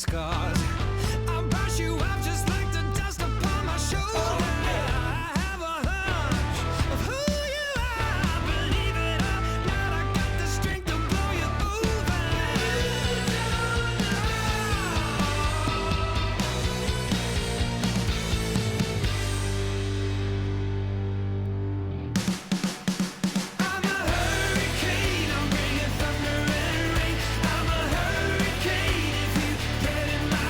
scars. I'll brush you off just like the dust upon my shoulder. I have a hunch of who you are. Believe it or not, I got the strength to blow you over. I'm a hurricane, I'm bringing thunder and rain. I'm a hurricane if you get in my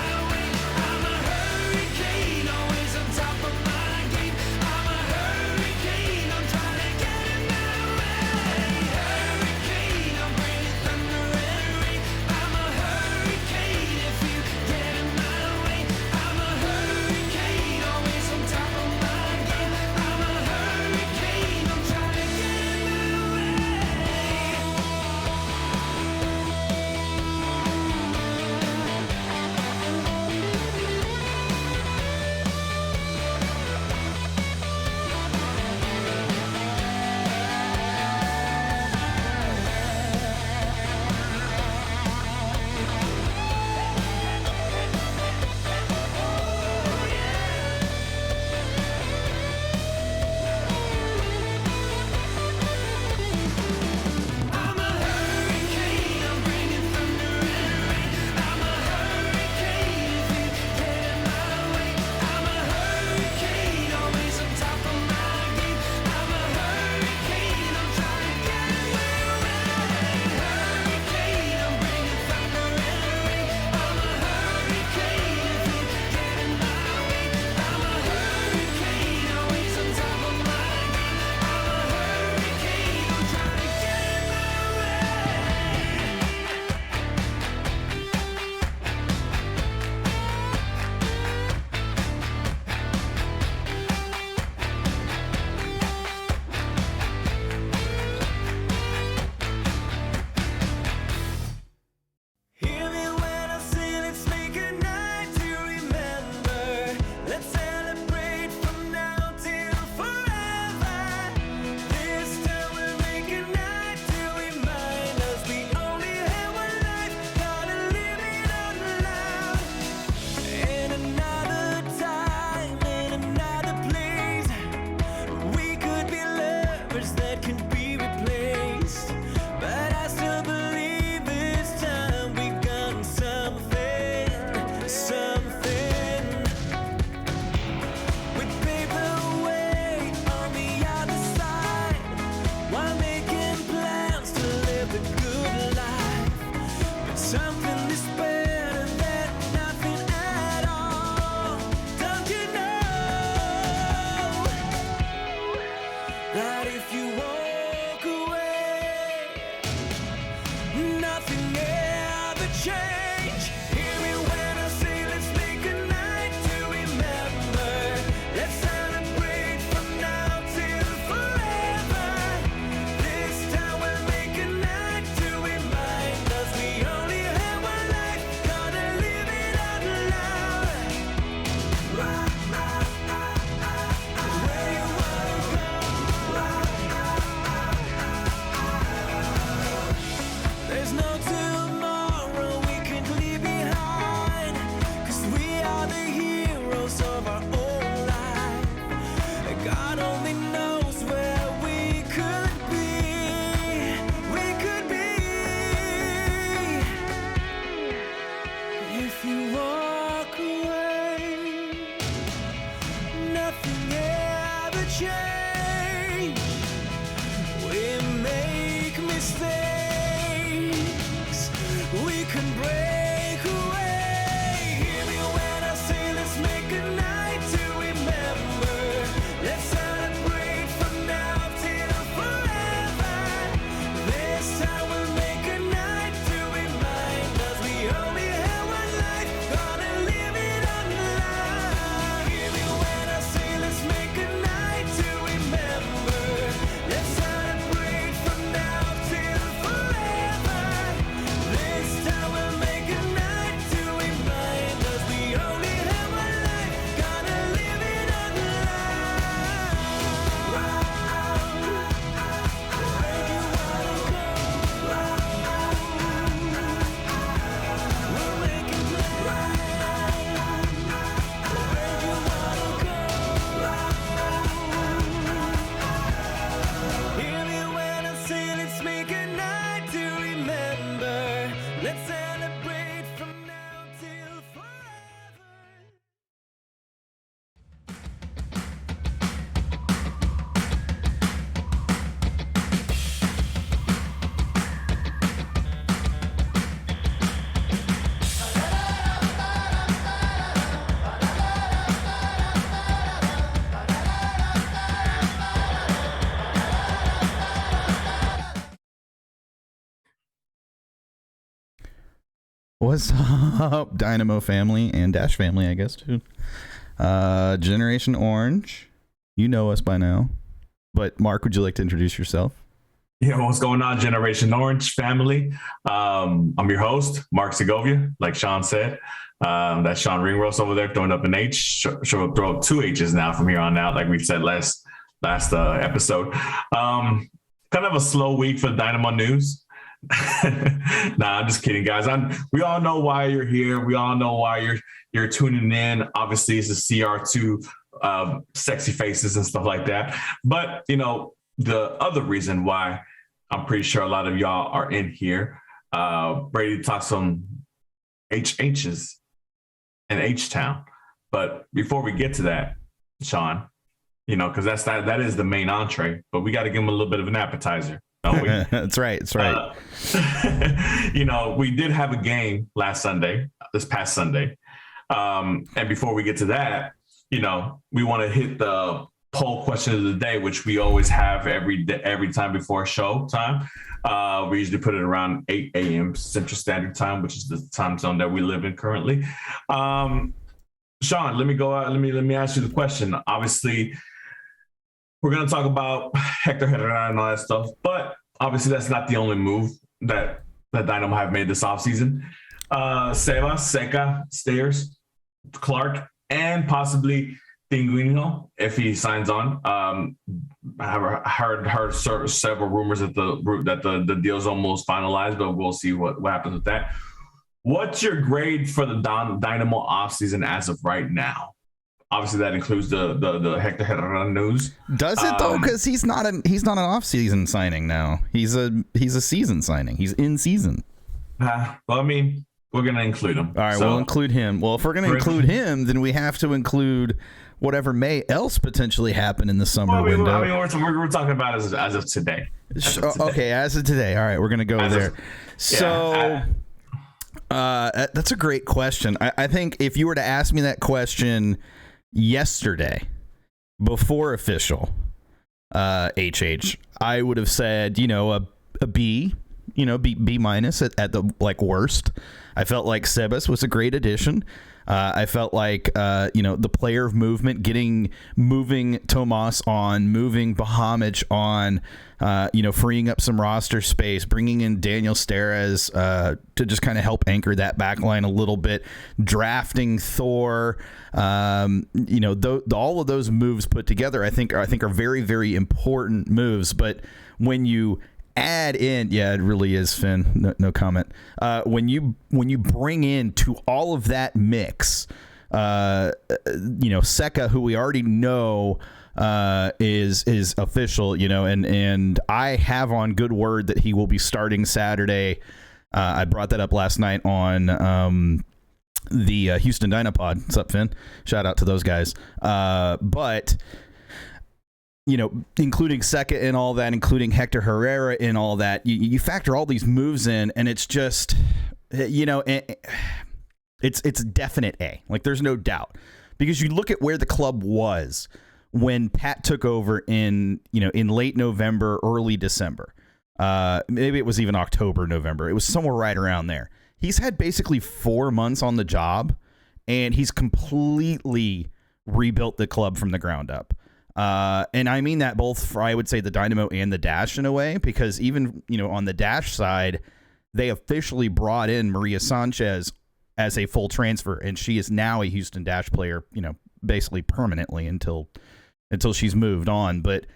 What's up, Dynamo family and Dash family, I guess, too. Generation Orange. You know us by now. But, Mark, would you like to introduce yourself? Yeah, what's going on, Generation Orange family? I'm your host, Mark Segovia, like Sean said. That's Sean Ringross over there throwing up an H. She'll throw up 2 H's now from here on out, like we said last episode. Kind of a slow week for Dynamo news. Nah, I'm just kidding, guys. We all know why you're here. We all know why you're tuning in. Obviously, it's the CR2 sexy faces and stuff like that. But, you know, the other reason why I'm pretty sure a lot of y'all are in here, ready to talk some HHs in H-Town. But before we get to that, Sean, you know, because that is the main entree, but we got to give them a little bit of an appetizer. Don't we? That's right. You know, we did have a game this past Sunday. And before we get to that, you know, we want to hit the poll question of the day, which we always have every time before show time. We usually put it around 8 a.m. Central Standard Time, which is the time zone that we live in currently. Sean, let me ask you the question. Obviously, we're going to talk about Hector Herrera and all that stuff, but obviously that's not the only move that Dynamo have made this offseason. Seba, Seca, Stairs, Clark, and possibly Tinguino, if he signs on. I heard several rumors that the deal's almost finalized, but we'll see what happens with that. What's your grade for the Dynamo offseason as of right now? Obviously, that includes the Hector Herrera news. Does it though? Because he's not an off-season signing now. He's a season signing. He's in season. Well, I mean, we're gonna include him. All right, we'll include him. Well, if we're gonna include him, then we have to include whatever may else potentially happen in the summer window. I mean, we're talking about as of today. Okay, as of today. All right, we're gonna go there. That's a great question. I think if you were to ask me that question yesterday, before official HH, I would have said, you know, a B, you know, B minus at the worst. I felt like Sebas was a great addition. I felt like, you know, the player of movement, moving Tomas on, moving Bahamic on, you know, freeing up some roster space, bringing in Daniel Steres to just kind of help anchor that back line a little bit, drafting Thor, you know, all of those moves put together, I think are very, very important moves. But when you add in, yeah, it really is, Finn. No comment. When you bring into all of that mix, you know, Seca, who we already know is official, you know, and I have on good word that he will be starting Saturday. I brought that up last night on the Houston Dynamo pod. What's up, Finn? Shout out to those guys. But you know, including Seca and all that, including Hector Herrera and all that, you factor all these moves in, and it's just, you know, it's definite A. Like, there's no doubt. Because you look at where the club was when Pat took over in late November, early December. Maybe it was even October, November. It was somewhere right around there. He's had basically 4 months on the job, and he's completely rebuilt the club from the ground up. And I mean that both for, I would say, the Dynamo and the Dash in a way, because even, you know, on the Dash side, they officially brought in Maria Sanchez as a full transfer, and she is now a Houston Dash player, you know, basically permanently until she's moved on. But,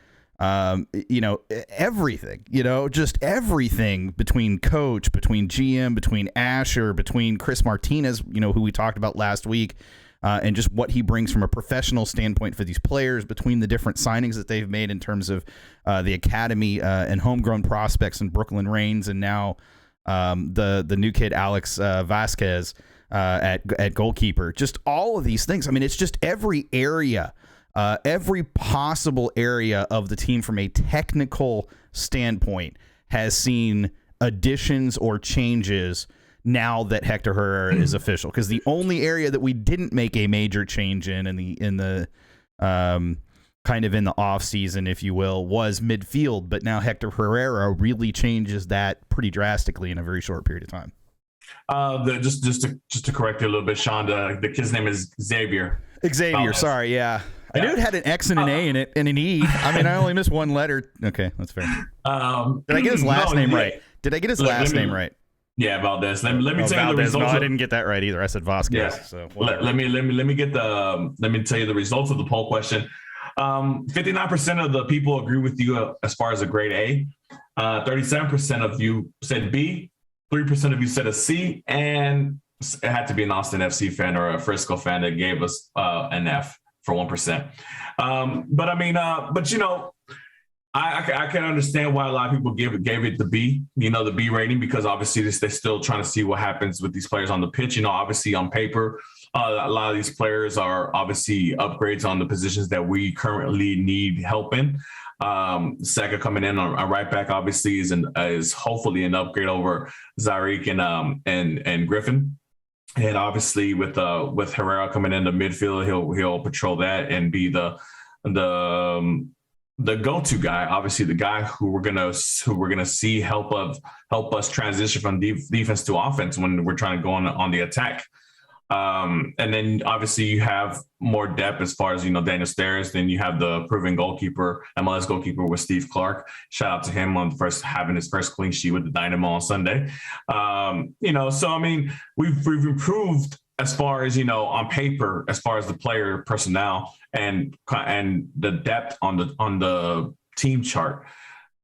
you know, everything, you know, just everything between coach, between GM, between Asher, between Chris Martinez, you know, who we talked about last week, and just what he brings from a professional standpoint for these players, between the different signings that they've made in terms of the academy and homegrown prospects in Brooklyn Reigns, and now the new kid Alex Vasquez at goalkeeper. Just all of these things. I mean, it's just every area, every possible area of the team from a technical standpoint has seen additions or changes now that Hector Herrera is official. Because the only area that we didn't make a major change in the kind of in the off season, if you will, was midfield. But now Hector Herrera really changes that pretty drastically in a very short period of time. Just to correct you a little bit, Sean, the kid's name is Xavier. Xavier, sorry, yeah. I knew it had an X and an A in it and an E. I mean, I only missed one letter. Okay, that's fair. Did I get his last name right? Did I get his last name right? Yeah, Valdez. Let me tell you the Valdez. results. No, I didn't get that right either. I said Vasquez. Yeah. So let me tell you the results of the poll question. 59% of the people agree with you as far as a grade A. 37% of you said B. 3% of you said a C, and it had to be an Austin FC fan or a Frisco fan that gave us an F for 1%. But I mean, I can understand why a lot of people gave it the B, the B rating, because obviously they're still trying to see what happens with these players on the pitch. Obviously on paper, a lot of these players are obviously upgrades on the positions that we currently need help in. Saka coming in on right back obviously is hopefully an upgrade over Zaire and Griffin. And obviously with Herrera coming in the midfield, he'll patrol that and be the go-to guy, obviously the guy who we're gonna see help us transition from defense to offense when we're trying to go on the attack. And then obviously you have more depth as far as Daniel Steres. Then you have the proven goalkeeper, MLS goalkeeper with Steve Clark. Shout out to him on having his first clean sheet with the Dynamo on Sunday. So I mean we've improved as far as on paper, as far as the player personnel and the depth on the team chart.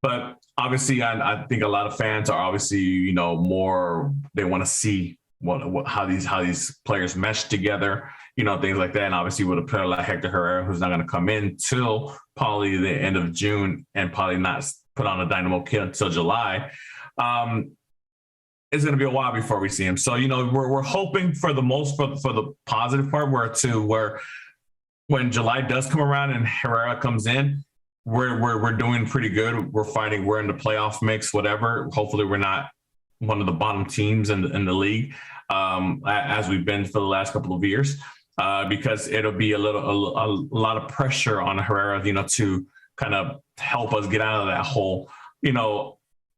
But obviously, I think a lot of fans are obviously more, they want to see how these players mesh together, things like that. And obviously with a player like Hector Herrera, who's not going to come in till probably the end of June and probably not put on a Dynamo kit until July. It's going to be a while before we see him. So, we're hoping for the positive part where when July does come around and Herrera comes in, we're doing pretty good. We're in the playoff mix, whatever. Hopefully we're not one of the bottom teams in the league, as we've been for the last couple of years, because it'll be a lot of pressure on Herrera, to kind of help us get out of that hole.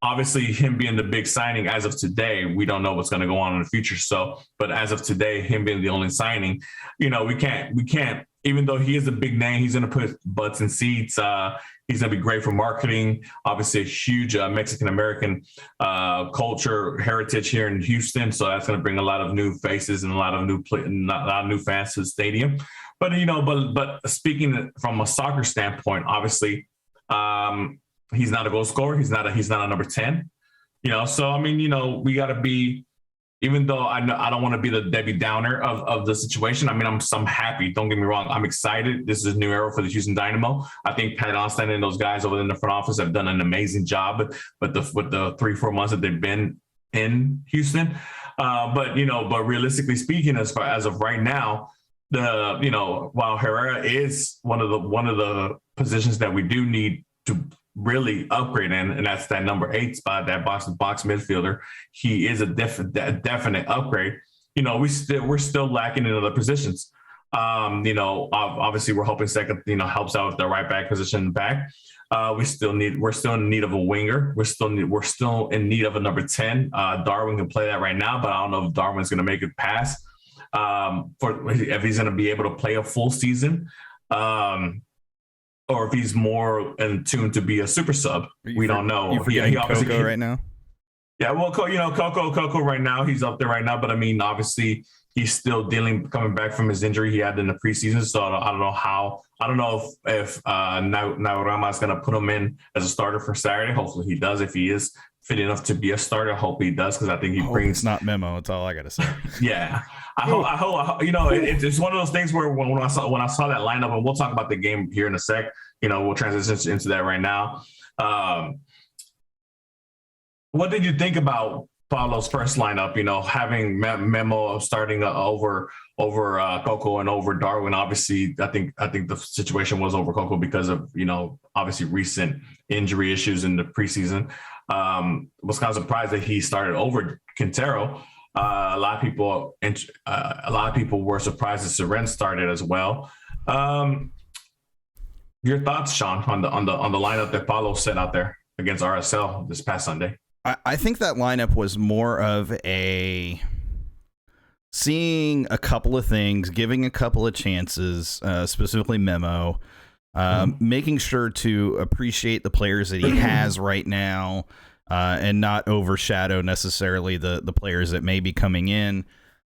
Obviously, him being the big signing as of today, we don't know what's going to go on in the future. So, but as of today, him being the only signing, we can't. Even though he is a big name, he's going to put butts in seats. He's going to be great for marketing. Obviously, a huge Mexican-American culture heritage here in Houston. So that's going to bring a lot of new faces and a lot of new fans to the stadium. But but speaking from a soccer standpoint, obviously, he's not a goal scorer. He's not a number 10. So I mean, we got to be. Even though I don't want to be the Debbie Downer of the situation. I mean, I'm happy. Don't get me wrong. I'm excited. This is a new era for the Houston Dynamo. I think Pat Onstein and those guys over in the front office have done an amazing job. With the 3-4 months that they've been in Houston, but realistically speaking, as of right now, while Herrera is one of the positions that we do need to really upgrade in, and that's that number 8 spot, that box midfielder. He is a definite upgrade. We're still lacking in other positions. Obviously we're hoping second, helps out with the right back position in the back. We're still in need of a winger. We're still in need of a number 10. Darwin can play that right now, but I don't know if Darwin's going to make it past if he's going to be able to play a full season. Or if he's more in tune to be a super sub, we don't know. He obviously Coco right now. Yeah, well, Coco right now, he's up there right now. But I mean, obviously, he's still coming back from his injury he had in the preseason. So I don't know if Naurama is going to put him in as a starter for Saturday. Hopefully, he does. If he is fit enough to be a starter, I hope he does, because I think he brings. It's not Memo. That's all I got to say. Yeah. I hope it's one of those things where when I saw that lineup, and we'll talk about the game here in a sec, we'll transition into that right now. What did you think about Paulo's first lineup? Having Memo starting over Coco and over Darwin. Obviously, I think the situation was over Coco because of obviously recent injury issues in the preseason. Was kind of surprised that he started over Quintero. A lot of people were surprised that Seren started as well. Your thoughts, Sean, on the lineup that Paulo set out there against RSL this past Sunday? I think that lineup was more of a seeing a couple of things, giving a couple of chances, specifically Memo, making sure to appreciate the players that he has right now, and not overshadow necessarily the players that may be coming in.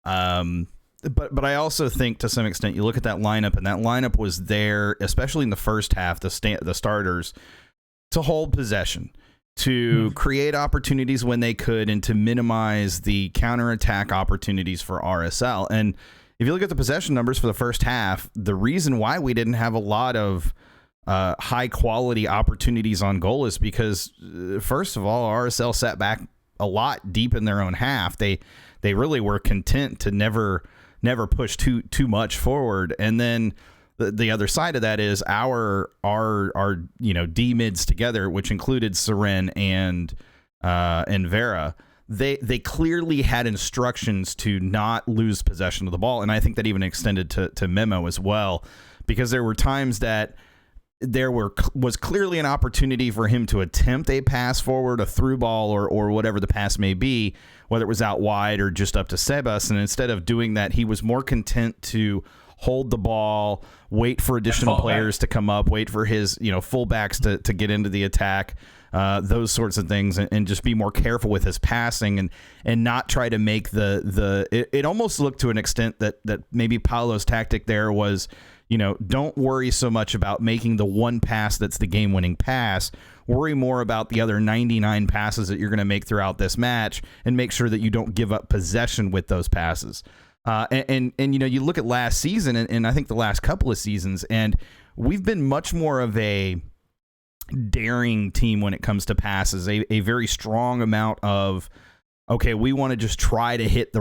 But I also think to some extent you look at that lineup, and that lineup was there, especially in the first half, the starters, to hold possession, to create opportunities when they could, and to minimize the counterattack opportunities for RSL. And if you look at the possession numbers for the first half, the reason why we didn't have a lot of high quality opportunities on goal is because, first of all, RSL sat back a lot deep in their own half. They really were content to never push too much forward. And then the other side of that is our D mids together, which included Seren and Vera. They clearly had instructions to not lose possession of the ball, and I think that even extended to Memo as well, because there were times that was clearly an opportunity for him to attempt a pass forward, a through ball, or whatever the pass may be, whether it was out wide or just up to Sebas. And instead of doing that, he was more content to hold the ball, wait for additional players to come up, wait for his fullbacks to get into the attack, those sorts of things, and just be more careful with his passing and not try to make it almost looked to an extent that maybe Paulo's tactic there was, don't worry so much about making the one pass that's the game-winning pass. Worry more about the other 99 passes that you're going to make throughout this match, and make sure that you don't give up possession with those passes. And you look at last season, and I think the last couple of seasons, and we've been much more of a daring team when it comes to passes, a very strong amount of, okay, we want to just try to hit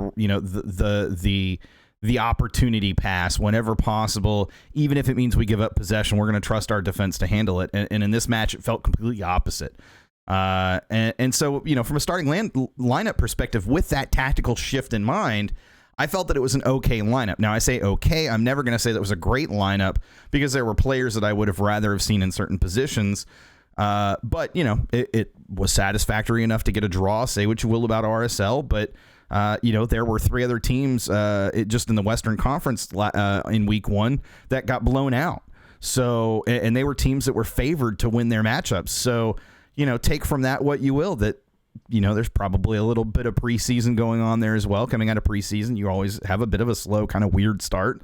the opportunity pass whenever possible, even if it means we give up possession. We're going to trust our defense to handle it. And in this match, it felt completely opposite. And so, from a starting lineup perspective, with that tactical shift in mind, I felt that it was an okay lineup. Now, I say okay. I'm never going to say that was a great lineup, because there were players that I would have rather have seen in certain positions. But, it was satisfactory enough to get a draw. Say what you will about RSL, but there were three other teams just in the Western Conference in week one that got blown out. So, and they were teams that were favored to win their matchups. So, take from that what you will, that, there's probably a little bit of preseason going on there as well. Coming out of preseason, you always have a bit of a slow, kind of weird start.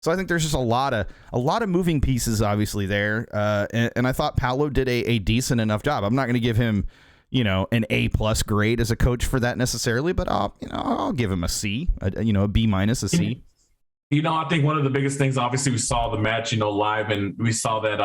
So I think there's just a lot of moving pieces, obviously, there. And I thought Paulo did a decent enough job. I'm not going to give him, an A+ grade as a coach for that necessarily, but I'll give him a C, a B-, a C. I think one of the biggest things, obviously, we saw the match, live, and we saw that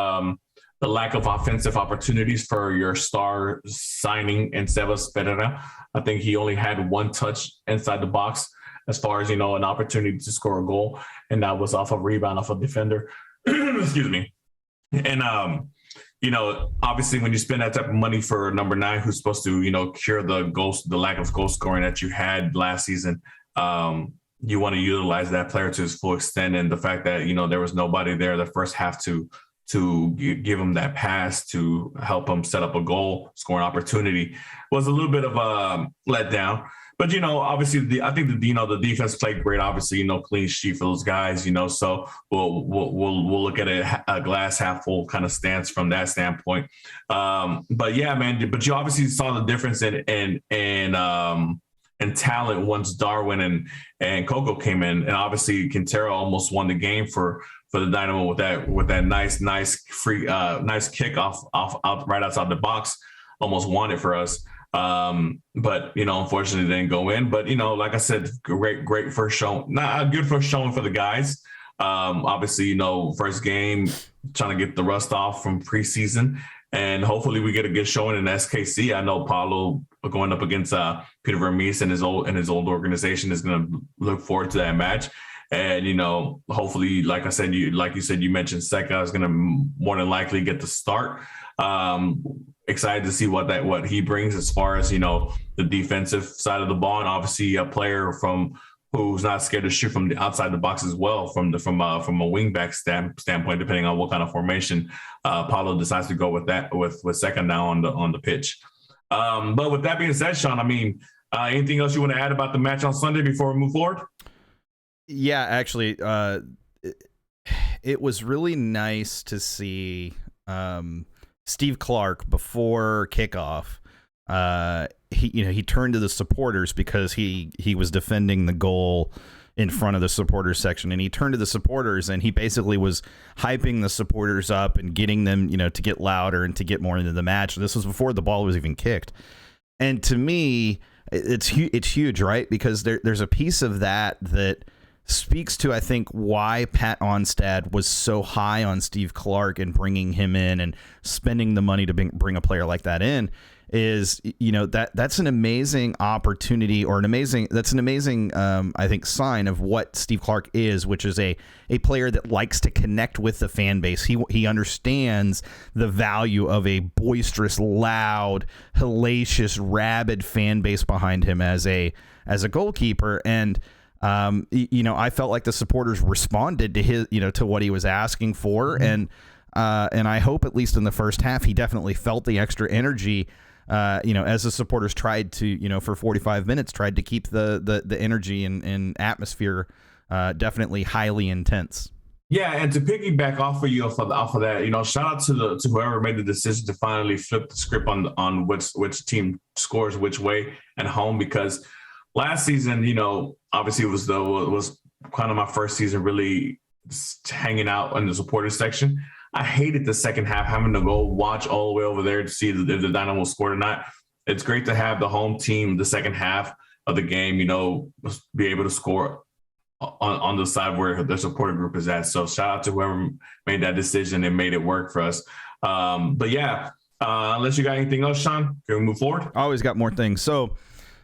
the lack of offensive opportunities for your star signing in Sebas Ferreira. I think he only had one touch inside the box as far as, an opportunity to score a goal, and that was off a rebound off a defender. Excuse me. And, obviously when you spend that type of money for number 9, who's supposed to, cure the lack of goal scoring that you had last season, you want to utilize that player to his full extent. And the fact that, there was nobody there the first half to give him that pass to help him set up a goal scoring opportunity was a little bit of a letdown. But, obviously, I think the defense played great. Obviously, clean sheet for those guys. So we'll look at a glass half full kind of stance from that standpoint. But yeah, man. But you obviously saw the difference in talent once Darwin and Coco came in, and obviously Quintero almost won the game for the Dynamo with that nice free nice kick off right outside the box, almost won it for us. But unfortunately didn't go in. But like I said, great first show. Not a good first showing for the guys. Obviously, first game, trying to get the rust off from preseason, and hopefully we get a good showing in SKC. I know Paulo going up against Peter Vermees and his old organization is going to look forward to that match. And hopefully, like I said, you mentioned Seca is going to more than likely get the start. Excited to see what he brings as far as the defensive side of the ball, and obviously a player who's not scared to shoot from the outside the box as well, from a wingback standpoint, depending on what kind of formation Paulo decides to go with that with second now on the pitch. But with that being said, Sean, I mean, anything else you want to add about the match on Sunday before we move forward? Yeah, actually, it was really nice to see Steve Clark before kickoff. He turned to the supporters because he was defending the goal in front of the supporters section, and he turned to the supporters and he basically was hyping the supporters up and getting them, to get louder and to get more into the match. This was before the ball was even kicked. And to me, it's huge, right? Because there's a piece of that speaks to, I think, why Pat Onstad was so high on Steve Clark and bringing him in and spending the money to bring a player like that in. Is that's an amazing opportunity, or that's an amazing I think sign of what Steve Clark is, which is a player that likes to connect with the fan base. He understands the value of a boisterous, loud, hellacious, rabid fan base behind him as a goalkeeper. And I felt like the supporters responded to his to what he was asking for, and I hope at least in the first half he definitely felt the extra energy. As the supporters tried to, for 45 minutes, tried to keep the energy and atmosphere definitely highly intense. Yeah, and to piggyback off of that, shout out to whoever made the decision to finally flip the script on which team scores which way at home, because last season, obviously it was kind of my first season really hanging out in the supporters section. I hated the second half, having to go watch all the way over there to see if the Dynamo scored or not. It's great to have the home team, the second half of the game, be able to score on the side where the supporter group is at. So shout out to whoever made that decision and made it work for us. But yeah, unless you got anything else, Sean, can we move forward? I always got more things. So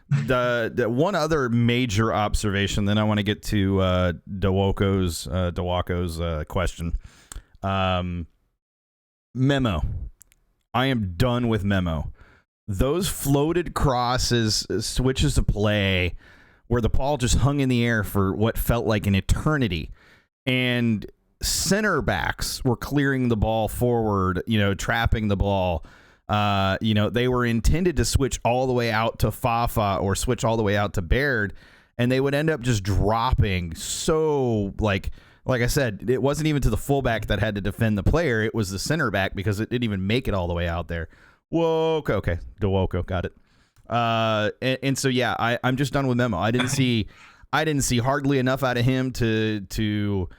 the one other major observation, then I want to get to Dawako's question. Memo. I am done with Memo. Those floated crosses, switches of play, where the ball just hung in the air for what felt like an eternity, and center backs were clearing the ball forward, trapping the ball. They were intended to switch all the way out to Fafa or switch all the way out to Baird, and they would end up just dropping. So like I said, it wasn't even to the fullback that had to defend the player. It was the center back, because it didn't even make it all the way out there. Whoa, okay. Dewoko, got it. And so, yeah, I'm just done with Memo. I didn't see hardly enough out of him to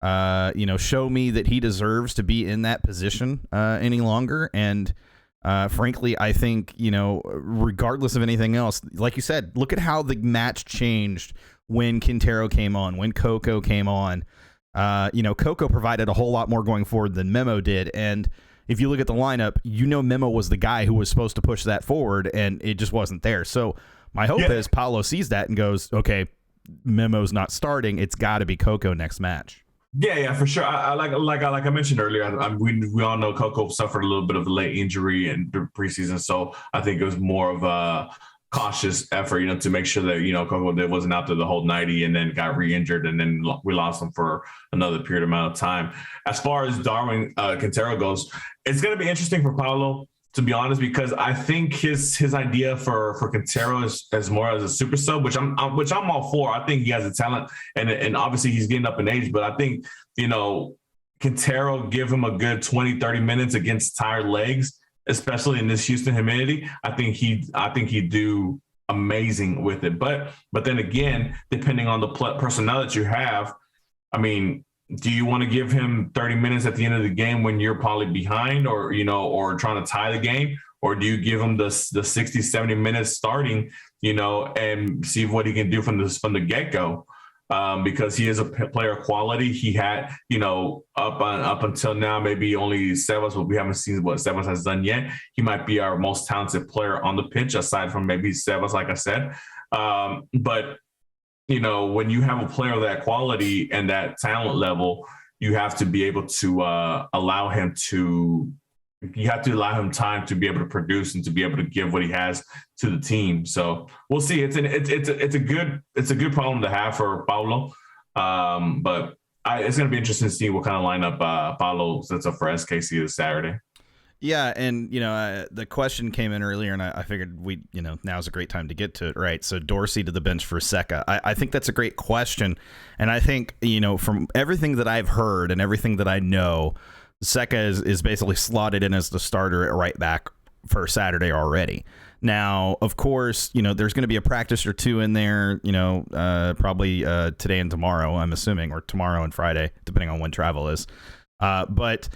show me that he deserves to be in that position any longer. And frankly, I think, regardless of anything else, like you said, look at how the match changed when Quintero came on, when Coco came on. Coco provided a whole lot more going forward than Memo did. And if you look at the lineup, Memo was the guy who was supposed to push that forward, and it just wasn't there. So my hope is Paulo sees that and goes, okay, Memo's not starting. It's got to be Coco next match. Yeah, for sure. I like I mentioned earlier, we all know Coco suffered a little bit of a late injury in the preseason, so I think it was more of a cautious effort, to make sure that, Coco wasn't out there the whole 90 and then got re-injured, and then we lost him for another period amount of time. As far as Darwin Quintero goes, it's going to be interesting for Paulo, to be honest, because I think his idea for Quintero is more as a super sub, which I'm all for. I think he has a talent, and obviously he's getting up in age, but I think, Quintero, give him a good 20, 30 minutes against tired legs, especially in this Houston humidity. I think he'd do amazing with it. But then again, depending on the personnel that you have, I mean, do you want to give him 30 minutes at the end of the game when you're probably behind, or trying to tie the game? Or do you give him the 60, 70 minutes starting, and see what he can do from the get-go? Because he is a player of quality. He had, up until now, maybe only Sebas, but we haven't seen what Sebas has done yet. He might be our most talented player on the pitch, aside from maybe Sebas, like I said. But when you have a player of that quality and that talent level, you have to be able to allow him time to be able to produce and to be able to give what he has to the team. So we'll see. It's a good problem to have for Paulo. But it's going to be interesting to see what kind of lineup Paulo sets up for SKC this Saturday. Yeah, and the question came in earlier, and I figured now's a great time to get to it, right? So Dorsey to the bench for Seka. I think that's a great question, and I think from everything that I've heard and everything that I know, Seka is basically slotted in as the starter at right back for Saturday already. Now, of course, there's going to be a practice or two in there, probably today and tomorrow, I'm assuming, or tomorrow and Friday, depending on when travel is. But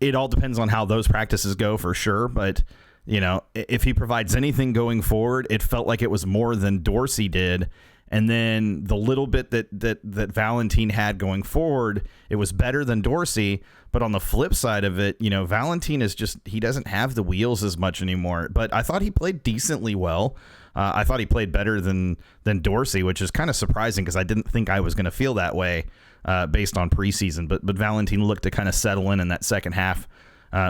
it all depends on how those practices go for sure. But, if he provides anything going forward, it felt like it was more than Dorsey did. And then the little bit that Valentin had going forward, it was better than Dorsey. But on the flip side of it, Valentin he doesn't have the wheels as much anymore. But I thought he played decently well. I thought he played better than Dorsey, which is kind of surprising because I didn't think I was going to feel that way based on preseason. But Valentin looked to kind of settle in that second half.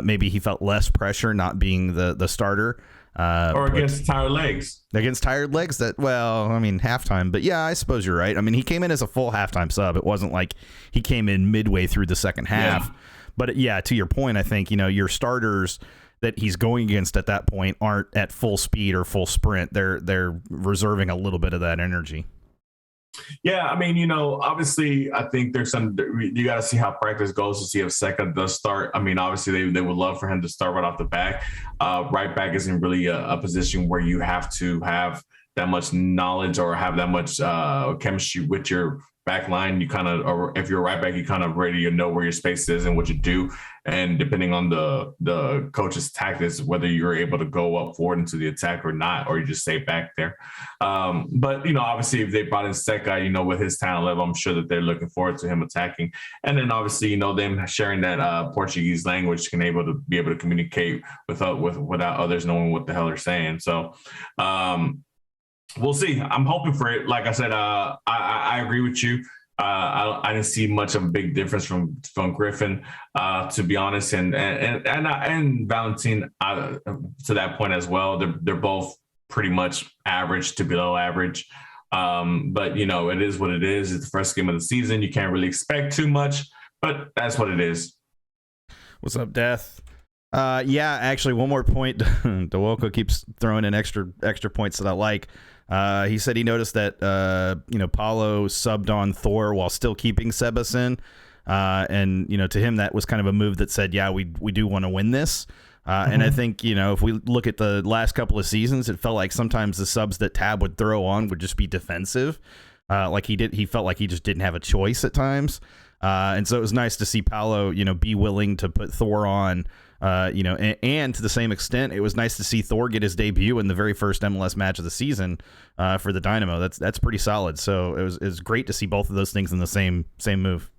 Maybe he felt less pressure not being the starter. Or against tired legs. Against tired legs, halftime. But yeah, I suppose you're right. I mean, he came in as a full halftime sub. It wasn't like he came in midway through the second half. Yeah. But yeah, to your point, I think, your starters that he's going against at that point aren't at full speed or full sprint. They're reserving a little bit of that energy. Yeah, obviously, I think there's you got to see how practice goes to see if Seka does start. Obviously, they would love for him to start right off the back. Right back isn't really a position where you have to have that much knowledge or have that much chemistry with your back line. You kind of, or if you're right back, you kind of already know where your space is and what you do. And depending on the coach's tactics, whether you're able to go up forward into the attack or not, or you just stay back there. But, obviously if they brought in Seka, with his talent level, I'm sure that they're looking forward to him attacking. And then obviously, them sharing that Portuguese language can be able to communicate without others knowing what the hell they're saying. So, we'll see. I'm hoping for it. Like I said, I agree with you. I didn't see much of a big difference from Griffin, to be honest, and Valentin to that point as well. They're both pretty much average to below average. But it is what it is. It's the first game of the season. You can't really expect too much, but that's what it is. What's up, Death? Yeah, actually, one more point. DeWolko keeps throwing in extra points that I like. He said he noticed that Paulo subbed on Thor while still keeping Sebas in, and to him that was kind of a move that said, yeah, we do want to win this. And I think if we look at the last couple of seasons, it felt like sometimes the subs that Tab would throw on would just be defensive, like he felt like he just didn't have a choice at times, and so it was nice to see Paulo be willing to put Thor on. And to the same extent, it was nice to see Thor get his debut in the very first MLS match of the season for the Dynamo. That's pretty solid. So it was great to see both of those things in the same move.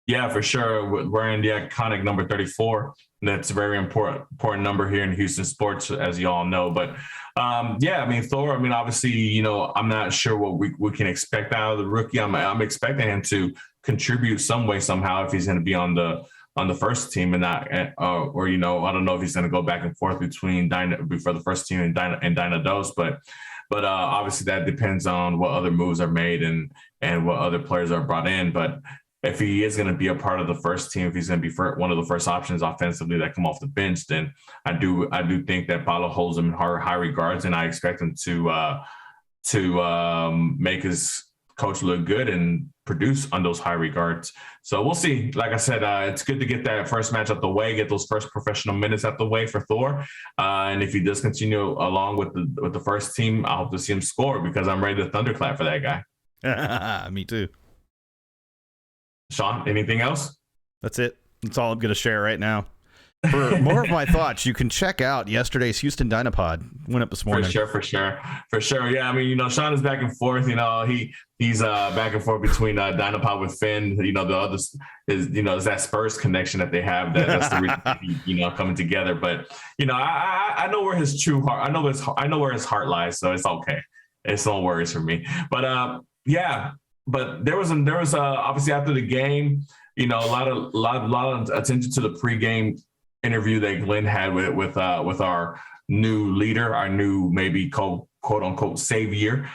Yeah, for sure. Wearing the iconic number 34. That's a very important number here in Houston sports, as you all know. But Thor, obviously, I'm not sure what we can expect out of the rookie. I'm expecting him to contribute some way, somehow, if he's going to be on the first team and not, I don't know if he's going to go back and forth between for the first team and Dynados, but obviously that depends on what other moves are made and what other players are brought in. But if he is going to be a part of the first team, if he's going to be one of the first options offensively that come off the bench, then I do think that Paulo holds him in high regards, and I expect him to make his coach look good and produce on those high regards. So we'll see. Like I said, it's good to get that first match out the way, get those first professional minutes out the way for Thor. And if he does continue along with the first team, I hope to see him score because I'm ready to thunderclap for that guy. Me too. Sean, anything else? That's it. That's all I'm going to share right now. For more of my thoughts, you can check out yesterday's Houston Dynapod. Went up this morning. For sure. Yeah, Sean is back and forth. He's back and forth between Dynapod with Finn. The other is that Spurs connection that they have. That's the reason, coming together. But I know where his true heart. I know where his heart lies. So it's okay. It's no worries for me. But But there was obviously after the game, a lot of attention to the pregame interview that Glenn had with our new leader, our new maybe quote unquote savior,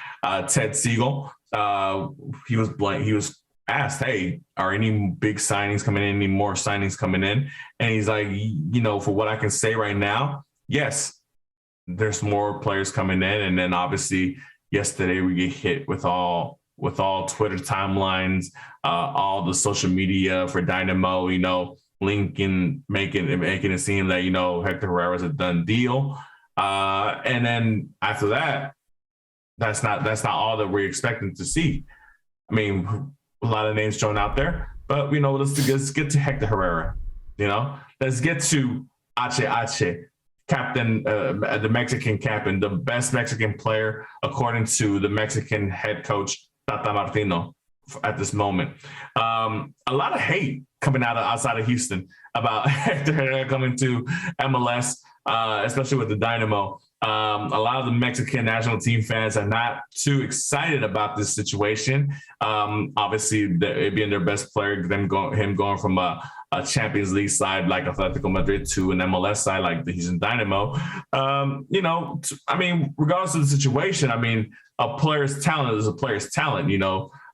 Ted Siegel. He was asked, hey, are any big signings coming in, any more signings coming in? And he's like, for what I can say right now, yes, there's more players coming in. And then obviously yesterday we get hit with all Twitter timelines, all the social media for Dynamo, linking, making it seem that, Hector Herrera is a done deal. And then after that, that's not all that we're expecting to see. I mean, a lot of names thrown out there, but let's get to Hector Herrera. Let's get to H captain, the Mexican captain, the best Mexican player according to the Mexican head coach Tata Martino at this moment. A lot of hate coming outside of Houston about Hector Herrera coming to MLS, especially with the Dynamo. A lot of the Mexican national team fans are not too excited about this situation. Obviously, it being their best player, him going from a Champions League side like Atletico Madrid to an MLS side like the Houston Dynamo. Regardless of the situation, a player's talent is a player's talent.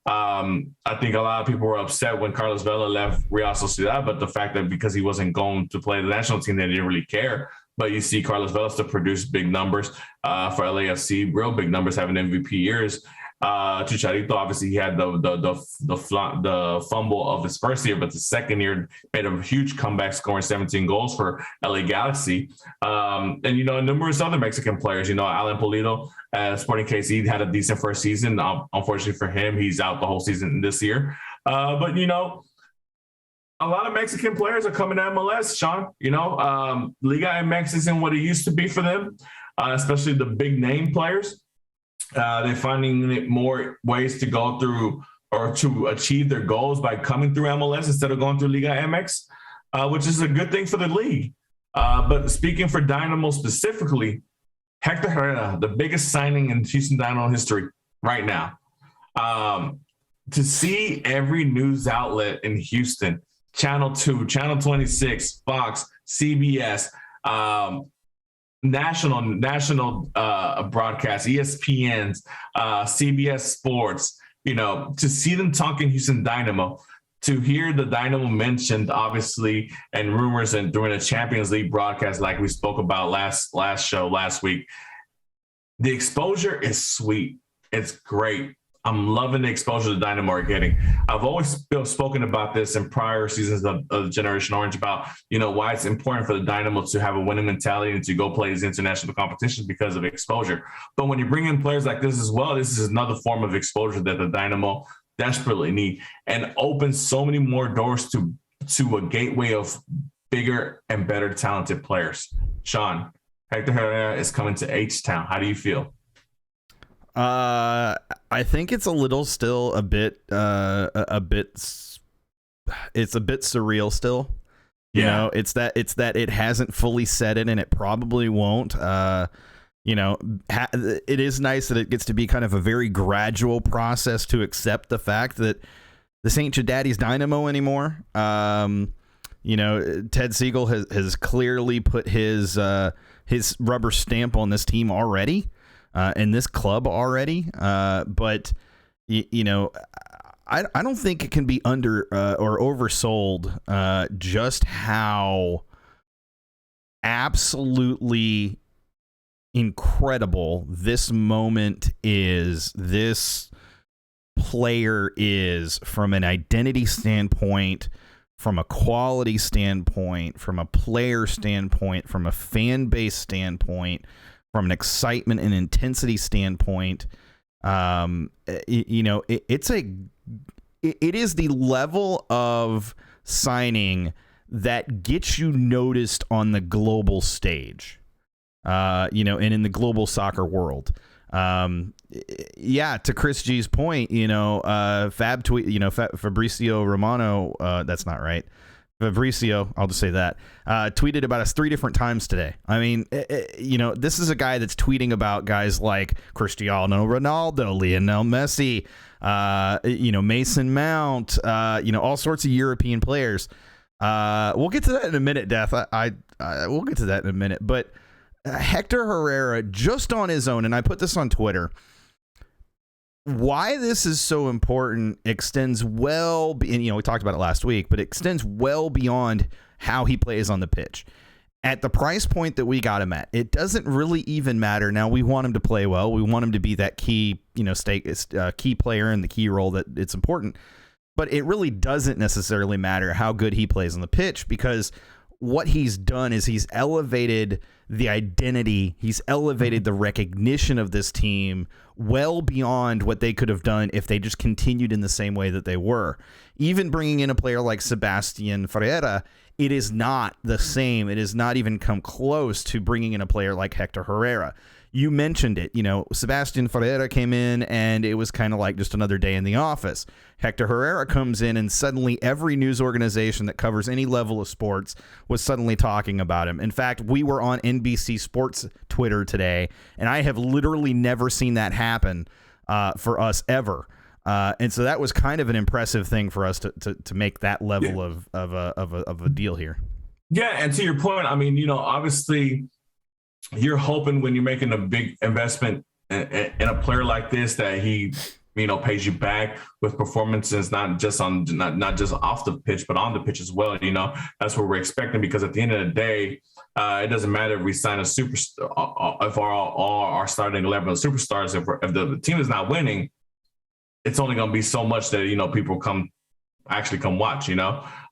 I think a lot of people were upset when Carlos Vela left Real Sociedad, but the fact that because he wasn't going to play the national team, they didn't really care. But you see Carlos Vela still produce big numbers for LAFC, real big numbers, having MVP years. Chicharito, obviously, he had the fumble of his first year, but the second year made a huge comeback, scoring 17 goals for LA Galaxy. And numerous other Mexican players. Alan Pulido at Sporting KC had a decent first season. Unfortunately for him, he's out the whole season this year. But a lot of Mexican players are coming to MLS, Sean. Liga MX isn't what it used to be for them, especially the big name players. They're finding more ways to go through or to achieve their goals by coming through MLS instead of going through Liga MX, which is a good thing for the league. But speaking for Dynamo specifically, Hector Herrera, the biggest signing in Houston Dynamo history right now. To see every news outlet in Houston, Channel 2, Channel 26, Fox, CBS, national broadcast, ESPN's, CBS Sports, to see them talking Houston Dynamo, to hear the Dynamo mentioned, obviously, and rumors and during the Champions League broadcast, like we spoke about last week. The exposure is sweet. It's great. I'm loving the exposure the Dynamo are getting. I've always spoken about this in prior seasons of Generation Orange about, why it's important for the Dynamo to have a winning mentality and to go play these international competitions because of exposure. But when you bring in players like this as well, this is another form of exposure that the Dynamo desperately need and opens so many more doors to a gateway of bigger and better talented players. Sean, Hector Herrera is coming to H-Town. How do you feel? I think it's a little still a bit it's a bit surreal still. It's that it hasn't fully set in and it probably won't. It is nice that it gets to be kind of a very gradual process to accept the fact that this ain't your daddy's Dynamo anymore. Ted Siegel has clearly put his rubber stamp on this team already. In this club already, but I don't think it can be under or oversold just how absolutely incredible this moment is. This player is from an identity standpoint, from a quality standpoint, from a player standpoint, from a fan base standpoint, from an excitement and intensity standpoint. It is the level of signing that gets you noticed on the global stage, and in the global soccer world. To Chris G's point, Fab tweet, Fabrizio Romano, that's not right. Fabrizio, I'll just say that, tweeted about us 3 different times today. This is a guy that's tweeting about guys like Cristiano Ronaldo, Lionel Messi, Mason Mount, all sorts of European players. We'll get to that in a minute, Death. We'll get to that in a minute. But Hector Herrera, just on his own, and I put this on Twitter, why this is so important extends well, and we talked about it last week, but it extends well beyond how he plays on the pitch. At the price point that we got him at, it doesn't really even matter. Now, we want him to play well. We want him to be that key, key player in the key role that it's important. But it really doesn't necessarily matter how good he plays on the pitch, because what he's done is he's elevated the identity. He's elevated the recognition of this team well beyond what they could have done if they just continued in the same way that they were. Even bringing in a player like Sebastian Ferreira, it is not the same. It has not even come close to bringing in a player like Hector Herrera. You mentioned it, Sebastian Ferreira came in and it was kind of like just another day in the office. Hector Herrera comes in and suddenly every news organization that covers any level of sports was suddenly talking about him. In fact, we were on NBC Sports Twitter today, and I have literally never seen that happen for us ever. And so that was kind of an impressive thing for us to make that level of a deal here. Yeah, and to your point, I mean, obviously you're hoping when you're making a big investment in a player like this that he, pays you back with performances, not just off the pitch, but on the pitch as well. That's what we're expecting, because at the end of the day, it doesn't matter if we sign a superstar, if our starting 11 are superstars, if the team is not winning, it's only going to be so much that, people come watch,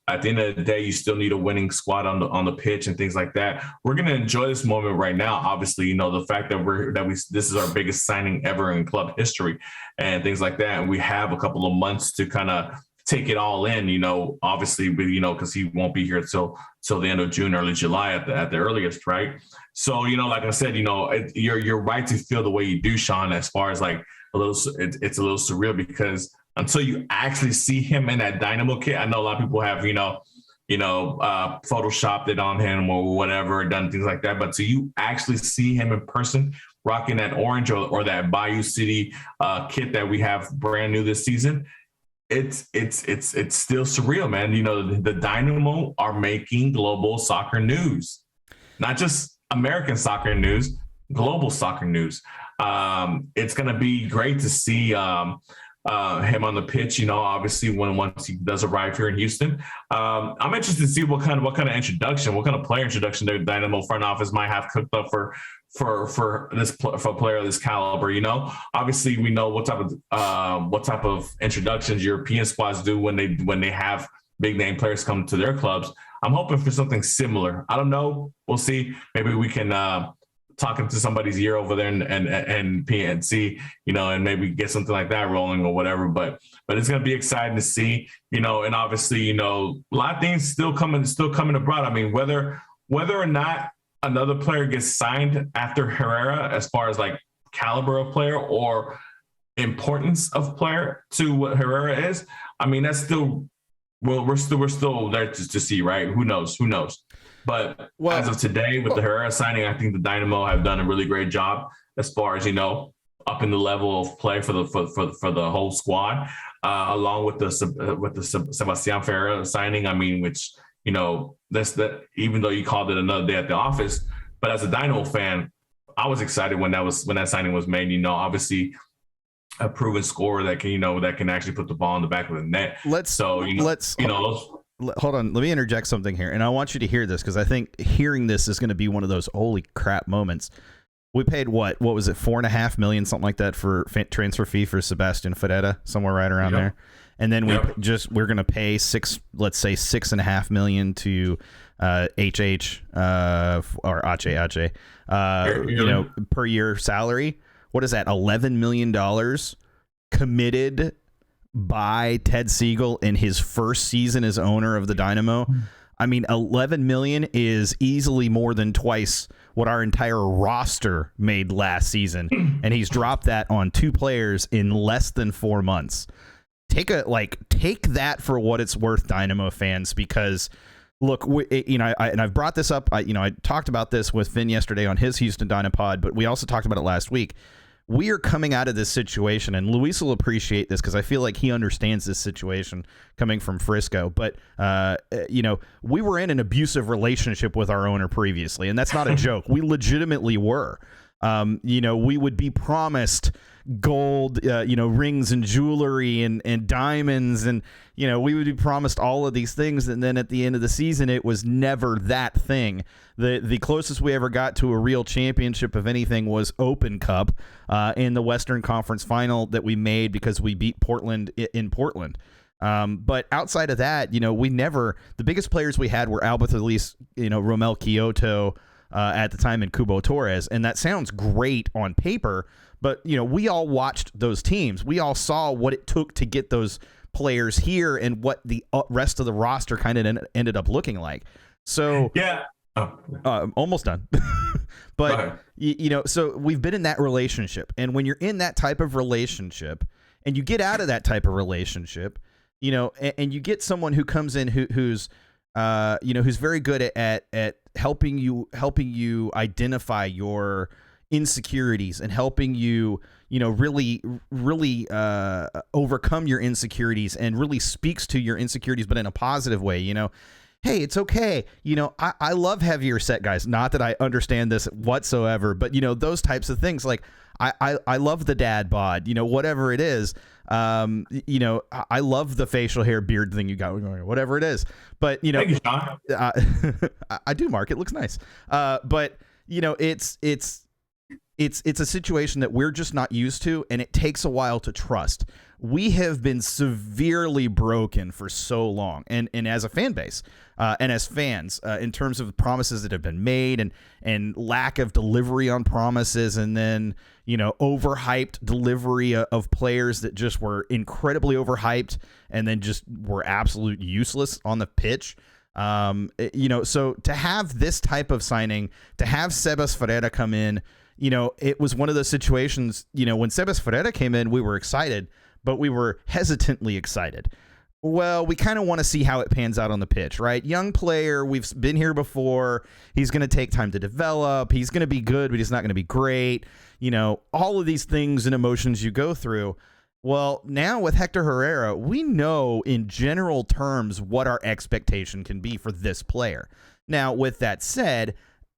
At the end of the day, you still need a winning squad on the pitch and things like that. We're going to enjoy this moment right now. Obviously, the fact that this is our biggest signing ever in club history and things like that. And we have a couple of months to kind of take it all in, obviously, because he won't be here till the end of June, early July at the earliest, right? So, like I said, you're right to feel the way you do, Sean, as far as like it's a little surreal, because until you actually see him in that Dynamo kit, I know a lot of people have, photoshopped it on him or whatever, done things like that. But till you actually see him in person rocking that orange or that Bayou City kit that we have brand new this season, it's still surreal, man. The Dynamo are making global soccer news, not just American soccer news, global soccer news. It's going to be great to see him on the pitch, obviously once he does arrive here in Houston. I'm interested to see what kind of introduction, what kind of player introduction the Dynamo front office might have cooked up for a player of this caliber. Obviously we know what type of introductions European squads do when they have big name players come to their clubs. I'm hoping for something similar. I don't know. We'll see. Maybe we can talking to somebody's ear over there and PNC, and maybe get something like that rolling or whatever. But it's going to be exciting to see, and obviously, a lot of things still coming abroad. I mean, whether or not another player gets signed after Herrera, as far as like caliber of player or importance of player to what Herrera is, I mean, that's still, we're still there to see, right? Who knows? But as of today, with the Herrera signing, I think the Dynamo have done a really great job as far as, up in the level of play for the whole squad, along with the Sebastian Ferreira signing. I mean, which, that's that, even though you called it another day at the office, but as a Dynamo fan, I was excited when that signing was made. Obviously a proven scorer that can actually put the ball in the back of the net. Hold on. Let me interject something here. And I want you to hear this, because I think hearing this is going to be one of those holy crap moments. We paid what was it? $4.5 million, something like that, for transfer fee for Sebastian Ferreira, somewhere right around there. And then we're going to pay $6.5 million to HH or Ache, per year salary. What is that? $11 million committed by Ted Siegel in his first season as owner of the Dynamo. I mean, $11 million is easily more than twice what our entire roster made last season, and he's dropped that on two players in less than 4 months. Take that for what it's worth, Dynamo fans, because look, I've brought this up. I talked about this with Finn yesterday on his Houston Dynapod, but we also talked about it last week. We are coming out of this situation, and Luis will appreciate this because I feel like he understands this situation coming from Frisco. But, we were in an abusive relationship with our owner previously, and that's not a joke. We legitimately were. We would be promised gold, rings and jewelry and diamonds, and we would be promised all of these things, and then at the end of the season, it was never that thing. The closest we ever got to a real championship of anything was Open Cup in the Western Conference Final that we made because we beat Portland in Portland. But outside of that, the biggest players we had were Albert Elise, Romel Kyoto at the time, and Kubo Torres. And that sounds great on paper, but, we all watched those teams. We all saw what it took to get those players here and what the rest of the roster kind of ended up looking like. So yeah. Almost done. But, so we've been in that relationship. And when you're in that type of relationship and you get out of that type of relationship, and you get someone who comes in who's very good at helping you identify your insecurities and helping you, really overcome your insecurities and really speaks to your insecurities, but in a positive way, hey, it's okay. I love heavier set guys. Not that I understand this whatsoever, but those types of things, like I love the dad bod, whatever it is. I love the facial hair beard thing you got going, whatever it is. But Thank you, Sean. I do, Mark. It looks nice. But it's a situation that we're just not used to, and it takes a while to trust. We have been severely broken for so long, and as a fan base, and as fans, in terms of promises that have been made and lack of delivery on promises, and then overhyped delivery of players that just were incredibly overhyped and then just were absolute useless on the pitch. So to have this type of signing, to have Sebas Ferreira come in, it was one of those situations, when Sebas Ferreira came in, we were excited, but we were hesitantly excited. Well, we kind of want to see how it pans out on the pitch, right? Young player, we've been here before. He's going to take time to develop. He's going to be good, but he's not going to be great. All of these things and emotions you go through. Well, now with Hector Herrera, we know in general terms what our expectation can be for this player. Now, with that said,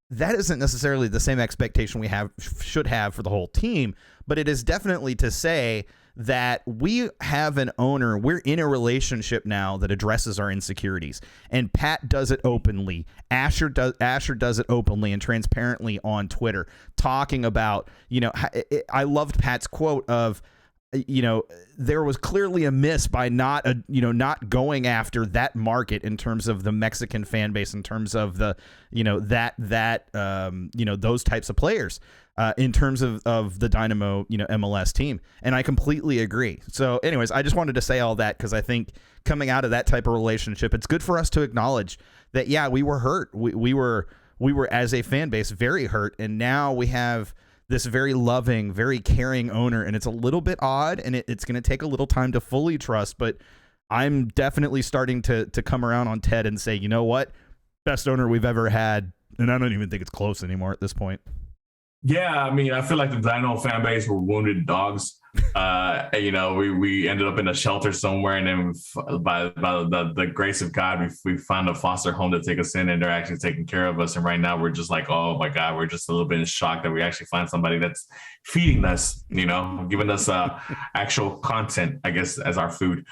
that isn't necessarily the same expectation we should have for the whole team, but it is definitely to say that we have an owner, we're in a relationship now that addresses our insecurities, and Pat does it openly. Asher does it openly and transparently on Twitter, talking about, I loved Pat's quote of, there was clearly a miss by not going after that market in terms of the Mexican fan base, in terms of the, those types of players, in terms of the Dynamo, MLS team. And I completely agree. So anyways, I just wanted to say all that because I think coming out of that type of relationship, it's good for us to acknowledge that, yeah, we were hurt. We were as a fan base very hurt. And now we have this very loving, very caring owner, and it's a little bit odd, and it's going to take a little time to fully trust, but I'm definitely starting to come around on Ted and say, you know what? Best owner we've ever had, and I don't even think it's close anymore at this point. Yeah, I mean, I feel like the Dynamo fan base were wounded dogs. We ended up in a shelter somewhere, and then by the grace of God, we found a foster home to take us in, and they're actually taking care of us. And right now, we're just like, oh my God, we're just a little bit in shock that we actually find somebody that's feeding us, giving us actual content, I guess, as our food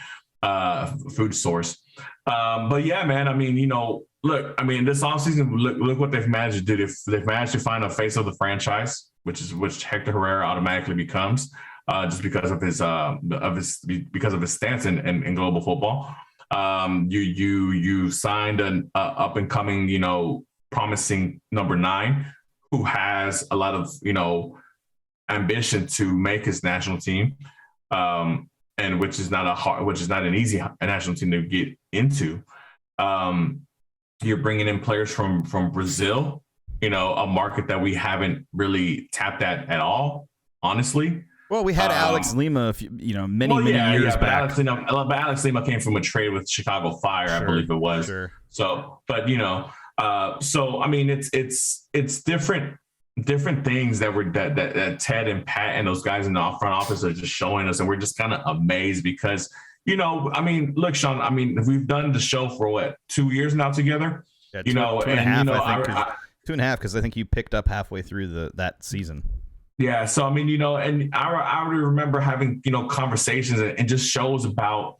source. But yeah, man, I mean, look, I mean, this offseason, look what they've managed to do. They've managed to find a face of the franchise, which Hector Herrera automatically becomes, just because of his stance in global football. You signed an up and coming, promising number 9 who has a lot of ambition to make his national team, and which is not an easy national team to get into. You're bringing in players from Brazil, a market that we haven't really tapped at all, honestly. Well, we had Alex Lima, many years back. But Alex Lima came from a trade with Chicago Fire, I believe it was. Sure. So, but so I mean, it's different things that Ted and Pat and those guys in the front office are just showing us, and we're just kind of amazed because. I mean, look, Sean, I mean, we've done the show for what, 2 years now together? Yeah, two and a half, because I think you picked up halfway through that season. Yeah. So, I mean, and I already remember having, conversations and just shows about,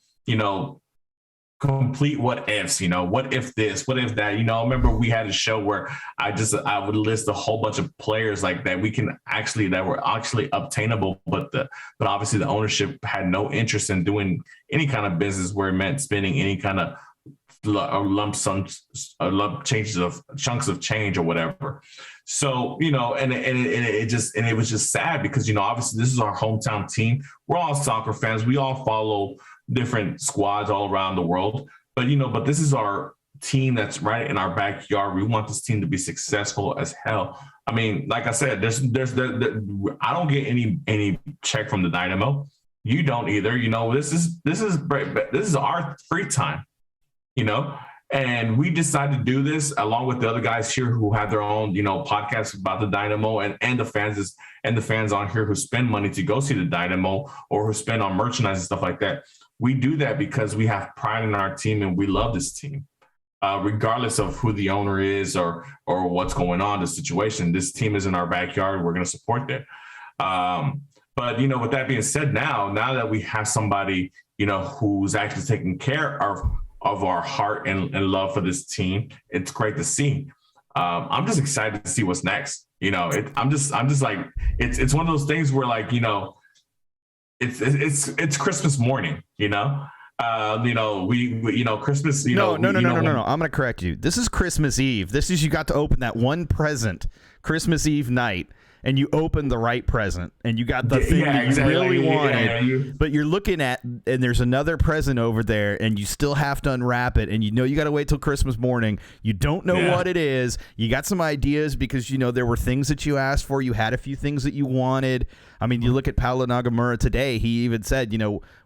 complete what ifs, what if this, what if that, I remember we had a show where I would list a whole bunch of players like that that were actually obtainable, but obviously the ownership had no interest in doing any kind of business where it meant spending any kind of lump sums, lump changes of chunks of change or whatever. So, and it was just sad because, obviously this is our hometown team. We're all soccer fans. We all follow different squads all around the world. But this is our team that's right in our backyard. We want this team to be successful as hell. I mean, like I said, I don't get any check from the Dynamo. You don't either. This is our free time, and we decided to do this along with the other guys here who have their own, podcasts about the Dynamo and the fans on here who spend money to go see the Dynamo or who spend on merchandise and stuff like that. We do that because we have pride in our team and we love this team, regardless of who the owner is or what's going on, the situation. This team is in our backyard. We're going to support that. But with that being said, now that we have somebody, who's actually taking care of our heart and love for this team, it's great to see. I'm just excited to see what's next. I'm just like, it's one of those things where like, it's Christmas morning, Christmas, No. I'm going to correct you. This is Christmas Eve. This is, you got to open that one present Christmas Eve night, and you opened the right present, and you got the thing that you really wanted, but you're looking at, and there's another present over there, and you still have to unwrap it, and you got to wait till Christmas morning. You don't know what it is. You got some ideas because, there were things that you asked for. You had a few things that you wanted. I mean, you look at Paulo Nagamura today, he even said,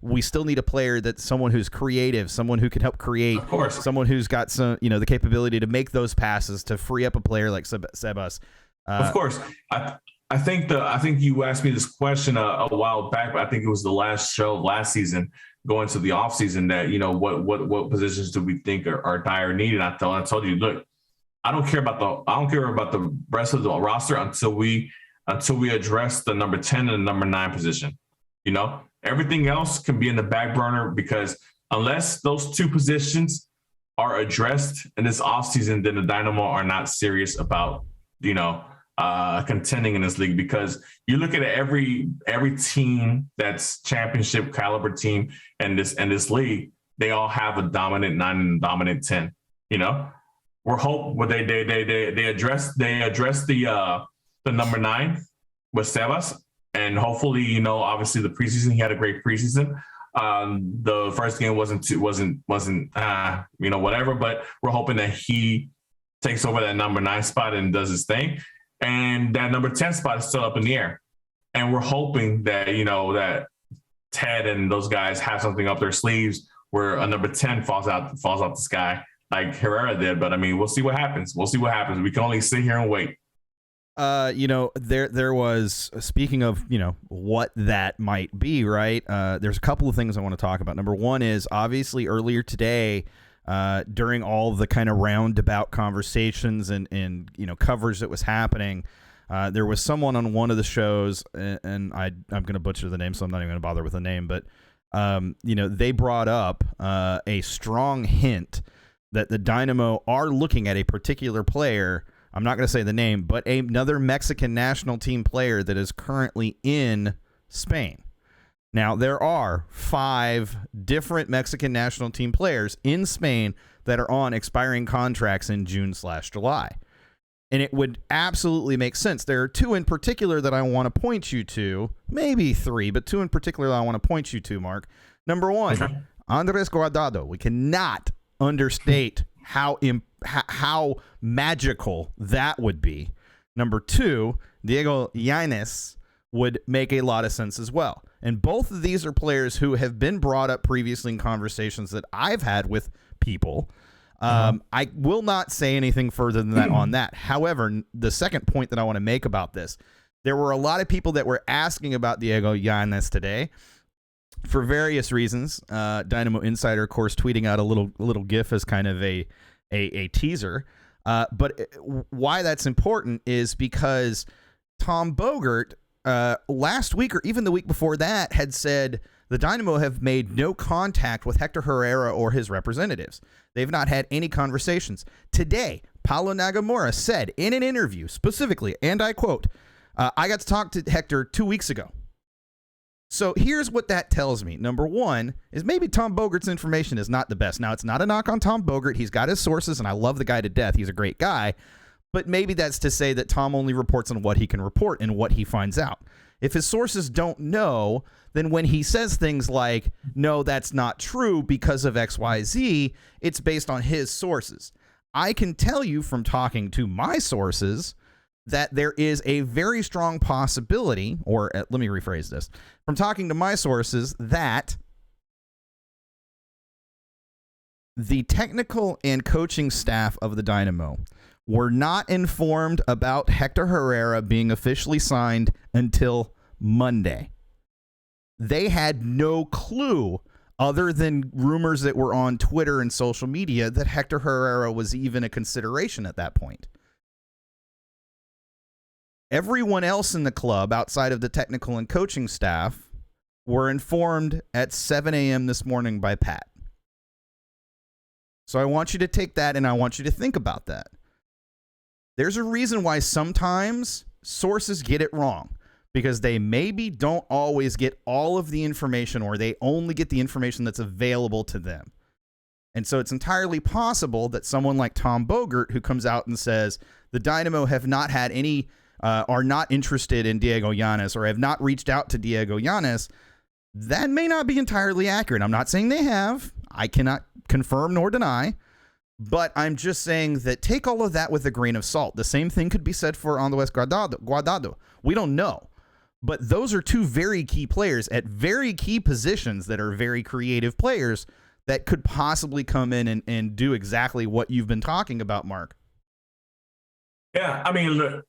we still need a player that's someone who's creative, someone who can help create, of course, someone who's got some, the capability to make those passes, to free up a player like Sebas. Of course. I think you asked me this question a while back, but I think it was the last show last season going to the off season that, what positions do we think are dire needed? I told you, look, I don't care about the rest of the roster until we address the number 10 and the number 9 position. Everything else can be in the back burner because unless those two positions are addressed in this offseason, then the Dynamo are not serious about, contending in this league, because you look at every team that's championship caliber team in this league, they all have a dominant 9 and a dominant 10. We're they address the number 9 with Sebas, and hopefully, obviously the preseason, he had a great preseason. The first game wasn't whatever, but we're hoping that he takes over that number 9 spot and does his thing. And that number 10 spot is still up in the air. And we're hoping that, that Ted and those guys have something up their sleeves where a number 10 falls out the sky like Herrera did. But I mean, we'll see what happens. We can only sit here and wait. There was, speaking of, what that might be, right? There's a couple of things I want to talk about. Number one is obviously earlier today, during all the kind of roundabout conversations and coverage that was happening, there was someone on one of the shows, and I'm going to butcher the name, so I'm not even going to bother with the name, but they brought up a strong hint that the Dynamo are looking at a particular player. I'm not going to say the name, but another Mexican national team player that is currently in Spain. Now, there are 5 different Mexican national team players in Spain that are on expiring contracts in June/July. And it would absolutely make sense. There are 2 in particular that I want to point you to, maybe 3, but 2 in particular that I want to point you to, Mark. Number 1, Andres Guardado. We cannot understate how magical that would be. Number 2, Diego Yanez would make a lot of sense as well. And both of these are players who have been brought up previously in conversations that I've had with people. I will not say anything further than that on that. However, the second point that I want to make about this, there were a lot of people that were asking about Diego Yanez today for various reasons. Dynamo Insider, of course, tweeting out a little GIF as kind of a teaser. But why that's important is because Tom Bogert last week or even the week before that had said the Dynamo have made no contact with Hector Herrera or his representatives. They've not had any conversations. Today, Paulo Nagamura said in an interview specifically, and I quote, I got to talk to Hector 2 weeks ago. So here's what that tells me. Number one is maybe Tom Bogert's information is not the best. Now, it's not a knock on Tom Bogert. He's got his sources, and I love the guy to death. He's a great guy. But maybe that's to say that Tom only reports on what he can report and what he finds out. If his sources don't know, then when he says things like, no, that's not true because of XYZ, it's based on his sources. I can tell you from talking to my sources that there is a very strong possibility, or let me rephrase this, from talking to my sources, that the technical and coaching staff of the Dynamo were not informed about Hector Herrera being officially signed until Monday. They had no clue, other than rumors that were on Twitter and social media, that Hector Herrera was even a consideration at that point. Everyone else in the club, outside of the technical and coaching staff, were informed at 7 a.m. this morning by Pat. So I want you to take that and I want you to think about that. There's a reason why sometimes sources get it wrong, because they maybe don't always get all of the information, or they only get the information that's available to them. And so it's entirely possible that someone like Tom Bogert, who comes out and says the Dynamo have not had any, are not interested in Diego Llanes, or have not reached out to Diego Llanes, that may not be entirely accurate. I'm not saying they have. I cannot confirm nor deny. But I'm just saying that take all of that with a grain of salt. The same thing could be said for Andrés Guardado. We don't know. But those are two very key players at very key positions that are very creative players that could possibly come in and do exactly what you've been talking about, Mark. Yeah, I mean, look,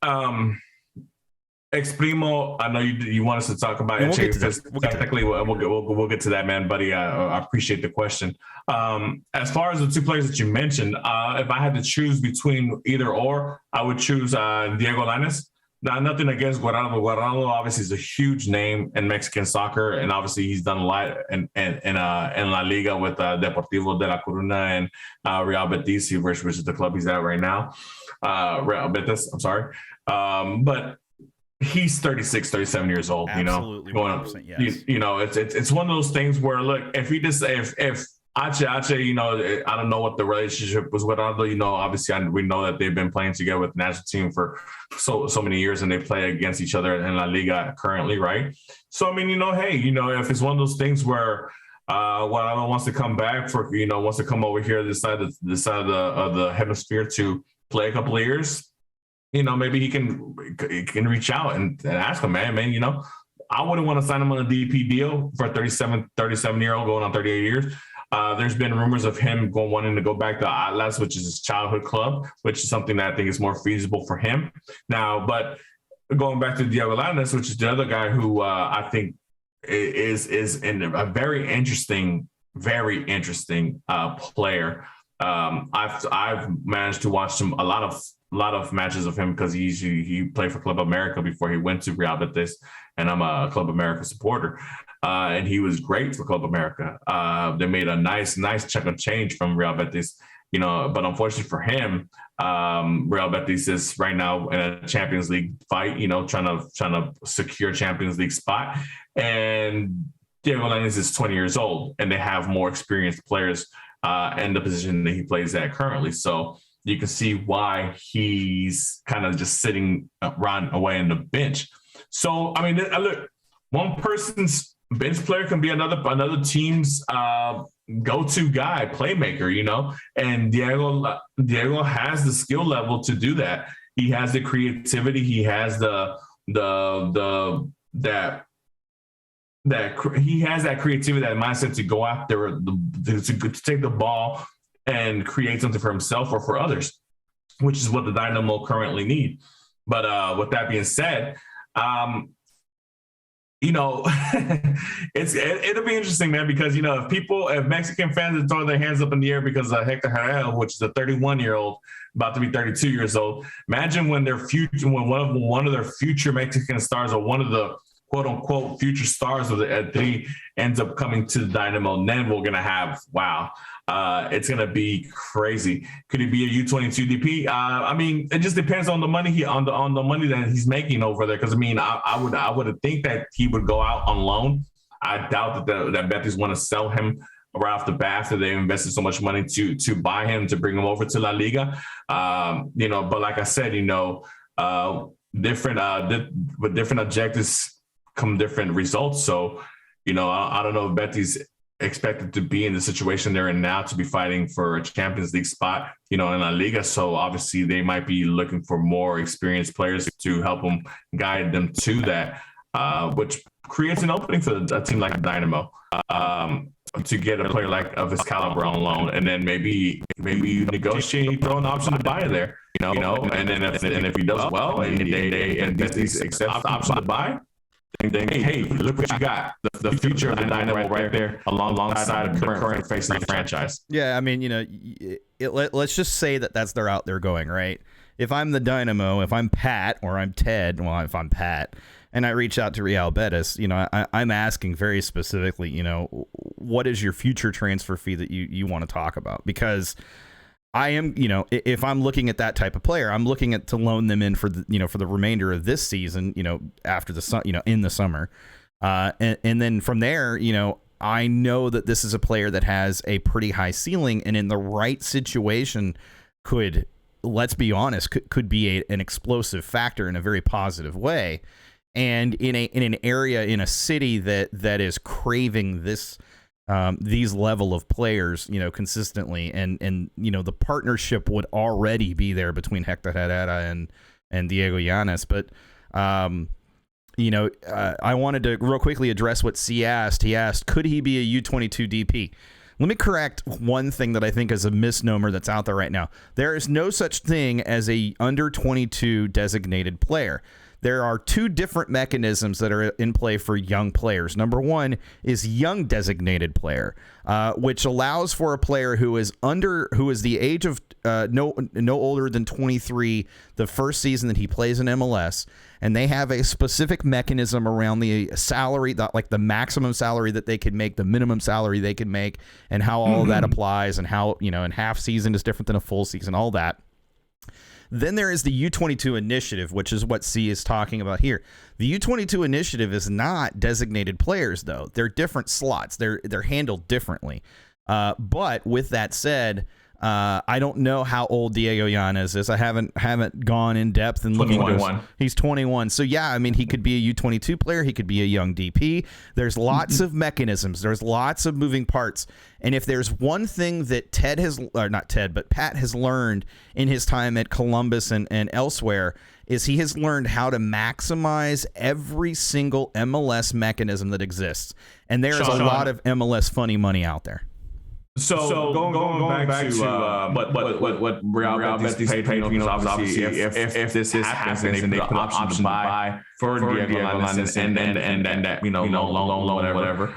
Exprimo, I know you want us to talk about it. Technically, we'll get to that, man, buddy. I appreciate the question. As far as the two players that you mentioned, if I had to choose between either or, I would choose Diego Llanes. Now, nothing against Guardado. Guardado obviously is a huge name in Mexican soccer, and obviously he's done a lot in La Liga with Deportivo de La Coruna and Real Betis, which is the club he's at right now. Real Betis, I'm sorry. But he's 36, 37 years old, Absolutely, you know, yes. you know, it's one of those things where, look, if he just, if Ache, you know, I don't know what the relationship was with Aldo, you know, obviously we know that they've been playing together with the national team for so many years, and they play against each other in La Liga currently. Right. So, I mean, you know, hey, you know, if it's one of those things where Guardado wants to come back for, you know, wants to come over here to the side of the hemisphere to play a couple of years, you know, maybe he can reach out and ask him, man, you know, I wouldn't want to sign him on a DP deal for a 37-year-old going on 38 years. There's been rumors of him wanting to go back to Atlas, which is his childhood club, which is something that I think is more feasible for him now. But going back to Diego Llanes, which is the other guy who I think is in a very interesting player. I've managed to watch a lot of matches of him because he played for Club America before he went to Real Betis, and I'm a Club America supporter. And he was great for Club America. They made a nice chunk of change from Real Betis, you know, but unfortunately for him, Real Betis is right now in a Champions League fight, you know, trying to secure Champions League spot. And Diego Llanes is 20 years old, and they have more experienced players in the position that he plays at currently. So you can see why he's kind of just sitting around away on the bench. So, I mean, look, one person's bench player can be another team's go-to guy, playmaker, you know, and Diego has the skill level to do that. He has the creativity. He has he has that creativity, that mindset to go after to take the ball and create something for himself or for others, which is what the Dynamo currently need. But with that being said, it'll be interesting, man, because if Mexican fans are throwing their hands up in the air because of Hector Herrera, which is a 31-year-old about to be 32 years old, imagine when one of their future Mexican stars, or one of the quote unquote future stars of the E3 ends up coming to the Dynamo, and then we're gonna have it's gonna be crazy. Could he be a U22 DP? I mean, it just depends on the money on the money that he's making over there. Because I would think that he would go out on loan. I doubt that Betis want to sell him right off the bat after they invested so much money to buy him, to bring him over to La Liga. But like I said, with different objectives come different results. So, I don't know if Betis expected to be in the situation they're in now, to be fighting for a Champions League spot, in La Liga. So obviously they might be looking for more experienced players to help them, guide them to that, which creates an opening for a team like Dynamo to get a player of his caliber on loan, and then maybe negotiate, throw an option to buy it there, and then if he does well and Betis accepts the option to buy, then hey, look what you got. The future of the Dynamo right there alongside the current face of the franchise. Yeah, I mean, let's just say that's they're out there going, right? If I'm the Dynamo, if I'm Pat or I'm Ted, well, if I'm Pat, and I reach out to Real Betis, I'm asking very specifically, what is your future transfer fee that you want to talk about? Because I am, if I'm looking at that type of player, I'm looking at to loan them in for the remainder of this season, after the in the summer, and then from there, I know that this is a player that has a pretty high ceiling, and in the right situation could, let's be honest, could be an explosive factor in a very positive way, and in an area, in a city that is craving this. These level of players, consistently, and the partnership would already be there between Hector Herrera and Diego Llanes. But I wanted to real quickly address what C asked. He asked, could he be a U22 DP? Let me correct one thing that I think is a misnomer that's out there right now. There is no such thing as a under 22 designated player. There are two different mechanisms that are in play for young players. Number one is young designated player, which allows for a player who is the age of no older than 23 the first season that he plays in MLS, and they have a specific mechanism around the salary, like the maximum salary that they can make, the minimum salary they can make, and how all of that applies, and how and half season is different than a full season, all that. Then there is the U22 initiative, which is what C is talking about here. The U22 initiative is not designated players, though. They're different slots. They're handled differently. But with that said, I don't know how old Diego Llanes is. I haven't gone in depth and looking at him. He's 21. So yeah, I mean, he could be a U22 player. He could be a young DP. There's lots of mechanisms. There's lots of moving parts. And if there's one thing that Pat has learned in his time at Columbus and elsewhere, is he has learned how to maximize every single MLS mechanism that exists. And there is a lot of MLS funny money out there. So going back to what Real Betis paid, obviously, if this happens and they put an option to buy for Diego Llanes and that loan whatever,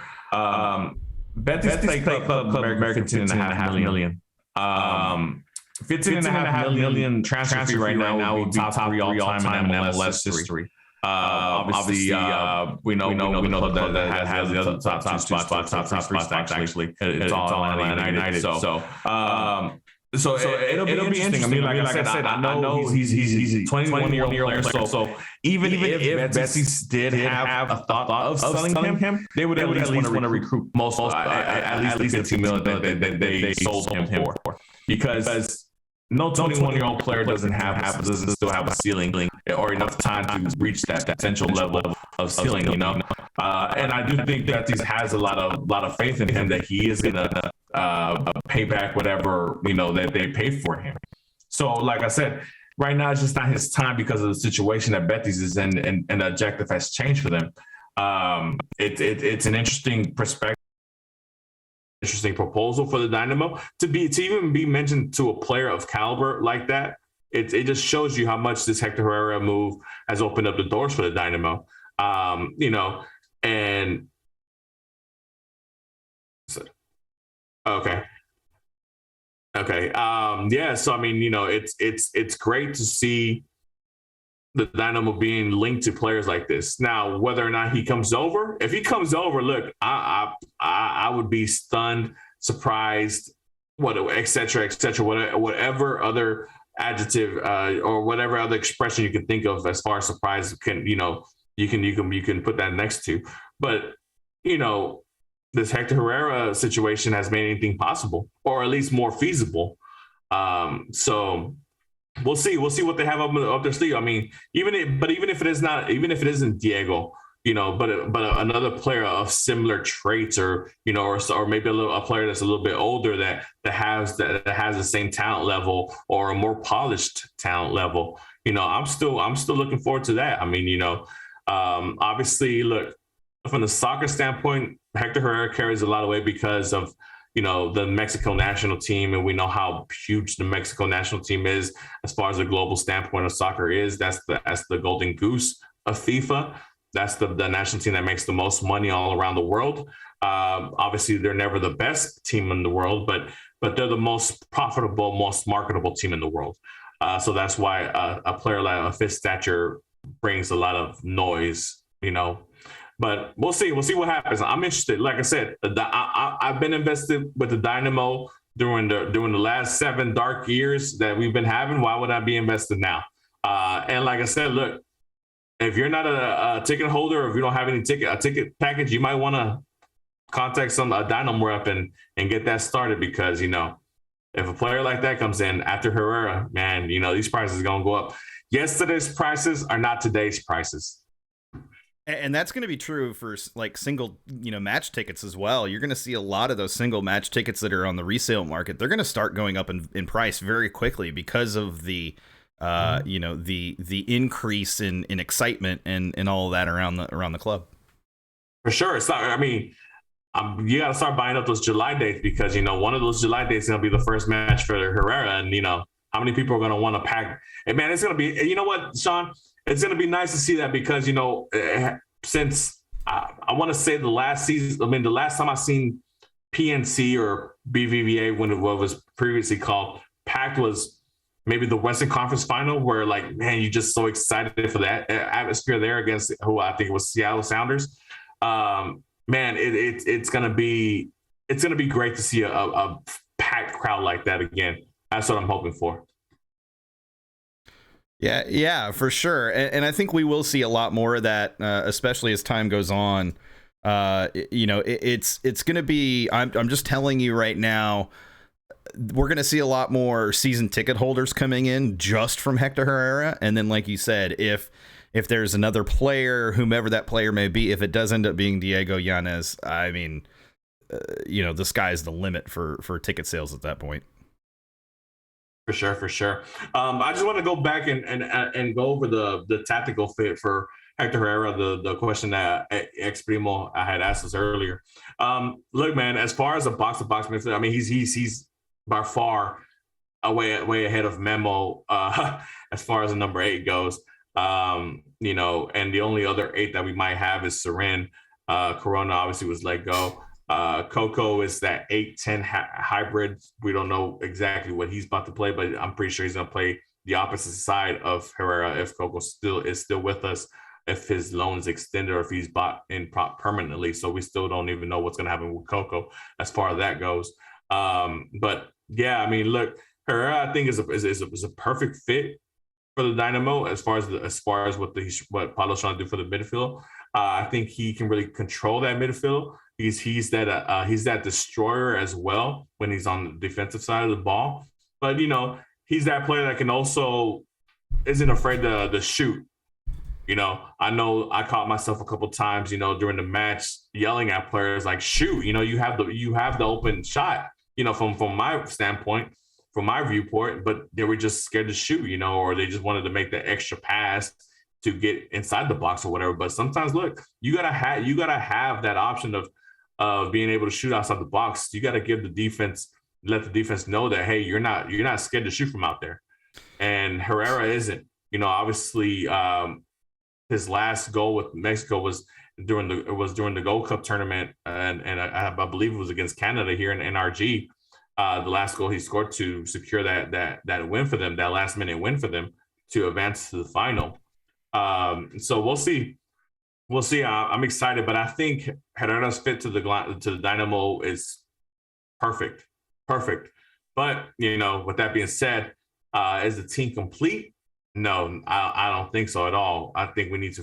Betis paid Club America $15.5 million. $15.5 million transfer fee right now would be top three all time in MLS history. Obviously, we know the club that has the other top three spots actually. It's all Atlanta United. So it'll be interesting. I mean, like I said, I know he's a 21-year-old player. So even if Betis did have a thought of selling him, they would at least want to recruit at least the $2 million that they sold him for, because no 21-year-old player doesn't still have a ceiling or enough time to reach that potential level of ceiling, And I do think that he has a lot of faith in him that he is gonna pay back whatever that they paid for him. So, like I said, right now it's just not his time because of the situation that Betis is in, and the objective has changed for them. It's an interesting perspective. Interesting proposal for the Dynamo to even be mentioned to a player of caliber like that. It just shows you how much this Hector Herrera move has opened up the doors for the Dynamo. And And okay. Okay. Yeah. So I mean, it's great to see the Dynamo being linked to players like this. Now, whether or not he comes over, if he comes over, look, I would be stunned, surprised, et cetera, whatever other adjective or whatever other expression you can think of as far as surprise you can put that next to. But this Hector Herrera situation has made anything possible, or at least more feasible. So we'll see. We'll see what they have up their sleeve. I mean, even if it isn't Diego, but another player of similar traits, or maybe a player that's a little bit older that has the same talent level or a more polished talent level. I'm still looking forward to that. I mean, obviously, look, from the soccer standpoint, Hector Herrera carries a lot of weight because of the Mexico national team, and we know how huge the Mexico national team is as far as the global standpoint of soccer is. That's the golden goose of FIFA. That's the national team that makes the most money all around the world. Obviously, they're never the best team in the world, but they're the most profitable, most marketable team in the world. So that's why a player like of his stature brings a lot of noise, But we'll see. We'll see what happens. I'm interested. Like I said, I've been invested with the Dynamo during the last 7 dark years that we've been having. Why would I be invested now? And like I said, look, if you're not a ticket holder, or if you don't have a ticket package, you might want to contact a Dynamo rep and get that started, because if a player like that comes in after Herrera, man, these prices are gonna go up. Yesterday's prices are not today's prices. And that's going to be true for like single, match tickets as well. You're going to see a lot of those single match tickets that are on the resale market. They're going to start going up in price very quickly because of the, the increase in excitement and all of that around the club. For sure. It's not. I mean, you got to start buying up those July dates, because one of those July dates is going to be the first match for Herrera, and how many people are going to want to pack. And man, it's going to be. You know what, Sean? It's going to be nice to see that, because, since I want to say the last season, the last time I seen PNC or BVVA, when it was previously called, packed was maybe the Western Conference Final, where man, you're just so excited for that atmosphere there against who I think it was Seattle Sounders. Man, it's going to be great to see a packed crowd like that again. That's what I'm hoping for. Yeah, for sure. And I think we will see a lot more of that, especially as time goes on. It's going to be, I'm just telling you right now, we're going to see a lot more season ticket holders coming in just from Hector Herrera. And then, like you said, if there's another player, whomever that player may be, if it does end up being Diego Yanez, I mean, the sky's the limit for ticket sales at that point. For sure. I just want to go back and go over the tactical fit for Hector Herrera, the question that Ex Primo I had asked us earlier. Look, man, as far as a box-to-box midfielder, I mean, he's by far way ahead of Memo as far as the number 8 goes. And the only other 8 that we might have is Seren. Corona obviously was let go. Coco is that 8-10 hybrid. We don't know exactly what he's about to play, but I'm pretty sure he's going to play the opposite side of Herrera if Coco is still with us, if his loan is extended, or if he's bought in permanently. So we still don't even know what's going to happen with Coco as far as that goes. But yeah, I mean, look, Herrera I think is a perfect fit for the Dynamo as far as what Paulo's trying to do for the midfield. I think he can really control that midfield. He's that destroyer as well when he's on the defensive side of the ball. But he's that player that can also isn't afraid to shoot. I know I caught myself a couple times, during the match yelling at players like, shoot, you have the open shot, from my standpoint, from my viewpoint, but they were just scared to shoot, or they just wanted to make the extra pass to get inside the box or whatever. But sometimes, look, you gotta have that option of being able to shoot outside the box. You got to let the defense know that, hey, you're not scared to shoot from out there. And Herrera isn't. Obviously, his last goal with Mexico was during the Gold Cup tournament, and I believe it was against Canada here in NRG. The last goal he scored to secure that win for them, that last minute win for them to advance to the final. So we'll see. We'll see. I'm excited, but I think Herrera's fit to the Dynamo is perfect. But with that being said, is the team complete? No, I don't think so at all. I think we need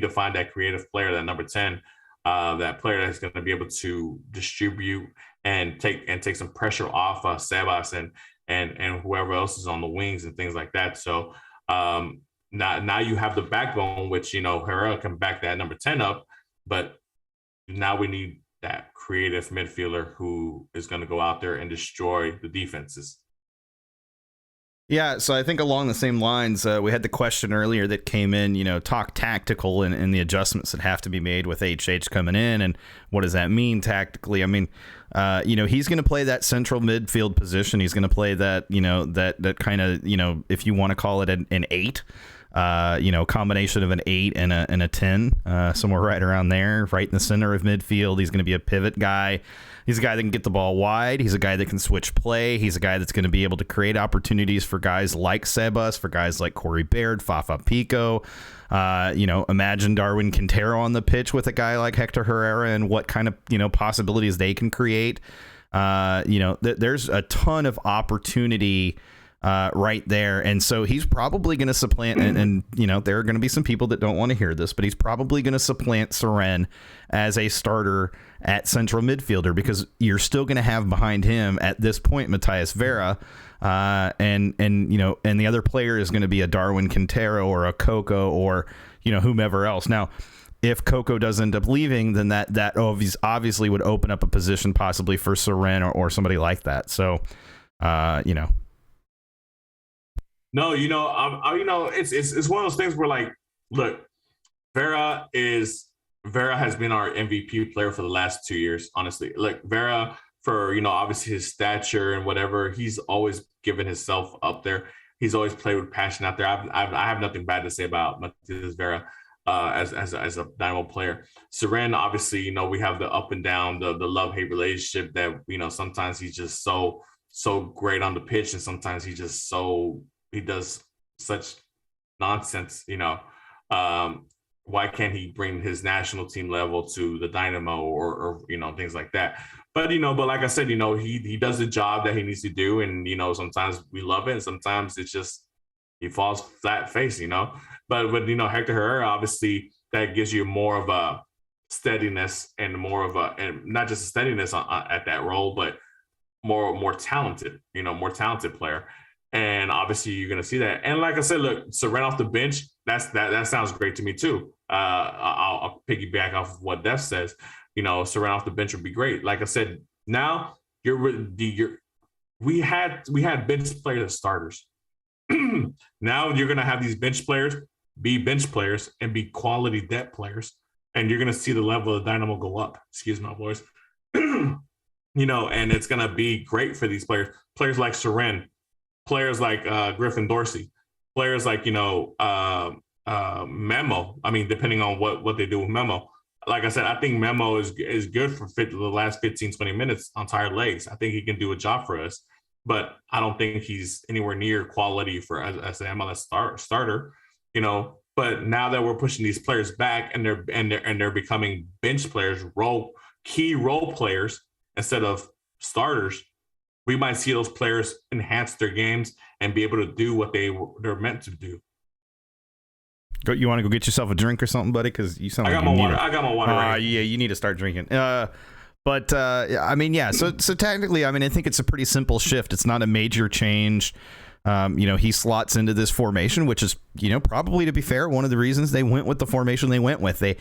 to find that creative player, that number 10, that player that's going to be able to distribute and take some pressure off Sebas and whoever else is on the wings and things like that. So now you have the backbone, which Herrera can back that number 10 up, but now we need that creative midfielder who is going to go out there and destroy the defenses. Yeah, so I think along the same lines, we had the question earlier that came in, talk tactical and the adjustments that have to be made with HH coming in, and what does that mean tactically? I mean, he's going to play that central midfield position. He's going to play that, that kind of, if you want to call it an 8, combination of an 8 and a 10, somewhere right around there, right in the center of midfield. He's going to be a pivot guy. He's a guy that can get the ball wide. He's a guy that can switch play. He's a guy that's going to be able to create opportunities for guys like Sebas, for guys like Corey Baird, Fafa Pico. Imagine Darwin Quintero on the pitch with a guy like Hector Herrera and what kind of, possibilities they can create. There's a ton of opportunity right there. And so he's probably going to supplant, and there are going to be some people that don't want to hear this, but he's probably going to supplant Seren as a starter at central midfielder, because you're still going to have behind him at this point Matthias Vera, and the other player is going to be a Darwin Quintero or a Coco or whomever else. Now, if Coco does end up leaving, then that obviously would open up a position possibly for Seren or somebody like that. So No, it's one of those things where, like, look, Vera has been our MVP player for the last 2 years, honestly. Like, Vera, for, obviously his stature and whatever, he's always given himself up there. He's always played with passion out there. I have nothing bad to say about Matthias Vera as a Dynamo player. Seren, obviously, we have the up and down, the love-hate relationship that, sometimes he's just so great on the pitch, and sometimes he does such nonsense, why can't he bring his national team level to the Dynamo or things like that? But, but like I said, he does the job that he needs to do. And, sometimes we love it. And sometimes it's just, he falls flat face, but Hector Herrera, obviously that gives you more of a steadiness and and not just a steadiness at that role, but more talented, more talented player. And obviously you're going to see that. And like I said, look, Seren off the bench, that sounds great to me too. I'll piggyback off of what Def says. Seren off the bench would be great. Like I said, now we had bench players as starters. Now you're going to have these bench players be bench players and be quality depth players. And you're going to see the level of Dynamo go up. Excuse my voice. And it's going to be great for these players. Players like Seren, players like Griffin Dorsey, players like, Memo. I mean, depending on what they do with Memo. Like I said, I think Memo is good for the last 15, 20 minutes on tired legs. I think he can do a job for us, but I don't think he's anywhere near quality as an MLS starter, But now that we're pushing these players back and they're becoming bench players, key role players instead of starters, we might see those players enhance their games and be able to do what they're meant to do. You want to go get yourself a drink or something, buddy? Because you sound like you need it. I got my water. Right. Yeah, you need to start drinking. I mean, yeah. So technically, I mean, I think it's a pretty simple shift. It's not a major change. He slots into this formation, which is, probably, to be fair, one of the reasons they went with the formation they went with. They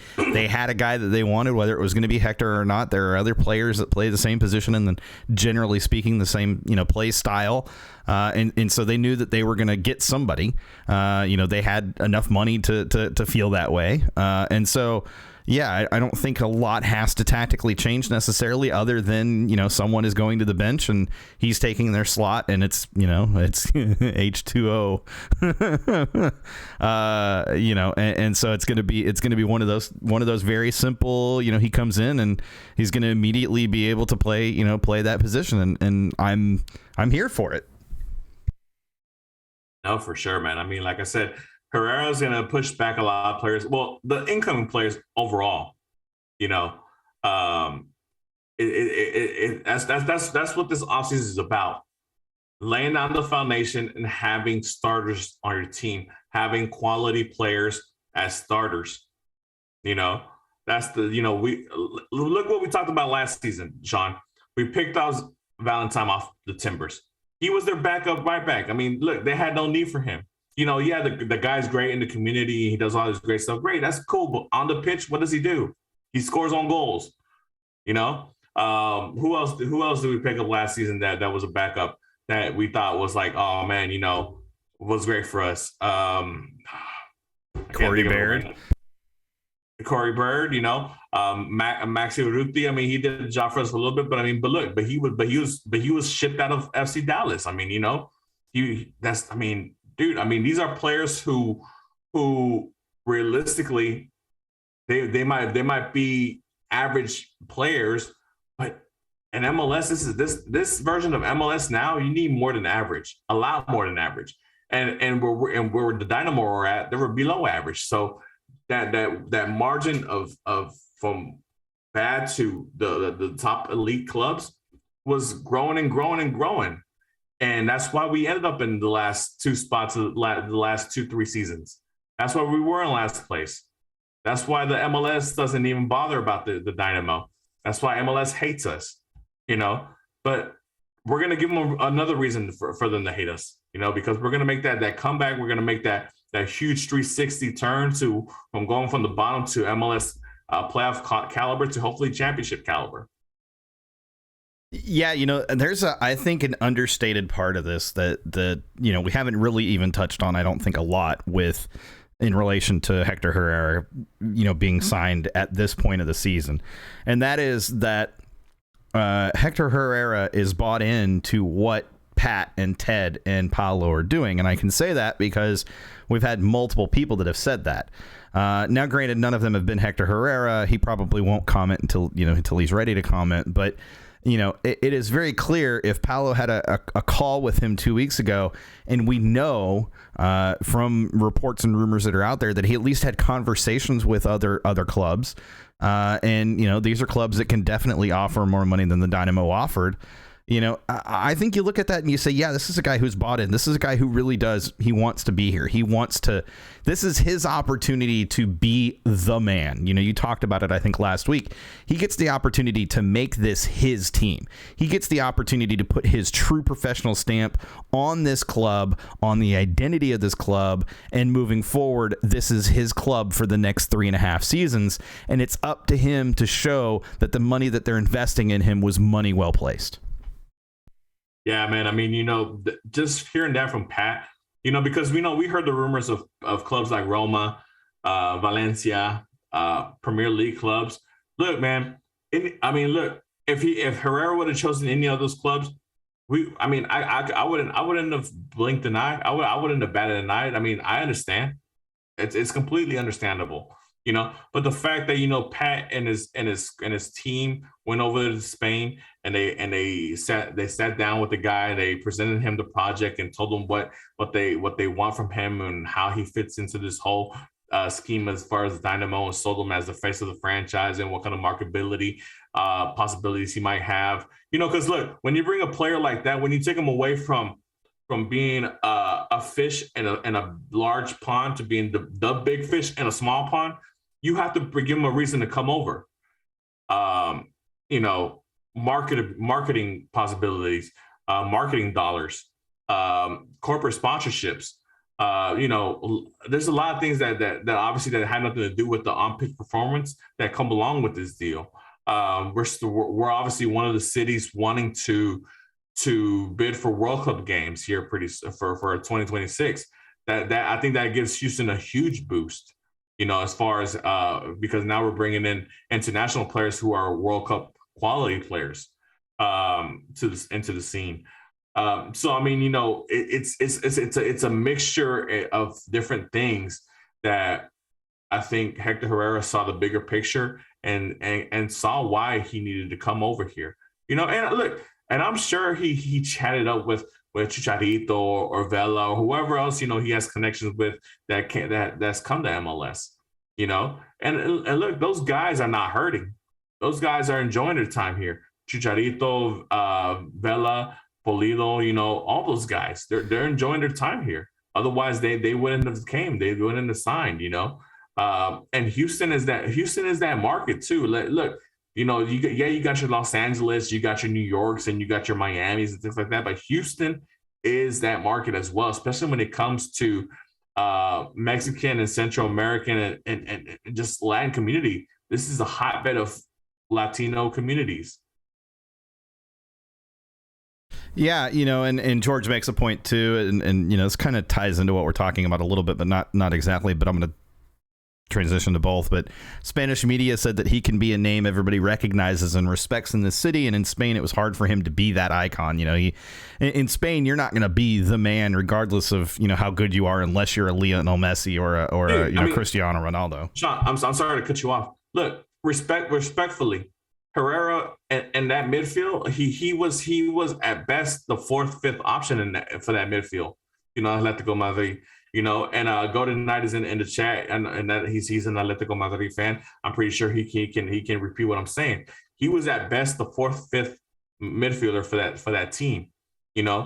had a guy that they wanted, whether it was going to be Hector or not. There are other players that play the same position and then, generally speaking, the same, play style. And so they knew that they were going to get somebody. They had enough money to feel that way. And so, yeah, I don't think a lot has to tactically change necessarily, other than, someone is going to the bench and he's taking their slot, and it's H2O, and so it's going to be one of those very simple, he comes in and he's going to immediately be able to play that position, and I'm here for it. No, for sure, man. I mean, like I said, Herrera's going to push back a lot of players. Well, the incoming players overall, that's what this offseason is about. Laying down the foundation and having starters on your team, having quality players as starters. That's we look what we talked about last season, Sean. We picked out Valentine off the Timbers. He was their backup right back. I mean, look, they had no need for him. The guy's great in the community. He does all this great stuff. Great, that's cool. But on the pitch, what does he do? He scores on goals. Who else? Who else did we pick up last season that was a backup that we thought was like, oh man, was great for us? Corey Baird. Corey Bird, Maxi Urruti. I mean, he did the job for us for a little bit, but he was shipped out of FC Dallas. I mean, these are players who realistically they might be average players, but in MLS, this version of MLS now, you need more than average, a lot more than average, and where the Dynamo are at, they were below average, so. That margin of from bad to the top elite clubs was growing and growing and growing, and that's why we ended up in the last two spots of the last 2-3 seasons. That's why we were in last place. That's why the MLS doesn't even bother about the Dynamo. That's why MLS hates us, But we're gonna give them another reason for them to hate us, because we're gonna make that comeback. We're gonna make that huge 360 turn from going from the bottom to MLS playoff caliber to hopefully championship caliber. Yeah, there's I think an understated part of this that we haven't really even touched on, I don't think, a lot in relation to Hector Herrera, being signed at this point of the season. And that is that Hector Herrera is bought into what Pat and Ted and Paolo are doing. And I can say that because we've had multiple people that have said that. Now, granted, none of them have been Hector Herrera. He probably won't comment until he's ready to comment. But, it is very clear if Paolo had a call with him 2 weeks ago, and we know from reports and rumors that are out there that he at least had conversations with other clubs. And these are clubs that can definitely offer more money than the Dynamo offered. I think you look at that and you say, yeah, this is a guy who's bought in. This is a guy who really he wants to be here. This is his opportunity to be the man. You talked about it, I think, last week. He gets the opportunity to make this his team. He gets the opportunity to put his true professional stamp on this club, on the identity of this club, and moving forward, this is his club for the next 3.5 seasons. And it's up to him to show that the money that they're investing in him was money well placed. Yeah, man. I mean, just hearing that from Pat, because we heard the rumors of clubs like Roma, Valencia, Premier League clubs. Look, man. If Herrera would have chosen any of those clubs, I wouldn't have blinked an eye. I wouldn't have batted an eye. I mean, I understand. It's completely understandable. But the fact that Pat and his team went over to Spain and they sat down with the guy and they presented him the project and told him what they want from him and how he fits into this whole scheme as far as Dynamo, and sold him as the face of the franchise and what kind of marketability possibilities he might have. Because look, when you bring a player like that, when you take him away from being a fish in a large pond to being the big fish in a small pond, you have to give them a reason to come over. Marketing possibilities, marketing dollars, corporate sponsorships. There's a lot of things that obviously that had nothing to do with the on-pitch performance that come along with this deal. We're obviously one of the cities wanting to bid for World Cup games here for 2026. That I think that gives Houston a huge boost. as far as because now we're bringing in international players who are World Cup quality players into the scene. So I mean, it's a mixture of different things that I think Hector Herrera saw the bigger picture and saw why he needed to come over here. And look, and I'm sure he chatted up with Chicharito or Vela or whoever else he has connections with that's come to MLS. And look, those guys are not hurting. Those guys are enjoying their time here. Chicharito, Vela, Polido, all those guys, they're enjoying their time here. Otherwise, they wouldn't have came. They wouldn't have signed. And Houston is that market too. Look, you got your Los Angeles, you got your New Yorks, and you got your Miamis and things like that. But Houston is that market as well, especially when it comes to Mexican and Central American and just Latin community. This is a hotbed of Latino communities. Yeah, and George makes a point too, and this kind of ties into what we're talking about a little bit, but not exactly. But I'm going to transition to both. But Spanish media said that he can be a name everybody recognizes and respects in the city, and in Spain it was hard for him to be that icon. In Spain you're not going to be the man regardless of how good you are unless you're a Lionel Messi or a Cristiano Ronaldo. Sean, I'm sorry to cut you off. Look, respectfully, Herrera and that midfield, he was at best the fourth, fifth option for that midfield. Atletico Madrid. And Golden Knight is in the chat, and that he's an Atletico Madrid fan. I'm pretty sure he can repeat what I'm saying. He was at best the fourth, fifth midfielder for that team. You have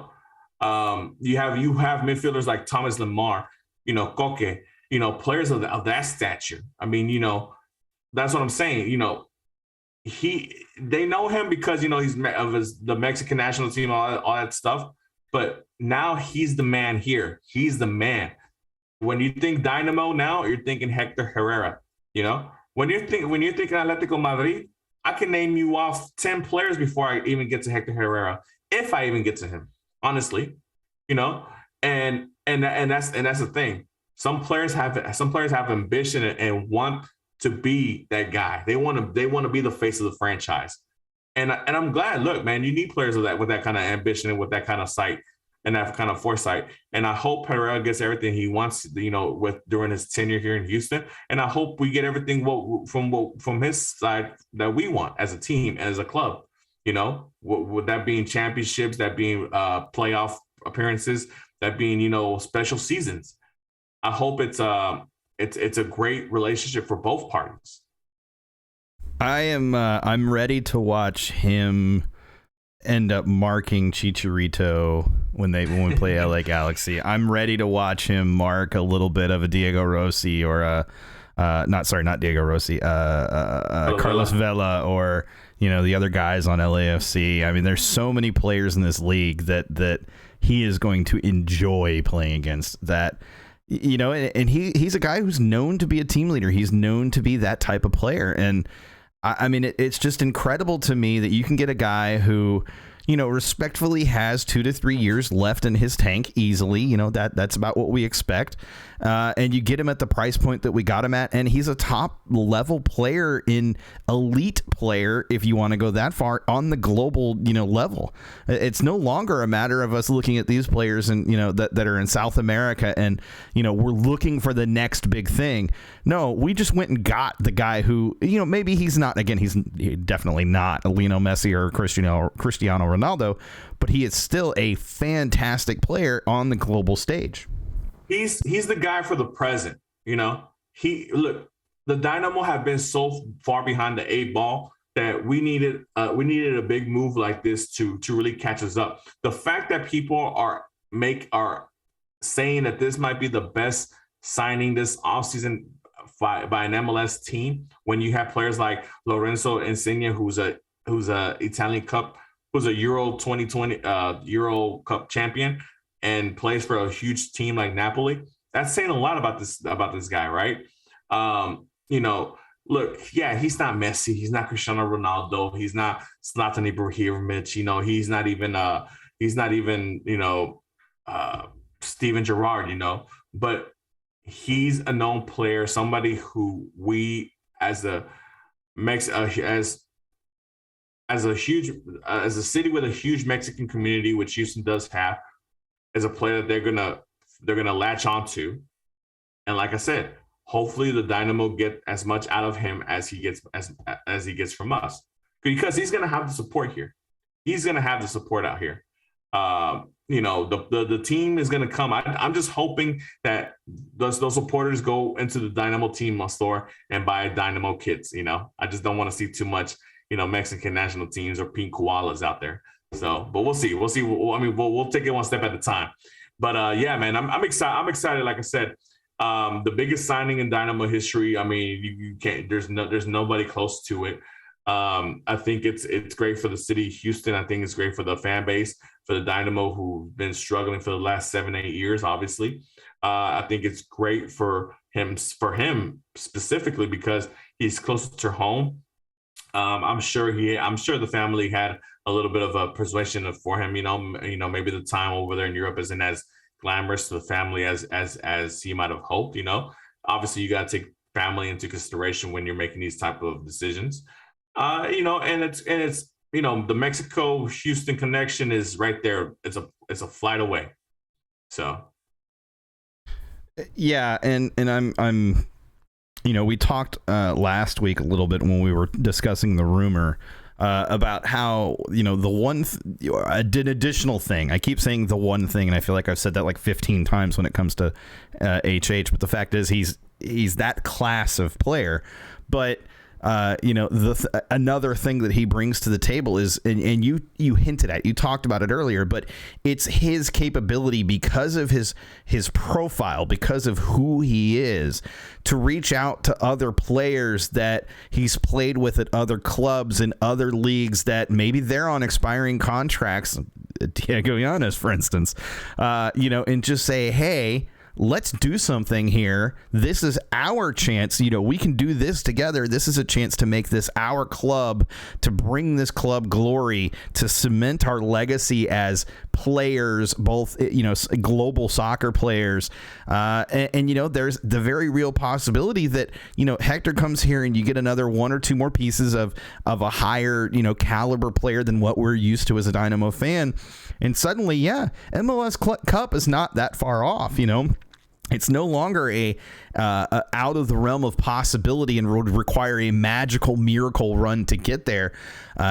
midfielders like Thomas Lemar, Koke, players of that stature. I mean, that's what I'm saying. They know him because he's the Mexican national team, all that stuff. But now he's the man here. He's the man. When you think Dynamo now, you're thinking Hector Herrera. When you're thinking Atletico Madrid, I can name you off 10 players before I even get to Hector Herrera, if I even get to him. Honestly, and that's the thing. Some players have ambition and want to be that guy. They want to be the face of the franchise. And I'm glad. Look, man, you need players with that kind of ambition and with that kind of sight and that kind of foresight. And I hope Herrera gets everything he wants, during his tenure here in Houston. And I hope we get everything from his side that we want as a team and as a club. With that being championships, that being playoff appearances, that being special seasons. I hope it's a great relationship for both parties. I'm ready to watch him end up marking Chicharito when we play LA Galaxy. I'm ready to watch him mark a little bit of a Diego Rossi or not Diego Rossi, Carlos Vela or the other guys on LAFC. I mean, there's so many players in this league that he is going to enjoy playing against. That. And he's a guy who's known to be a team leader. He's known to be that type of player. And I mean, it's just incredible to me that you can get a guy who, respectfully has 2 to 3 years left in his tank easily. That's about what we expect. And you get him at the price point that we got him at. And he's a top level player, elite player, if you want to go that far, on the global, level. It's no longer a matter of us looking at these players and, that are in South America and, we're looking for the next big thing. No, we just went and got the guy who, maybe he's definitely not a Lionel Messi or Cristiano Ronaldo, but he is still a fantastic player on the global stage. He's the guy for the present. The Dynamo have been so far behind the 8 ball that we needed a big move like this to really catch us up. The fact that people are saying that this might be the best signing this offseason by an MLS team, when you have players like Lorenzo Insigne, who's a Italian Cup, who's a Euro 2020 Euro Cup champion, and plays for a huge team like Napoli. That's saying a lot about this guy, right? Look, yeah, he's not Messi, he's not Cristiano Ronaldo, he's not Zlatan Ibrahimovic, he's not even Steven Gerrard, but he's a known player, somebody who we as a as a city with a huge Mexican community, which Houston does have, is a player that they're gonna latch onto. And like I said, hopefully the Dynamo get as much out of him as he gets from us, because he's gonna have the support here. He's gonna have the support out here. The team is gonna come. I'm just hoping that those supporters go into the Dynamo team store and buy Dynamo kits. I just don't want to see too much, Mexican national teams or pink koalas out there. So, but we'll see. We'll see. We'll take it one step at a time. But yeah, man, I'm excited. I'm excited. Like I said, the biggest signing in Dynamo history. I mean, you can't. There's nobody close to it. I think it's great for the city of Houston. I think it's great for the fan base, for the Dynamo, who've been struggling for the last 7-8 years. Obviously, I think it's great for him specifically because he's closer to home. I'm sure the family had a little bit of a persuasion for him. Maybe the time over there in Europe isn't as glamorous to the family as he might have hoped. Obviously you got to take family into consideration when you're making these type of decisions. And it's the Mexico Houston connection is right there. It's a flight away. So. Yeah, and I'm we talked last week a little bit when we were discussing the rumor about how an additional thing. I keep saying the one thing, and I feel like I've said that like 15 times when it comes to HH. But the fact is, he's that class of player. But another thing that he brings to the table is, and you hinted at, you talked about it earlier, but it's his capability, because of his profile, because of who he is, to reach out to other players that he's played with at other clubs and other leagues that maybe they're on expiring contracts. Diego Llanes, for instance, and just say, hey, let's do something here. This is our chance. We can do this together. This is a chance to make this our club, to bring this club glory, to cement our legacy as players, both, global soccer players. And there's the very real possibility that, Hector comes here and you get another one or two more pieces of a higher, caliber player than what we're used to as a Dynamo fan. And suddenly, MLS Cup is not that far off, It's no longer a out of the realm of possibility and would require a magical miracle run to get there.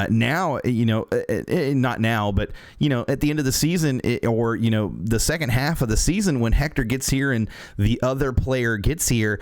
Now, not now, but, at the end of the season or the second half of the season, when Hector gets here and the other player gets here,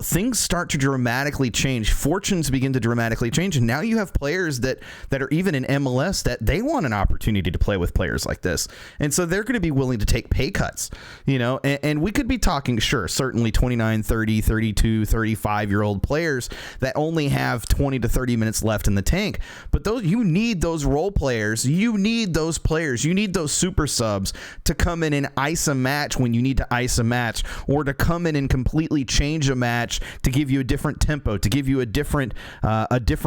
things start to dramatically change. Fortunes begin to dramatically change. And now you have players that are even in MLS that they want an opportunity to play with players like this. And so they're going to be willing to take pay cuts, and we could be talking, sure, certainly 29, 30, 32, 35-year-old players that only have 20 to 30 minutes left in the tank. But you need those role players. You need those players. You need those super subs to come in and ice a match when you need to ice a match, or to come in and completely change a match to give you a different tempo, to give you a different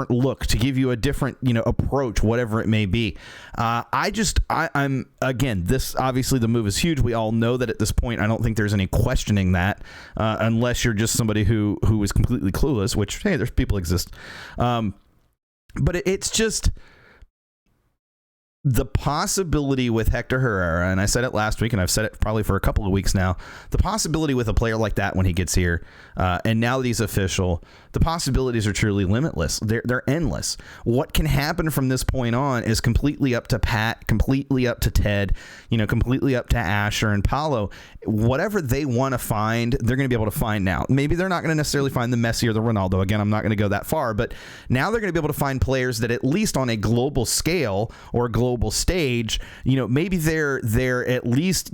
look, to give you a different, approach, whatever it may be. I'm again, this obviously the move is huge. We all know that at this point. I don't think there's any questioning that, unless you're just somebody who is completely clueless, which, hey, there's people exist. But it's just the possibility with Hector Herrera, and I said it last week, and I've said it probably for a couple of weeks now, the possibility with a player like that when he gets here, and now that he's official, the possibilities are truly limitless. They're endless. What can happen from this point on is completely up to Pat, completely up to Ted, completely up to Asher and Paulo. Whatever they want to find, they're going to be able to find now. Maybe they're not going to necessarily find the Messi or the Ronaldo. Again, I'm not going to go that far, but now they're going to be able to find players that, at least on a global scale or a global stage, maybe they're at least,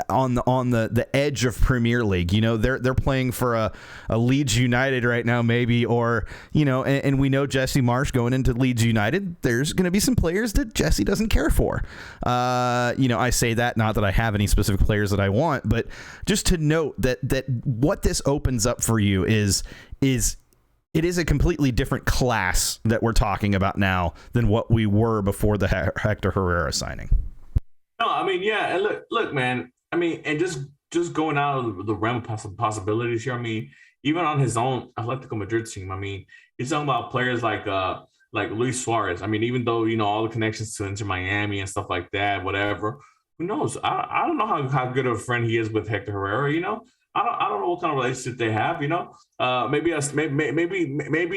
on the edge of Premier League. They're playing for a Leeds United right now, maybe, or and we know Jesse Marsch going into Leeds United. There's going to be some players that Jesse doesn't care for. I say that not that I have any specific players that I want, but just to note that what this opens up for you is it is a completely different class that we're talking about now than what we were before the Hector Herrera signing. No, I mean, yeah, and look, man. I mean, and just just going out of the realm of possibilities here. I mean, even on his own Atletico Madrid team, I mean, he's talking about players like Luis Suarez. I mean, even though all the connections to Inter Miami and stuff like that, whatever. Who knows? I don't know how good of a friend he is with Hector Herrera. I don't know what kind of relationship they have. Maybe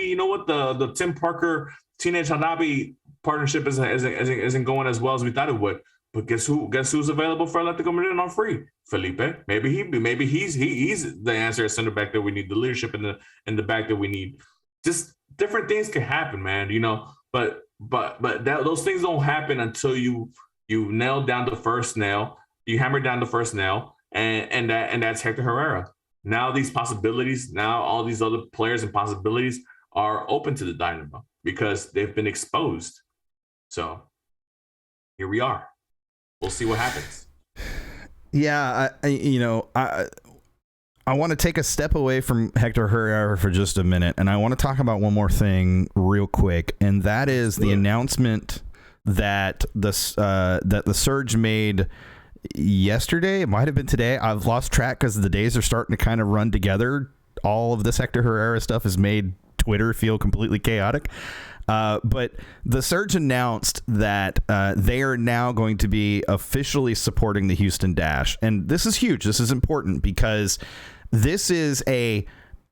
you know what, the Tim Parker Teenage Hanabi partnership isn't going as well as we thought it would. But guess who's available for Atletico Madrid on free? Felipe. Maybe he's the answer at center back that we need, the leadership in the back that we need. Just different things can happen, man. But those things don't happen until you nail down the first nail. You hammer down the first nail, and that's Hector Herrera. Now these possibilities, now all these other players and possibilities are open to the Dynamo because they've been exposed. So here we are. We'll see what happens. Yeah, I want to take a step away from Hector Herrera for just a minute, and I want to talk about one more thing real quick, and that is the announcement that the Surge made yesterday. It might have been today. I've lost track because the days are starting to kind of run together. All of this Hector Herrera stuff has made Twitter feel completely chaotic. But the Surge announced that they are now going to be officially supporting the Houston Dash. And this is huge. This is important because this is a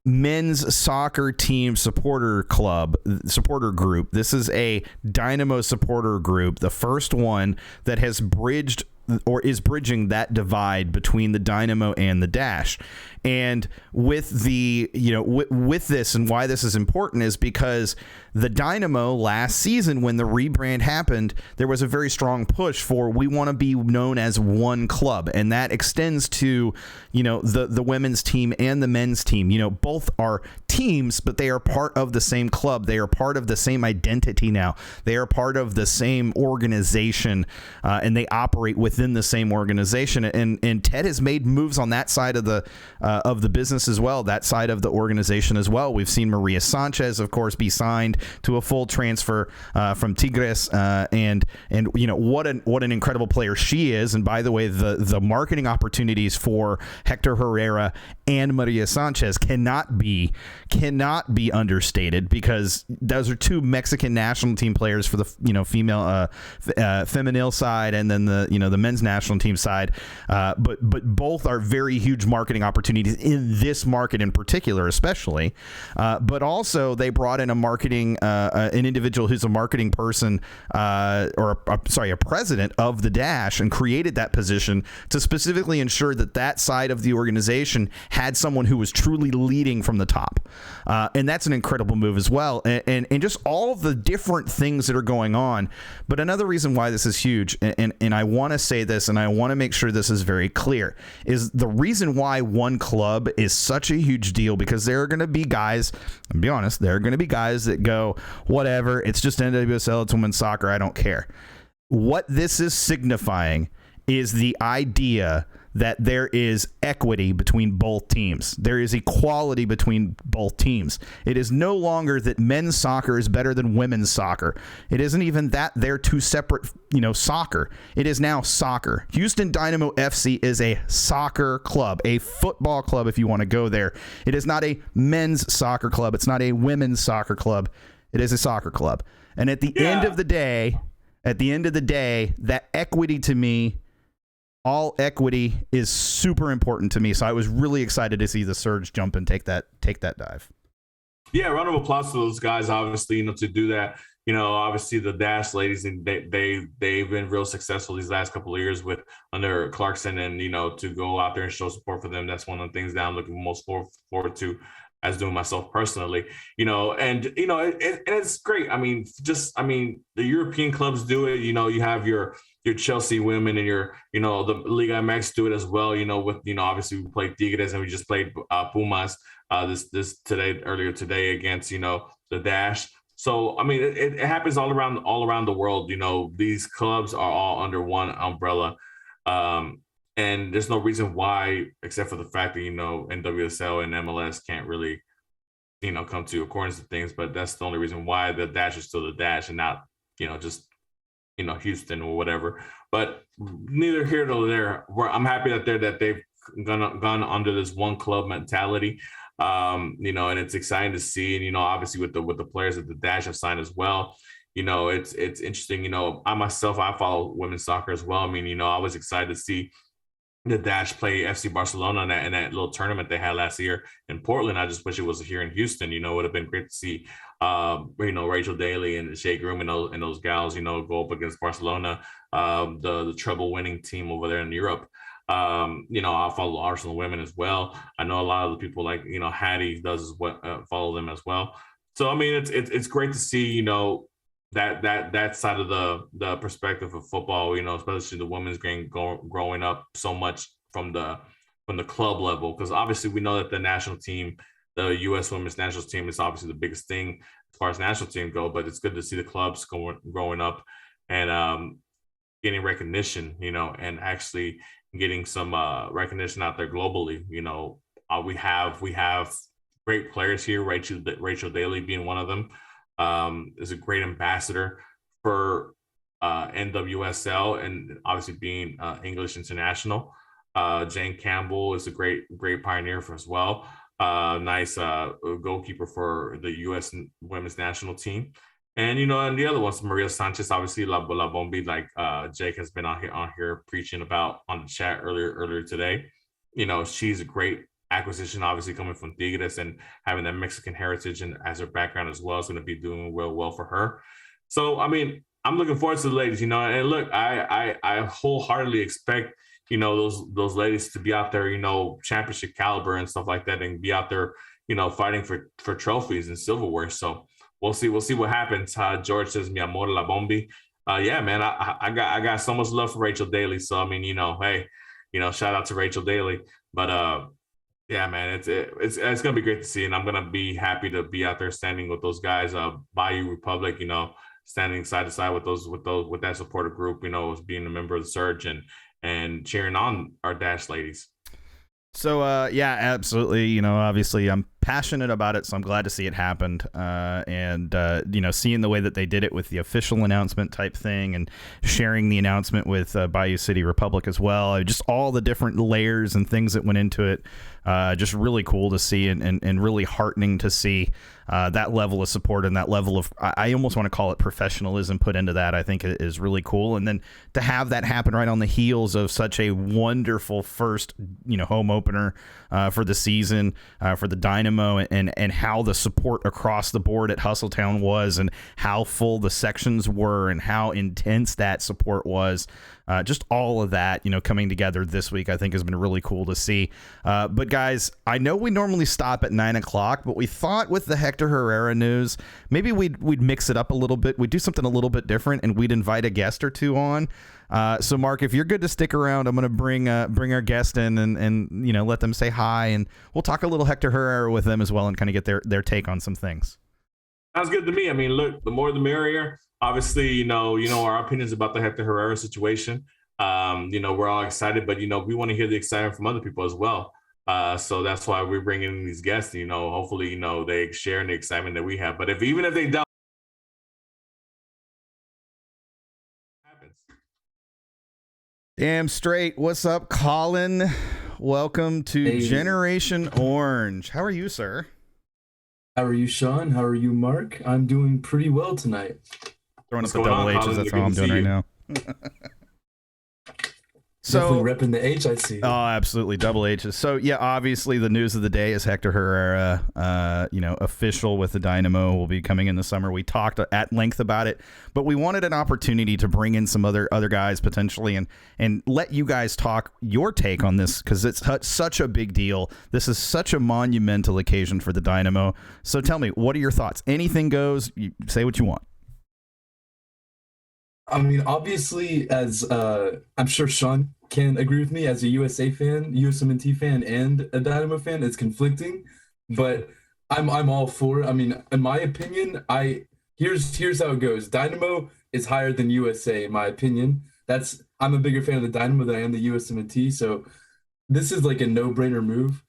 men's soccer team supporter group. This is a Dynamo supporter group, the first one that has bridged or is bridging that divide between the Dynamo and the Dash. And with with this, and why this is important is because the Dynamo last season, when the rebrand happened, there was a very strong push for, we want to be known as one club. And that extends to, the women's team and the men's team. Both are teams, but they are part of the same club. They are part of the same identity now. They are part of the same organization, and they operate within the same organization. And Ted has made moves on that side of the business as well, that side of the organization as well. We've seen Maria Sanchez, of course, be signed to a full transfer from Tigres, and what an incredible player she is. And by the way, the marketing opportunities for Hector Herrera and Maria Sanchez cannot be understated, because those are two Mexican national team players for the female femenil side, and then the men's national team side. But both are very huge marketing opportunities in this market in particular, especially. But also they brought in an individual who's a marketing person, a president of the Dash, and created that position to specifically ensure that side of the organization had someone who was truly leading from the top. And that's an incredible move as well. And just all of the different things that are going on. But another reason why this is huge, and I want to say this, and I want to make sure this is very clear, is the reason why one club is such a huge deal, because there are going to be guys, I'll be honest, there are going to be guys that go, whatever, it's just NWSL, it's women's soccer, I don't care. What this is signifying is the idea that there is equity between both teams. There is equality between both teams. It is no longer that men's soccer is better than women's soccer. It isn't even that they're two separate, soccer. It is now soccer. Houston Dynamo FC is a soccer club, a football club if you want to go there. It is not a men's soccer club. It's not a women's soccer club. It is a soccer club. And at the end of the day, that equity, to me, all equity, is super important to me. So I was really excited to see the Surge jump and take that dive. Yeah, round of applause to those guys, obviously, to do that. Obviously the Dash ladies, and they've been real successful these last couple of years under Clarkson, and to go out there and show support for them. That's one of the things that I'm looking most forward to, as doing myself personally, and it's great. The European clubs do it. You have your Chelsea women and your the Liga MX do it as well. With obviously we played Tigres, and we just played Pumas earlier today against the Dash. So it happens all around the world. These clubs are all under one umbrella, and there's no reason why, except for the fact that NWSL and MLS can't really come to accordance to things. But that's the only reason why the Dash is still the Dash, and not just Houston or whatever. But neither here nor there. I'm happy that they've gone under this one club mentality. And it's exciting to see. And obviously with the players that the Dash have signed as well. It's interesting. I follow women's soccer as well. I mean, I was excited to see the Dash play FC Barcelona in that little tournament they had last year in Portland. I just wish it was here in Houston. It would have been great to see, Rachel Daly and Shea Groom and those gals, go up against Barcelona, the treble winning team over there in Europe. I follow Arsenal women as well. I know a lot of the people like, Hattie does follow them as well. So, I mean, it's great to see, that side of the perspective of football, especially the women's game growing up so much from the club level, because obviously we know that the national team, the U.S. women's national team, is obviously the biggest thing as far as national team go. But it's good to see the clubs growing up and getting recognition, and actually getting some recognition out there globally. We have great players here. Rachel Daly being one of them. Is a great ambassador for NWSL and obviously being English international. Jane Campbell is a great pioneer for as well. Nice goalkeeper for the U.S. women's national team. And and the other ones, Maria Sanchez, obviously La Bombi, like Jake has been on here preaching about on the chat earlier today. She's a great acquisition, obviously coming from Tigres and having that Mexican heritage and as her background as well is going to be doing well for her. So, I mean, I'm looking forward to the ladies, and look, I wholeheartedly expect, those ladies to be out there, championship caliber and stuff like that, and be out there, fighting for trophies and silverware. So we'll see what happens. George says, mi amor la Bombi. Yeah, man, I got so much love for Rachel Daly. So, I mean, hey, shout out to Rachel Daly, but, yeah, man, it's gonna be great to see, and I'm gonna be happy to be out there standing with those guys, Bayou Republic, standing side to side with that supporter group, being a member of the Surge and cheering on our Dash ladies. So, yeah, absolutely. Obviously I'm passionate about it, so I'm glad to see it happened. And seeing the way that they did it with the official announcement type thing and sharing the announcement with Bayou City Republic as well. Just all the different layers and things that went into it. Just really cool to see and really heartening to see that level of support and that level of, I almost want to call it professionalism put into that. I think it is really cool. And then to have that happen right on the heels of such a wonderful first, home opener for the season for the Dynamo, and how the support across the board at Hustletown was, and how full the sections were, and how intense that support was. Just all of that, coming together this week, I think has been really cool to see. But guys, I know we normally stop at 9:00, but we thought with the Hector Herrera news, maybe we'd mix it up a little bit. We'd do something a little bit different, and we'd invite a guest or two on. So Mark, if you're good to stick around, I'm going to bring our guest in and let them say hi, and we'll talk a little Hector Herrera with them as well, and kind of get their take on some things. Sounds good to me. I mean, look, the more the merrier. Obviously, our opinions about the Hector Herrera situation. We're all excited, but we want to hear the excitement from other people as well. So that's why we're bringing in these guests. Hopefully, they share in the excitement that we have. But even if they don't, happens. Damn straight. What's up, Colin? Welcome to Generation Orange. How are you, sir? How are you, Sean? How are you, Mark? I'm doing pretty well tonight. Throwing up the double H's. That's all I'm doing right now. Definitely repping the H, I see. Oh, absolutely. Double H's. So, yeah, obviously the news of the day is Hector Herrera, official with the Dynamo, will be coming in the summer. We talked at length about it, but we wanted an opportunity to bring in some other guys potentially and let you guys talk your take on this, because it's such a big deal. This is such a monumental occasion for the Dynamo. So tell me, what are your thoughts? Anything goes. You say what you want. I mean, obviously, as I'm sure Sean can agree with me, as a USA fan, USMNT fan, and a Dynamo fan, it's conflicting, but I'm all for it. I mean, in my opinion, here's how it goes. Dynamo is higher than USA, in my opinion. I'm a bigger fan of the Dynamo than I am the USMNT, so this is like a no-brainer move,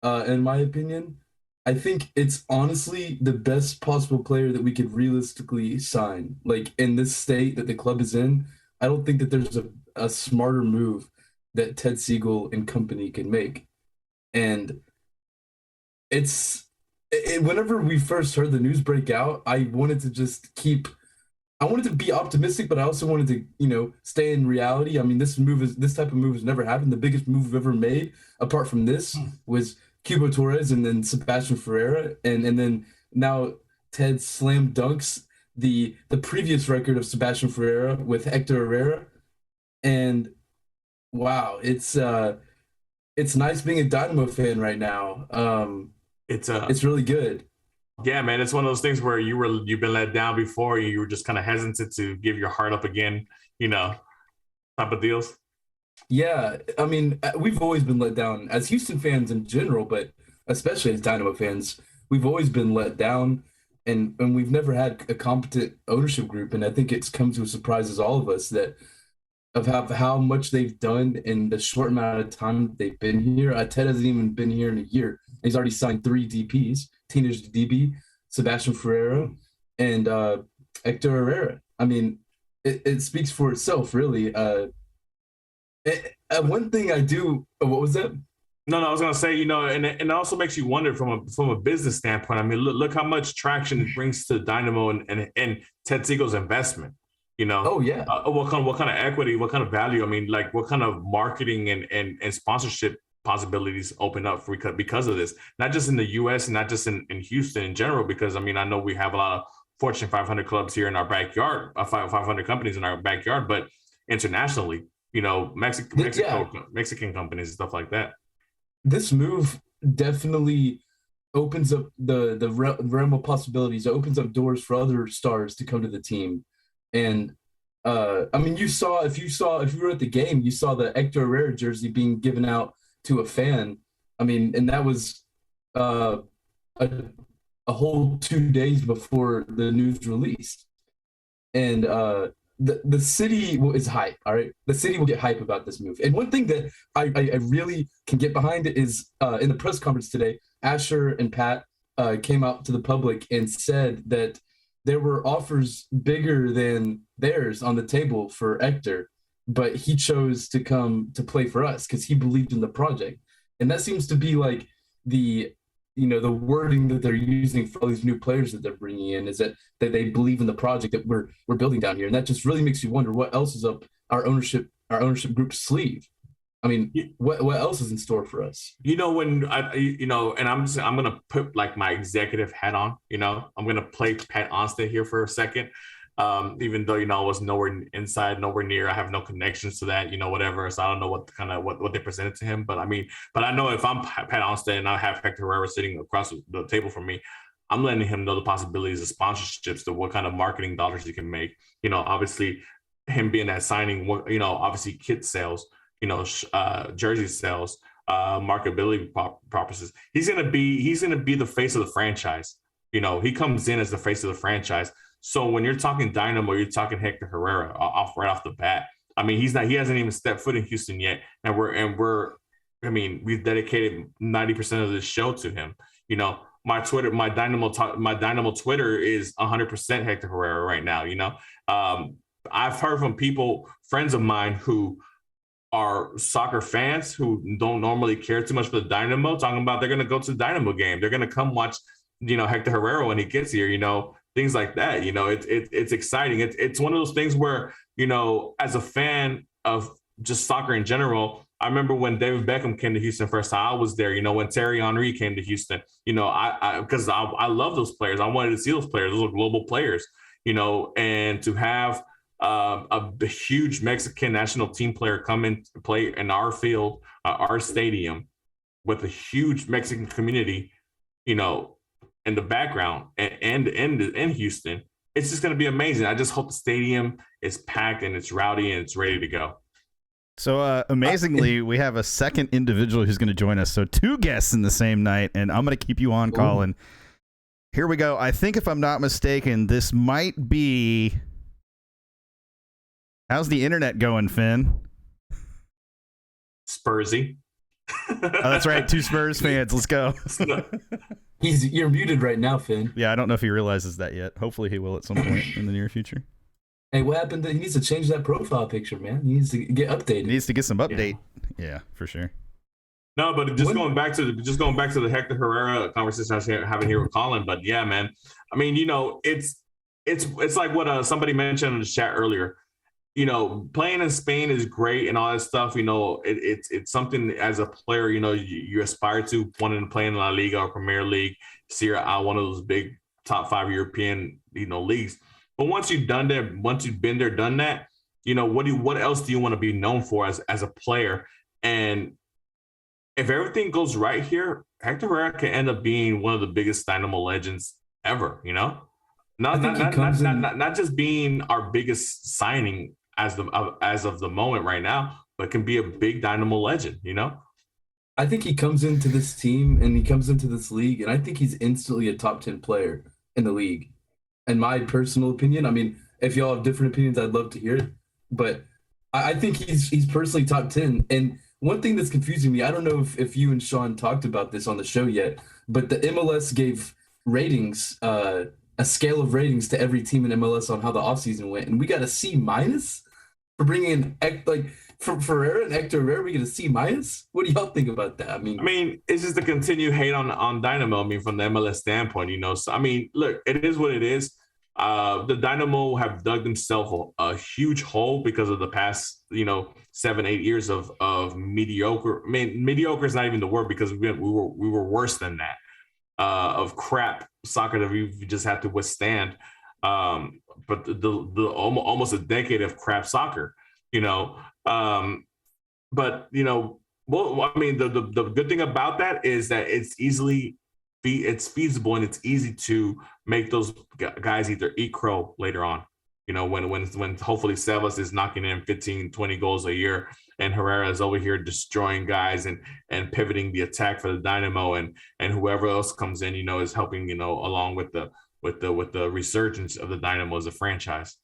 in my opinion. I think it's honestly the best possible player that we could realistically sign. Like, in this state that the club is in, I don't think that there's a smarter move that Ted Siegel and company can make. And whenever we first heard the news break out, I wanted to be optimistic, but I also wanted to, stay in reality. I mean, this type of move has never happened. The biggest move we've ever made, apart from this, was Cubo Torres and then Sebastian Ferreira, and then now Ted slam dunks the previous record of Sebastian Ferreira with Hector Herrera, and wow, it's nice being a Dynamo fan right now. It's really good. Yeah, man, it's one of those things where you've been let down before. You were just kind of hesitant to give your heart up again, type of deals. Yeah, I mean, we've always been let down as Houston fans in general, but especially as Dynamo fans, we've always been let down, and we've never had a competent ownership group. And I think it's come to a surprise as all of us of how much they've done in the short amount of time they've been here. Ted hasn't even been here in a year. He's already signed 3 DPs, teenage DB, Sebastian Ferreira, and Hector Herrera. I mean, it speaks for itself, really. One thing I do, what was that? No, I was gonna say, and it also makes you wonder from a business standpoint. I mean, look how much traction it brings to Dynamo and Ted Siegel's investment. Oh yeah. What kind of equity, what kind of value? I mean, like what kind of marketing and sponsorship possibilities open up because of this, not just in the U.S. and not just in Houston in general. Because I mean, I know we have a lot of Fortune 500 clubs here in our backyard, 500 companies in our backyard, but internationally, Mexican companies and stuff like that. This move definitely opens up the realm of possibilities. It opens up doors for other stars to come to the team. And I mean, if you were at the game, you saw the Hector Herrera jersey being given out to a fan. I mean, and that was a whole 2 days before the news released. And the city is hype. All right, the city will get hype about this move. And one thing that I really can get behind is in the press conference today, Asher and Pat came out to the public and said that there were offers bigger than theirs on the table for Hector, but he chose to come to play for us because he believed in the project. And that seems to be like the wording that they're using for all these new players that they're bringing in, is that they believe in the project that we're building down here. And that just really makes you wonder what else is up our ownership group's sleeve. I mean, what else is in store for us? When and I'm going to put like my executive hat on, I'm going to play Pat Onsted here for a second. Even though, I was nowhere inside, nowhere near, I have no connections to that, whatever. So I don't know what they presented to him. But I mean, I know if I'm Pat Onsted and I have Hector Herrera sitting across the table from me, I'm letting him know the possibilities of sponsorships, to what kind of marketing dollars he can make. Obviously him being that signing, obviously kit sales, jersey sales, marketability purposes. He's gonna be the face of the franchise. He comes in as the face of the franchise. So when you're talking Dynamo, you're talking Hector Herrera right off the bat. I mean, he hasn't even stepped foot in Houston yet, and we've dedicated 90% of this show to him. My Dynamo Twitter is 100% Hector Herrera right now. I've heard from friends of mine who are soccer fans who don't normally care too much for the Dynamo, talking about they're going to go to the Dynamo game. They're going to come watch, Hector Herrera when he gets here, things like that. It's exciting. It's one of those things where, as a fan of just soccer in general, I remember when David Beckham came to Houston first time, I was there, when Thierry Henry came to Houston, because I love those players. I wanted to see those players. Those are global players, and to have a huge Mexican national team player come in to play in our field, our stadium, with a huge Mexican community, in the background and in Houston, it's just going to be amazing. I just hope the stadium is packed and it's rowdy and it's ready to go. So amazingly, we have a second individual who's going to join us. So 2 guests in the same night, and I'm going to keep you on, Colin. Here we go. I think if I'm not mistaken, this might be... How's the internet going, Finn? Spursy. Oh, that's right. 2 Spurs fans. Let's go. You're muted right now, Finn. Yeah, I don't know if he realizes that yet. Hopefully he will at some point in the near future. Hey, what happened? He needs to change that profile picture, man. He needs to get updated. Needs to get some update. Yeah, for sure. No, but going back to the Hector Herrera conversation I was having here with Colin. But yeah, man, I mean, it's like what somebody mentioned in the chat earlier. Playing in Spain is great and all that stuff. It's something as a player, you aspire to wanting to play in La Liga or Premier League, Serie A, one of those big top 5 European, leagues. But once you've done that, once you've been there, done that, what else do you want to be known for as a player? And if everything goes right here, Hector Herrera can end up being one of the biggest Dynamo legends ever. Not just being our biggest signing as of the moment right now, but can be a big Dynamo legend. I think he comes into this team and he comes into this league, and I think he's instantly a top 10 player in the league. In my personal opinion, I mean, if y'all have different opinions, I'd love to hear it. But I think he's personally top 10. And one thing that's confusing me, I don't know if you and Sean talked about this on the show yet, but the MLS gave ratings, a scale of ratings to every team in MLS on how the offseason went. And we got a C- for bringing in, for Herrera and Hector Herrera, we get a C-. What do y'all think about that? I mean, it's just the continued hate on Dynamo. I mean, from the MLS standpoint, So, I mean, look, it is what it is. The Dynamo have dug themselves a huge hole because of the past, 7-8 years of mediocre. I mean, mediocre is not even the word, because we were worse than that, of crap soccer that we just had to withstand. But the almost a decade of crap soccer, but well, I mean, the good thing about that is that it's feasible and it's easy to make those guys either eat crow later on. When hopefully Sebas is knocking in 15, 20 goals a year, and Herrera is over here destroying guys and pivoting the attack for the Dynamo, and whoever else comes in, is helping, along with the resurgence of the Dynamo as a franchise.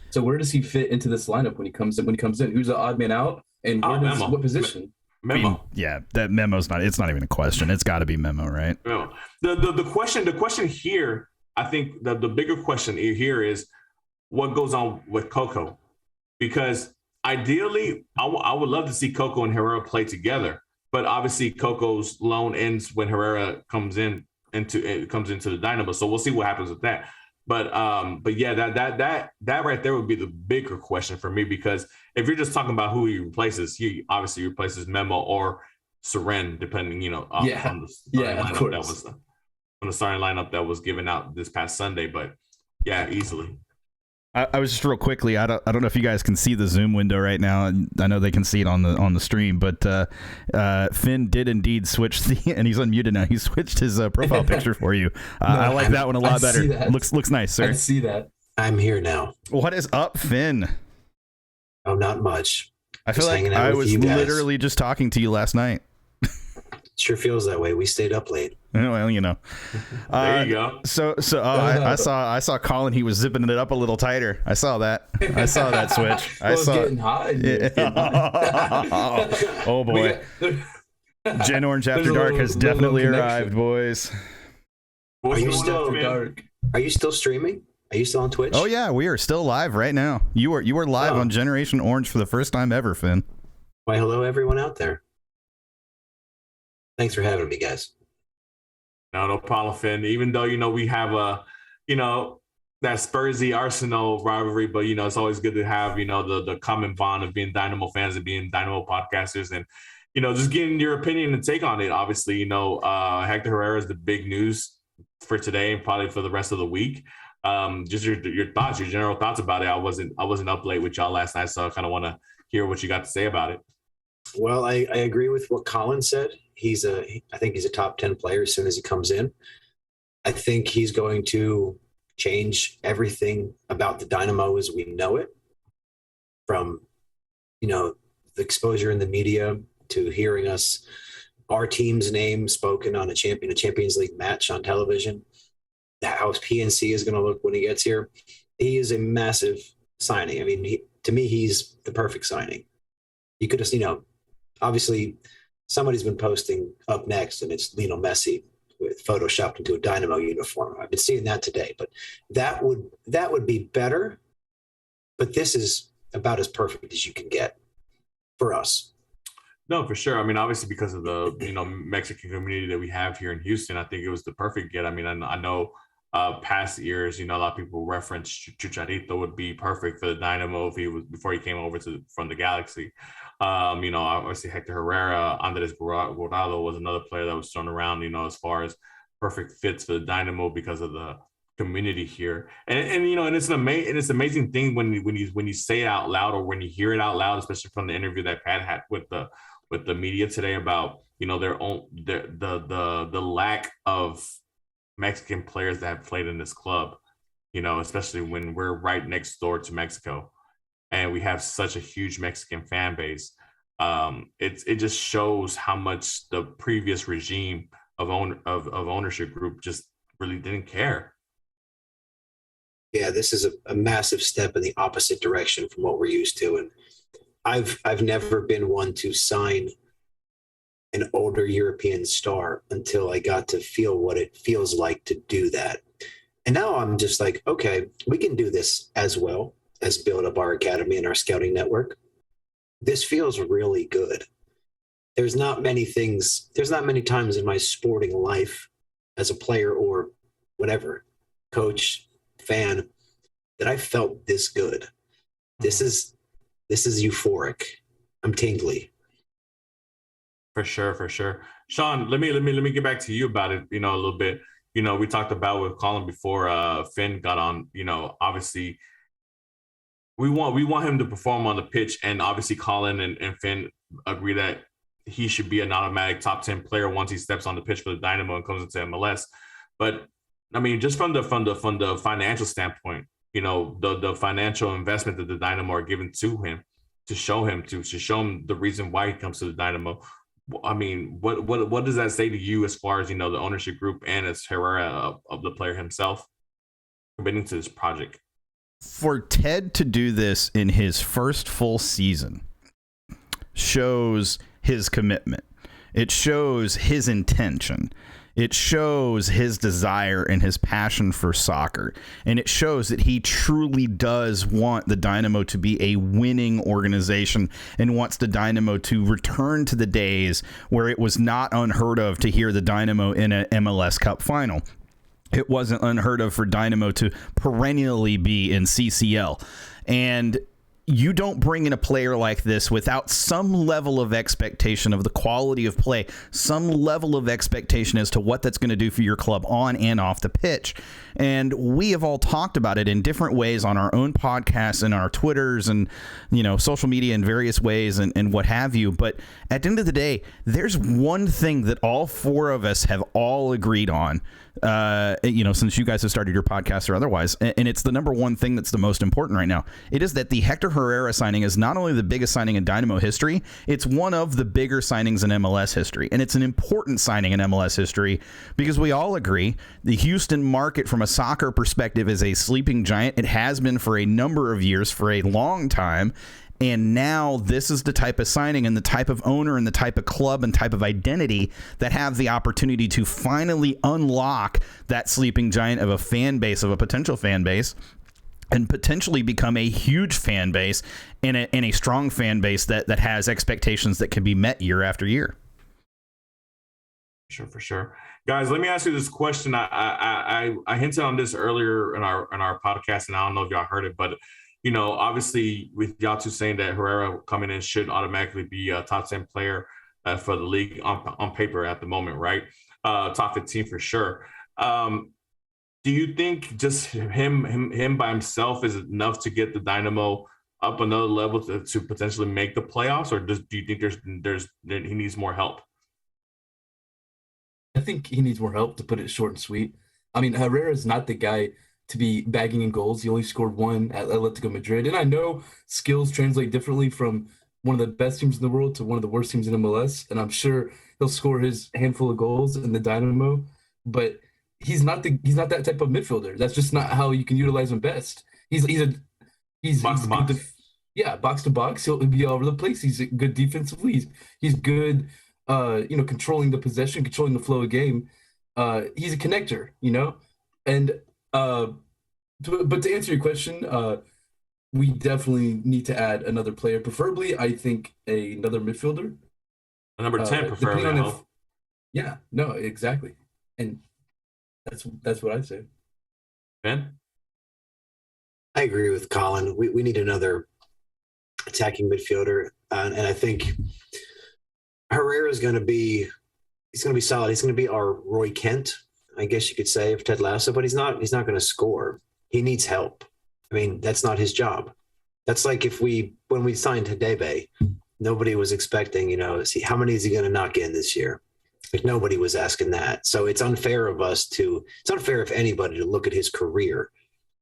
So where does he fit into this lineup when he comes in? Who's the odd man out, and what position? Memo. I mean, yeah, that Memo's it's not even a question. It's got to be Memo, right? Memo. The question here, I think the bigger question here is what goes on with Coco, because ideally I would love to see Coco and Herrera play together, but obviously Coco's loan ends when Herrera comes into the Dynamo, so we'll see what happens with that. But yeah, that right there would be the bigger question for me, because if you're just talking about who he replaces, he obviously replaces Memo or Seren, depending, on the starting lineup that was on the starting lineup that was given out this past Sunday. But yeah, easily. I was just real quickly. I don't know if you guys can see the Zoom window right now. I know they can see it on the stream, but Finn did indeed switch and he's unmuted now. He switched his profile picture for you. I like that one a lot better. Looks nice, sir. I see that. I'm here now. What is up, Finn? Oh, not much. I feel like I was literally just talking to you last night. Sure feels that way. We stayed up late. Well, there you go. So I saw Colin. He was zipping it up a little tighter. I saw that. I saw that switch. It's getting hot. Oh boy. Gen Orange After Dark has definitely arrived, boys. Are you still streaming? Are you still on Twitch? Oh yeah, we are still live right now. You are live on Generation Orange for the first time ever, Finn. Why, hello everyone out there. Thanks for having me, guys. No problem, Finn. Even though, we have that Spursy Arsenal rivalry, but, it's always good to have, the common bond of being Dynamo fans and being Dynamo podcasters, and, just getting your opinion and take on it. Obviously, Hector Herrera is the big news for today and probably for the rest of the week. Just your thoughts, your general thoughts about it. I wasn't up late with y'all last night, so I kind of want to hear what you got to say about it. Well, I agree with what Colin said. I think he's a top 10 player as soon as he comes in. I think he's going to change everything about the Dynamo as we know it, from, the exposure in the media to hearing our team's name spoken on a Champions League match on television, how PNC is going to look when he gets here. He is a massive signing. I mean, to me, he's the perfect signing. You could just, obviously somebody's been posting up next and it's Lionel Messi. photoshopped into a Dynamo uniform. I've been seeing that today, but that would be better. But this is about as perfect as you can get for us. No, for sure. I mean, obviously, because of the Mexican community that we have here in Houston, I think it was the perfect get. I mean, I know past years, a lot of people reference Chicharito would be perfect for the Dynamo if he was before he came over from the Galaxy. Obviously Hector Herrera, Andres Guardado was another player that was thrown around, as far as perfect fits for the Dynamo because of the community here. And it's an amazing thing when you say it out loud, or when you hear it out loud, especially from the interview that Pat had with the media today about the lack of Mexican players that have played in this club, especially when we're right next door to Mexico and we have such a huge Mexican fan base. It just shows how much the previous regime of ownership group just really didn't care. Yeah, this is a massive step in the opposite direction from what we're used to. And I've never been one to sign an older European star until I got to feel what it feels like to do that. And now I'm just like, okay, we can do this as well as build up our academy and our scouting network. This feels really good. There's not many times in my sporting life as a player or whatever, coach, fan, that I felt this good. This is euphoric. I'm tingly. For sure. Sean, let me get back to you about it, a little bit. We talked about with Colin before Finn got on, obviously we want him to perform on the pitch, and obviously Colin and Finn agree that he should be an automatic top 10 player once he steps on the pitch for the Dynamo and comes into MLS. But I mean, just from the financial standpoint, the financial investment that the Dynamo are giving to him to show him the reason why he comes to the Dynamo. I mean, what does that say to you as far as, the ownership group and as Herrera of the player himself committing to this project? For Ted to do this in his first full season shows his commitment. It shows his intention. It shows his desire and his passion for soccer. And it shows that he truly does want the Dynamo to be a winning organization and wants the Dynamo to return to the days where it was not unheard of to hear the Dynamo in an MLS Cup final. It wasn't unheard of for Dynamo to perennially be in CCL. And you don't bring in a player like this without some level of expectation of the quality of play, some level of expectation as to what that's going to do for your club on and off the pitch. And we have all talked about it in different ways on our own podcasts and our Twitters and, social media in various ways and what have you. But at the end of the day, there's one thing that all four of us have all agreed on, since you guys have started your podcast or otherwise, and it's the number one thing that's the most important right now. It is that the Hector Herrera signing is not only the biggest signing in Dynamo history, it's one of the bigger signings in MLS history. And it's an important signing in MLS history because we all agree the Houston market from a soccer perspective is a sleeping giant. It has been for a number of years, for a long time. And now this is the type of signing and the type of owner and the type of club and type of identity that have the opportunity to finally unlock that sleeping giant of a fan base, of a potential fan base, and potentially become a huge fan base and a strong fan base that has expectations that can be met year after year. For sure. Guys, let me ask you this question. I hinted on this earlier in our podcast, and I don't know if y'all heard it, but obviously with y'all two saying that Herrera coming in should automatically be a top 10 player for the league on paper at the moment, right? Top 15 for sure. Do you think just him by himself is enough to get the Dynamo up another level to potentially make the playoffs, or do you think he needs more help? I think he needs more help, to put it short and sweet. I mean, Herrera is not the guy to be bagging in goals. He only scored one at Atletico Madrid. And I know skills translate differently from one of the best teams in the world to one of the worst teams in MLS. And I'm sure he'll score his handful of goals in the Dynamo, but he's not that type of midfielder. That's just not how you can utilize him best. He's box to box. Box to box. He'll be all over the place. He's good defensively. He's good, controlling the possession, controlling the flow of game. he's a connector, you know? And but to answer your question, we definitely need to add another player, preferably I think another midfielder. Number 10, Depending preferably, I on if hope. yeah, no, exactly. And that's what I'd say. Ben? I agree with Colin. We need another attacking midfielder, and I think Herrera is going to be solid. He's going to be our Roy Kent, I guess you could say, of Ted Lasso, but he's not going to score. He needs help. I mean, that's not his job. That's like when we signed Hidebe, nobody was expecting, how many is he going to knock in this year? Like nobody was asking that. So it's unfair of anybody to look at his career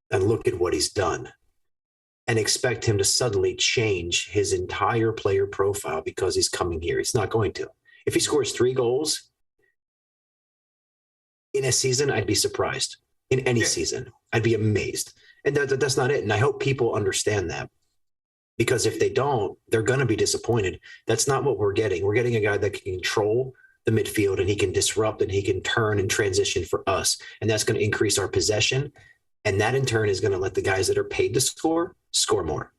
and look at what he's done and expect him to suddenly change his entire player profile because he's coming here. He's not going to. If he scores 3 goals in a season, I'd be surprised. In any season, I'd be amazed. And that's not it. And I hope people understand that, because if they don't, they're going to be disappointed. That's not what we're getting. We're getting a guy that can control the midfield, and he can disrupt, and he can turn and transition for us. And that's going to increase our possession. And that in turn is going to let the guys that are paid to score more.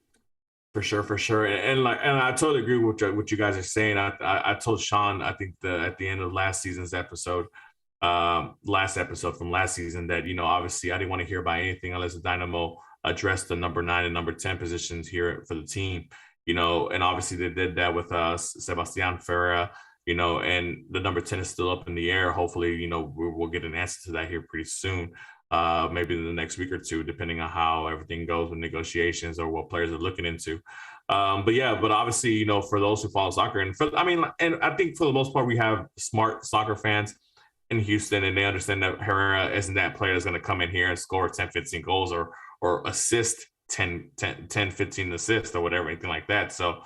For sure. And I totally agree with what you guys are saying. I told Sean, I think at the end of last season's episode, last episode from last season, that, obviously I didn't want to hear about anything unless the Dynamo addressed the number 9 and number 10 positions here for the team, and obviously they did that with Sebastian Ferreira, and the number 10 is still up in the air. Hopefully, we'll get an answer to that here pretty soon. Maybe in the next week or two, depending on how everything goes with negotiations or what players are looking into. But obviously, for those who follow soccer, and I think for the most part, we have smart soccer fans in Houston, and they understand that Herrera isn't that player that's going to come in here and score 10, 15 goals or assist 10, 15 assists or whatever, anything like that. So,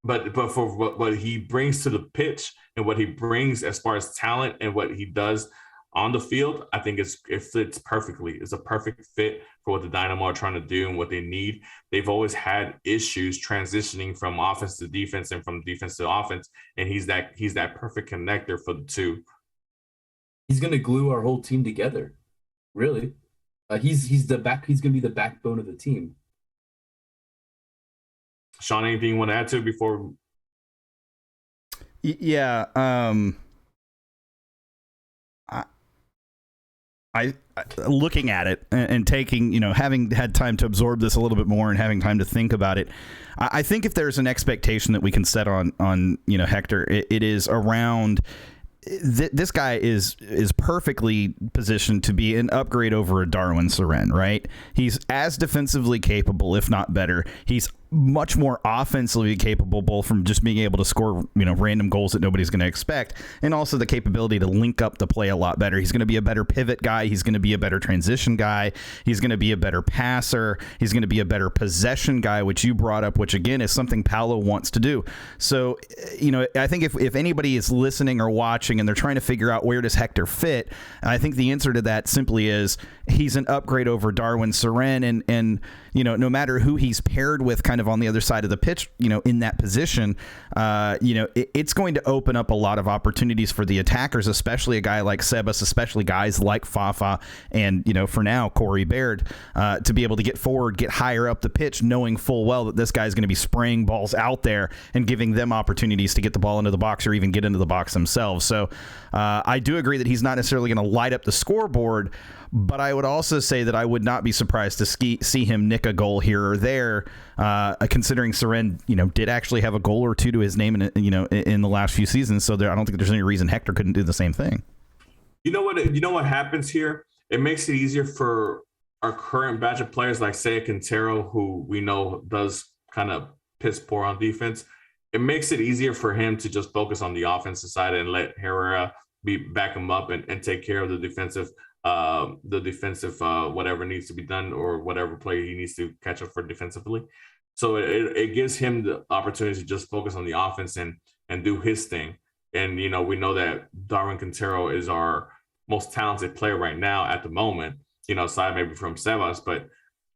but for what he brings to the pitch and what he brings as far as talent and what he does on the field, I think it fits perfectly. It's a perfect fit for what the Dynamo are trying to do and what they need. They've always had issues transitioning from offense to defense and from defense to offense, and he's that perfect connector for the two. He's going to glue our whole team together. Really, he's the back. He's going to be the backbone of the team. Sean, anything you want to add to before? Yeah. I looking at it and taking, having had time to absorb this a little bit more and having time to think about it, I think if there's an expectation that we can set on Hector, it is around this guy is perfectly positioned to be an upgrade over a Darwin Seren, right? He's as defensively capable, if not better. He's much more offensively capable, both from just being able to score, random goals that nobody's going to expect, and also the capability to link up the play a lot better. He's going to be a better pivot guy. He's going to be a better transition guy. He's going to be a better passer. He's going to be a better possession guy, which you brought up, which again is something Paolo wants to do. So, I think if anybody is listening or watching and they're trying to figure out where does Hector fit, I think the answer to that simply is he's an upgrade over Darwin Seren, and no matter who he's paired with kind of on the other side of the pitch, in that position, it's going to open up a lot of opportunities for the attackers, especially a guy like Sebas, especially guys like Fafa and, for now, Corey Baird, to be able to get forward, get higher up the pitch, knowing full well that this guy's going to be spraying balls out there and giving them opportunities to get the ball into the box or even get into the box themselves. So I do agree that he's not necessarily going to light up the scoreboard, but I would also say that I would not be surprised to see him nick a goal here or there, considering Seren, did actually have a goal or two to his name in the last few seasons. So I don't think there's any reason Hector couldn't do the same thing. You know what happens here? It makes it easier for our current batch of players like Saya Quintero, who we know does kind of piss poor on defense. It makes it easier for him to just focus on the offensive side and let Herrera back him up and take care of the defensive whatever needs to be done or whatever play he needs to catch up for defensively. So it gives him the opportunity to just focus on the offense and do his thing. And, we know that Darwin Quintero is our most talented player right now at the moment, aside maybe from Sebas, but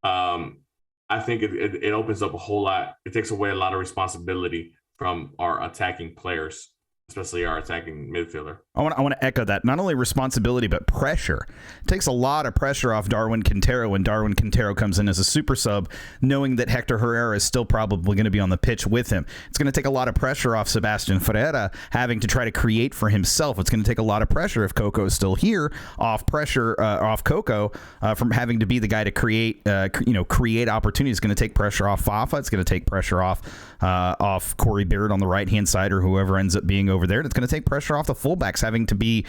I think it opens up a whole lot. It takes away a lot of responsibility from our attacking players. especially our attacking midfielder. I want to echo that. Not only responsibility, but pressure. It takes a lot of pressure off Darwin Quintero when Darwin Quintero comes in as a super sub, knowing that Hector Herrera is still probably going to be on the pitch with him. It's going to take a lot of pressure off Sebastian Ferreira having to try to create for himself. It's going to take a lot of pressure if Coco is still here, off Coco from having to be the guy to create opportunities. It's going to take pressure off Fafa. It's going to take pressure off Corey Beard on the right hand side or whoever ends up being over there. It's going to take pressure off the fullbacks having to be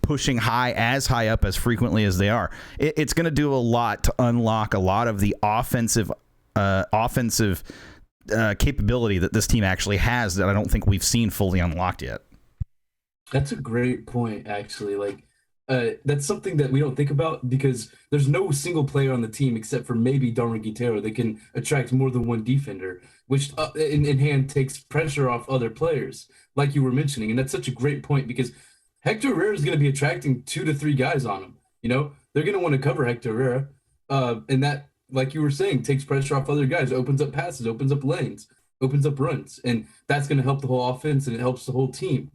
pushing high up as frequently as they are. It's going to do a lot to unlock a lot of the offensive capability that this team actually has that I don't think we've seen fully unlocked yet. That's a great point, actually. That's something that we don't think about because there's no single player on the team except for maybe Darwin Quintero that can attract more than one defender, which in hand takes pressure off other players, like you were mentioning. And that's such a great point because Hector Herrera is going to be attracting 2 to 3 guys on him. They're going to want to cover Hector Herrera. And that, like you were saying, takes pressure off other guys, opens up passes, opens up lanes, opens up runs. And that's going to help the whole offense and it helps the whole team.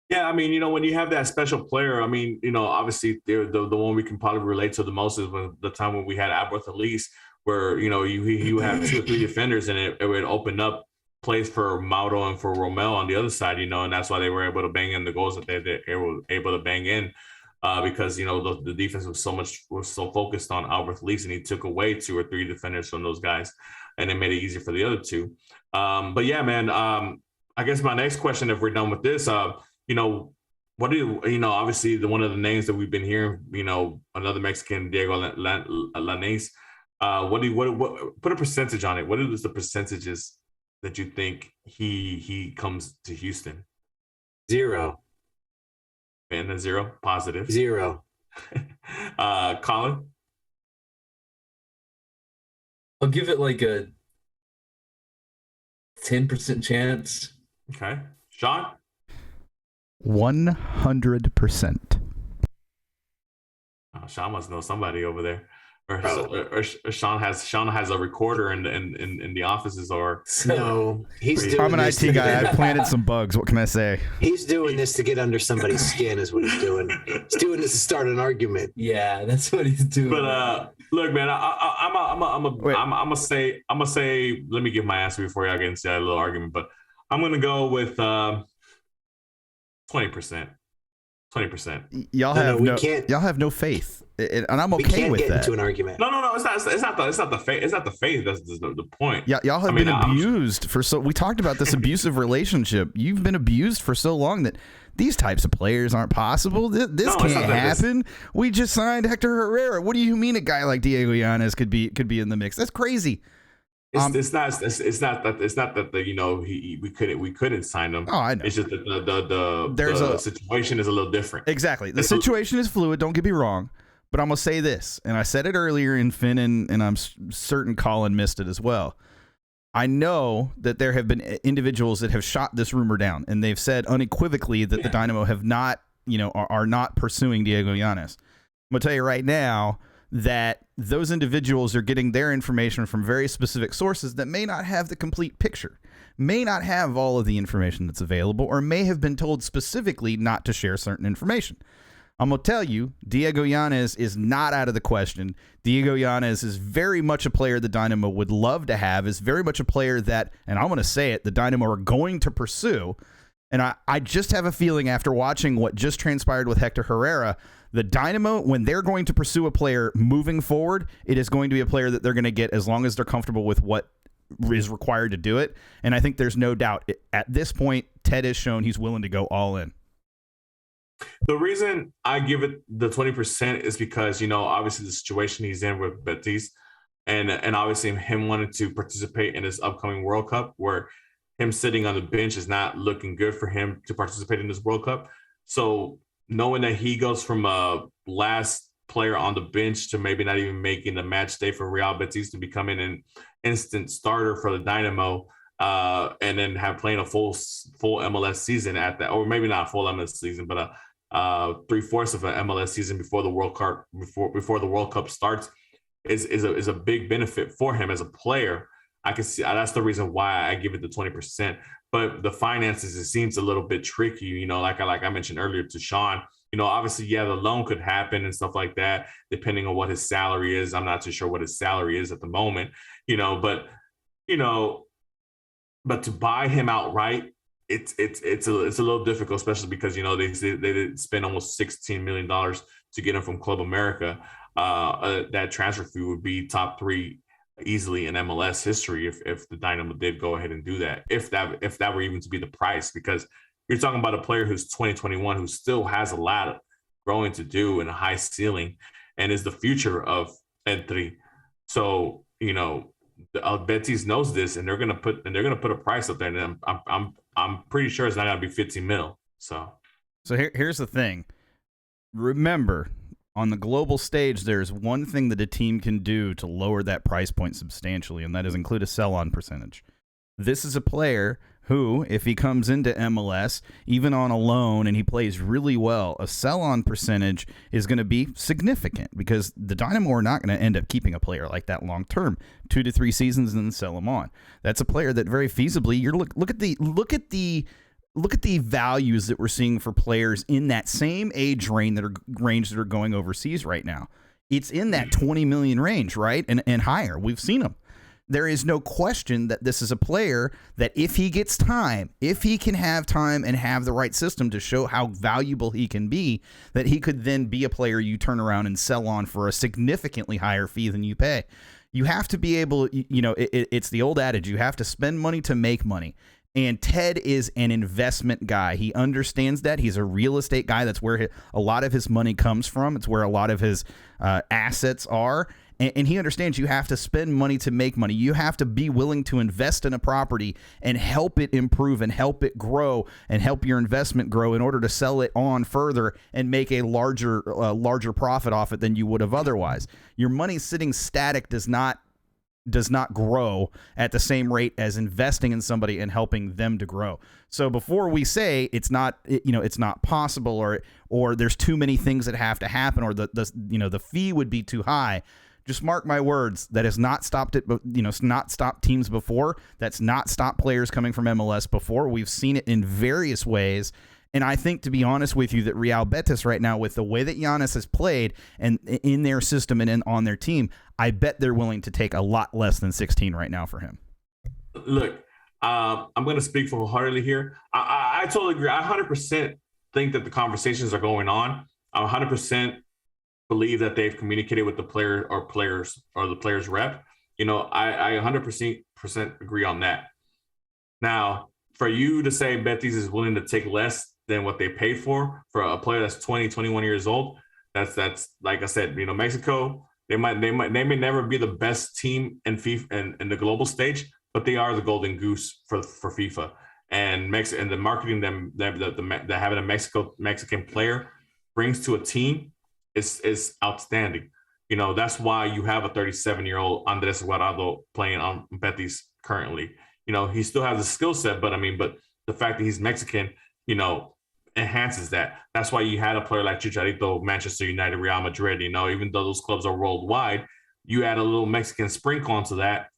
Yeah, I mean, when you have that special player, I mean, obviously the one we can probably relate to the most is the time when we had Albert Elise, where, you have 2 or 3 defenders and it would open up plays for Mauro and for Romel on the other side, and that's why they were able to bang in the goals that they were able to bang in because, the defense was so focused on Albert Elise and he took away 2 or 3 defenders from those guys and it made it easier for the other 2. But yeah, man, I guess my next question, if we're done with this, what do obviously one of the names that we've been hearing, another Mexican, Diego Lainez, what put a percentage on it? What is the percentages that you think he comes to Houston? 0. And a 0, positive. 0. Colin? I'll give it like a 10% chance. Okay. Sean? 100%. Oh, Sean must know somebody over there, or Sean has a recorder in the offices, or no, he's doing. I'm an this IT guy. I planted some bugs. What can I say? He's doing this to get under somebody's skin, is what he's doing. He's doing this to start an argument. Yeah, that's what he's doing. But look, man, I'm gonna say. Let me give my answer before y'all get into that little argument. But I'm gonna go with 20%. 20%. Y'all have no faith, and I'm okay with that. We can't get into an argument. No. It's not the faith. It's not the faith. That's the point. Yeah, y'all have been abused for so. We talked about this abusive relationship. You've been abused for so long that these types of players aren't possible. This can't happen. We just signed Hector Herrera. What do you mean a guy like Diego Yanez could be in the mix? That's crazy. It's not that we couldn't sign him. Oh, I know. It's just that the situation is a little different. Exactly. The situation is fluid. Don't get me wrong, but I'm gonna say this, and I said it earlier in Finn, and I'm certain Colin missed it as well. I know that there have been individuals that have shot this rumor down, and they've said unequivocally that the Dynamo have not, are not pursuing Diego Yanez. I'm gonna tell you right now that those individuals are getting their information from very specific sources that may not have the complete picture, may not have all of the information that's available, or may have been told specifically not to share certain information. I'm going to tell you, Diego Yanez is not out of the question. Diego Yanez is very much a player the Dynamo would love to have, is very much a player that, and I'm going to say it, the Dynamo are going to pursue. And I just have a feeling after watching what just transpired with Hector Herrera, the Dynamo, when they're going to pursue a player moving forward, it is going to be a player that they're going to get as long as they're comfortable with what is required to do it. And I think there's no doubt at this point, Ted has shown he's willing to go all in. The reason I give it the 20% is because, obviously the situation he's in with Betis and obviously him wanting to participate in this upcoming World Cup, where him sitting on the bench is not looking good for him to participate in this World Cup. So knowing that he goes from a last player on the bench to maybe not even making the match day for Real Betis to becoming an instant starter for the Dynamo, and then playing a full MLS season at that, or maybe not full MLS season, but 3/4 of an MLS season before the World Cup starts is a big benefit for him as a player. I can see that's the reason why I give it the 20%. But the finances, it seems a little bit tricky, like I mentioned earlier to Sean. Obviously, yeah, the loan could happen and stuff like that, depending on what his salary is. I'm not too sure what his salary is at the moment, but you know, but to buy him outright, it's a little difficult, especially because they did spend almost $16 million to get him from Club America. That transfer fee would be top 3 easily in MLS history if the Dynamo did go ahead and do that. If that were even to be the price, because you're talking about a player who's 2021 who still has a lot of growing to do and a high ceiling, and is the future of N3. So Betis knows this, and they're gonna put a price up there, and I'm pretty sure it's not gonna be 15 mil. So here's the thing. Remember, on the global stage, there's one thing that a team can do to lower that price point substantially, and that is include a sell-on percentage. This is a player who, if he comes into MLS, even on a loan, and he plays really well, a sell-on percentage is going to be significant, because the Dynamo are not going to end up keeping a player like that long-term, 2 to 3 seasons, and then sell him on. That's a player that very feasibly, look at the values that we're seeing for players in that same age range that are going overseas right now. It's in that 20 million range, right? And higher. We've seen them. There is no question that this is a player that if he gets time, if he can have time and have the right system to show how valuable he can be, that he could then be a player you turn around and sell on for a significantly higher fee than you pay. You have to be able, it's the old adage, you have to spend money to make money. And Ted is an investment guy. He understands that. He's a real estate guy. That's where a lot of his money comes from. It's where a lot of his assets are. And he understands you have to spend money to make money. You have to be willing to invest in a property and help it improve and help it grow and help your investment grow in order to sell it on further and make a larger profit off it than you would have otherwise. Your money sitting static does not grow at the same rate as investing in somebody and helping them to grow. So before we say it's not possible or there's too many things that have to happen or the fee would be too high, just mark my words, that has not stopped it, not stopped teams before. That's not stopped players coming from MLS before. We've seen it in various ways. And I think, to be honest with you, that Real Betis right now, with the way that Giannis has played and in their system and on their team, I bet they're willing to take a lot less than 16 right now for him. Look, I'm going to speak full-heartedly here. I totally agree. I 100% think that the conversations are going on. I 100% believe that they've communicated with the player or the player's rep. I 100% agree on that. Now, for you to say Betis is willing to take less than what they paid for a player that's 20, 21 years old, that's like I said, Mexico, they may never be the best team in FIFA and the global stage, but they are the golden goose for FIFA. And the marketing that having a Mexican player brings to a team is outstanding. That's why you have a 37-year-old Andres Guardado playing on Betis currently. He still has a skill set, but the fact that he's Mexican, enhances that. That's why you had a player like Chicharito, Manchester United, Real Madrid. Even though those clubs are worldwide, you add a little Mexican sprinkle onto that.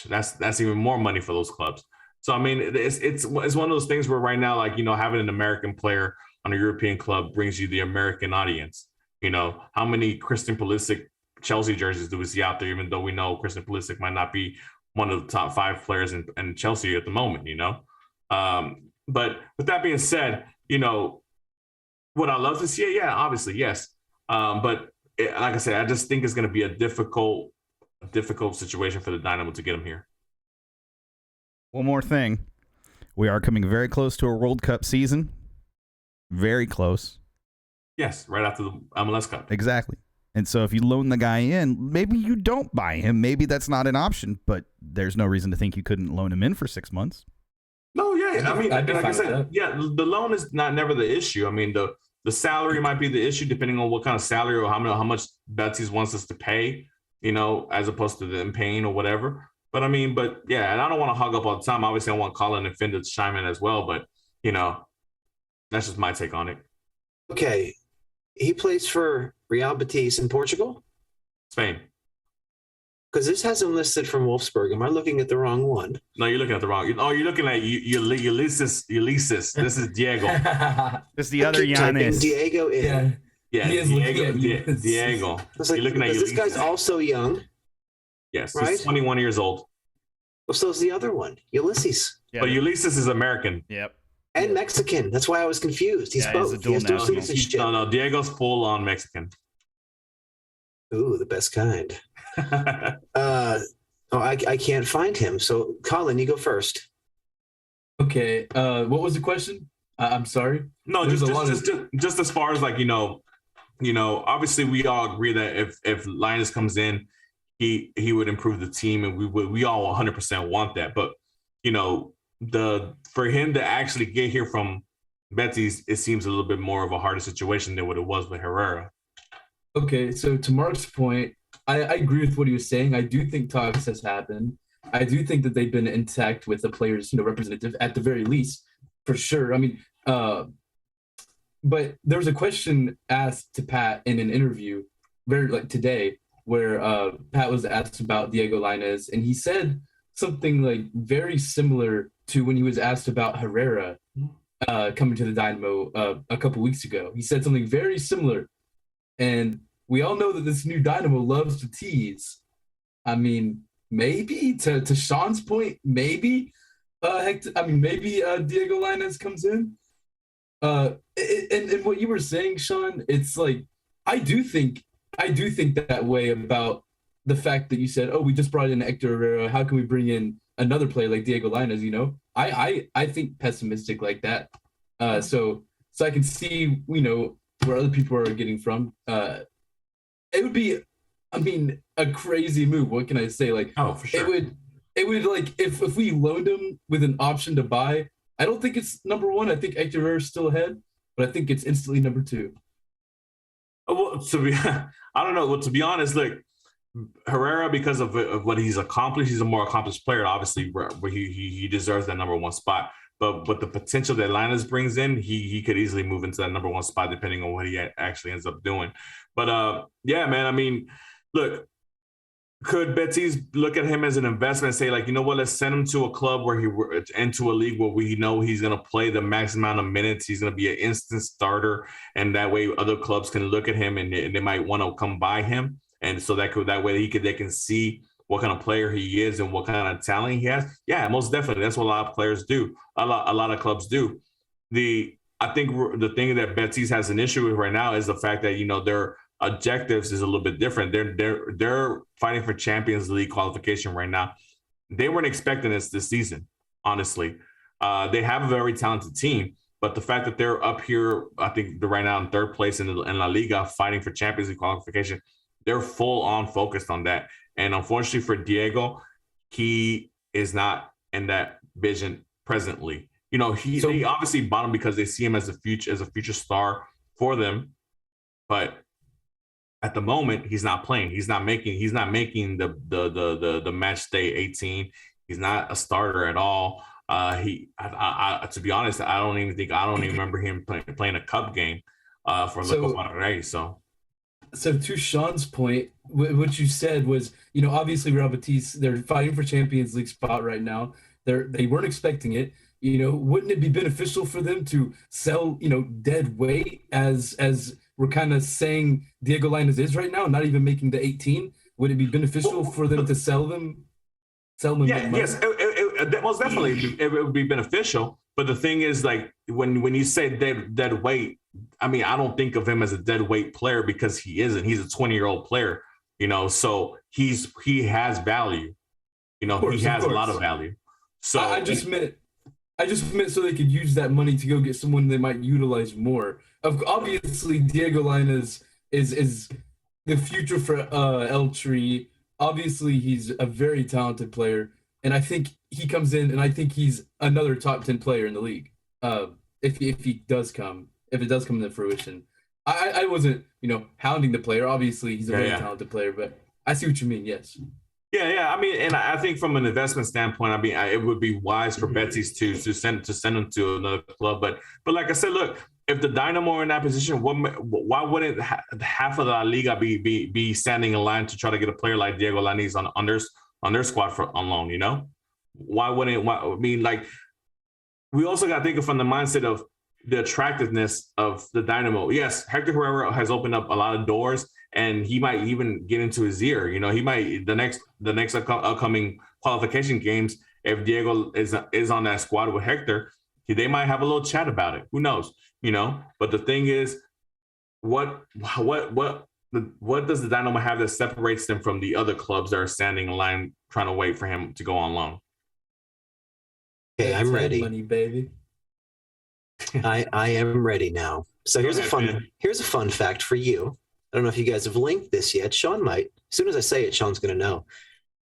That's even more money for those clubs. So it's one of those things where right now, having an American player on a European club brings you the American audience. How many Christian Pulisic Chelsea jerseys do we see out there? Even though we know Christian Pulisic might not be one of the top 5 players in Chelsea at the moment. But with that being said, would I love to see it? Yeah, obviously, yes. But like I said, I just think it's going to be a difficult situation for the Dynamo to get him here. One more thing. We are coming very close to a World Cup season. Very close. Yes, right after the MLS Cup. Exactly. And so if you loan the guy in, maybe you don't buy him. Maybe that's not an option, but there's no reason to think you couldn't loan him in for 6 months. No, yeah. I'd Like I said, that. yeah, the loan is never the issue. The salary might be the issue depending on what kind of salary or how much Betis wants us to pay, as opposed to them paying or whatever. But yeah, and I don't want to hog up all the time. Obviously, I want Colin and Finn to chime in as well, but that's just my take on it. Okay. He plays for Real Betis in Portugal? Spain. Because this has him listed from Wolfsburg. Am I looking at the wrong one? No, you're looking at the wrong. Oh, you're looking at Ulysses. Ulysses. This is Diego. It's the other Keep typing Giannis. Diego in. Yeah. Yeah, He is looking at Diego. Ulysses. Diego. I was like, You're looking at this guy's Ulysses. also young. Yes, right? he's 21 years old. Well, so is the other one, Ulysses. Yeah, But Ulysses is American. Yep. And Mexican. That's why I was confused. He's Yeah, he's both. a He dual has dual national. citizenship. No, Diego's full on Mexican. Ooh, the best kind. I can't find him. So, Colin, you go first. Okay. What was the question? I'm sorry. No, There's just, a lot just, of- just as far as like, obviously we all agree that if Linus comes in, he would improve the team, and we all 100% want that. But for him to actually get here from Betis, it seems a little bit more of a harder situation than what it was with Herrera. Okay, so to Mark's point, I agree with what he was saying. I do think talks has happened. I do think that they've been intact with the players, representative at the very least, for sure. I mean, but there was a question asked to Pat in an interview, today, where Pat was asked about Diego Lainez, and he said something like very similar to when he was asked about Herrera coming to the Dynamo a couple weeks ago. He said something very similar, and we all know that this new Dynamo loves to tease. I mean, maybe to Sean's point, maybe Diego Lainez comes in. And what you were saying, Sean, it's like I do think that way about the fact that you said, "Oh, we just brought in Hector Herrera. How can we bring in another player like Diego Lainez?" I think pessimistic like that. So I can see where other people are getting from. It would be, a crazy move. What can I say? Like, Oh, for sure. It would like if we loaned him with an option to buy. I don't think it's number one. I think Hector Herrera is still ahead, but I think it's instantly number two. Well, I don't know. Well, to be honest, look, Herrera, because of what he's accomplished, he's a more accomplished player. Obviously, where he deserves that number one spot. But the potential that Linus brings in, he could easily move into that number one spot depending on what he actually ends up doing. But yeah, man. I mean, look, could Betis look at him as an investment and say, like, you know what, let's send him to a club into a league where we know he's going to play the max amount of minutes. He's going to be an instant starter. And that way other clubs can look at him and they might want to come by him. And so that way they can see what kind of player he is and what kind of talent he has. Yeah, most definitely. That's what a lot of players do. A lot of clubs do. I think the thing that Betis has an issue with right now is the fact that, their objectives is a little bit different. They're fighting for Champions League qualification right now. They weren't expecting this season, honestly. They have a very talented team, but the fact that they're up here, I think they're right now in third place in La Liga fighting for Champions League qualification, they're full on focused on that. And unfortunately for Diego, he is not in that vision presently. They obviously bought him because they see him as a future star for them, but at the moment he's not playing. He's not making the match day 18. He's not a starter at all. To be honest, I don't even remember him playing a cup game for La Copa del Rey. So to Sean's point, what you said was, obviously Real Betis, they're fighting for Champions League spot right now. They weren't expecting it. Wouldn't it be beneficial for them to sell, dead weight as we're kind of saying Diego Lainez is right now, not even making the 18? Would it be beneficial for them to sell them? Yeah, yes, most definitely it would be beneficial. But the thing is, like, when you say dead weight, I mean, I don't think of him as a dead weight player because he isn't. He's a 20-year-old player, so he has value. He has a lot of value. So I just meant so they could use that money to go get someone they might utilize more. Obviously, Diego Lainez is the future for El Tri. Obviously, he's a very talented player, and I think he comes in, and I think he's another top 10 player in the league. If it does come to fruition. I wasn't, hounding the player. Obviously, he's a very talented player, but I see what you mean. Yes. Yeah. I mean, and I think from an investment standpoint, it would be wise for Betis to send him to another club. But like I said, look, if the Dynamo are in that position, why wouldn't half of the La Liga be standing in line to try to get a player like Diego Lainez on their squad on loan? You know, why wouldn't? I mean, like, we also got to think of from the mindset of the attractiveness of the Dynamo. Yes, Hector Herrera has opened up a lot of doors, and he might even get into his ear. You know, he might the next upcoming qualification games. If Diego is on that squad with Hector, they might have a little chat about it. Who knows? You know. But the thing is, what does the Dynamo have that separates them from the other clubs that are standing in line trying to wait for him to go on loan? Okay, I'm ready. Money, baby. I am ready now. So here's a fun fact for you. I don't know if you guys have linked this yet. Sean might. As soon as I say it, Sean's going to know.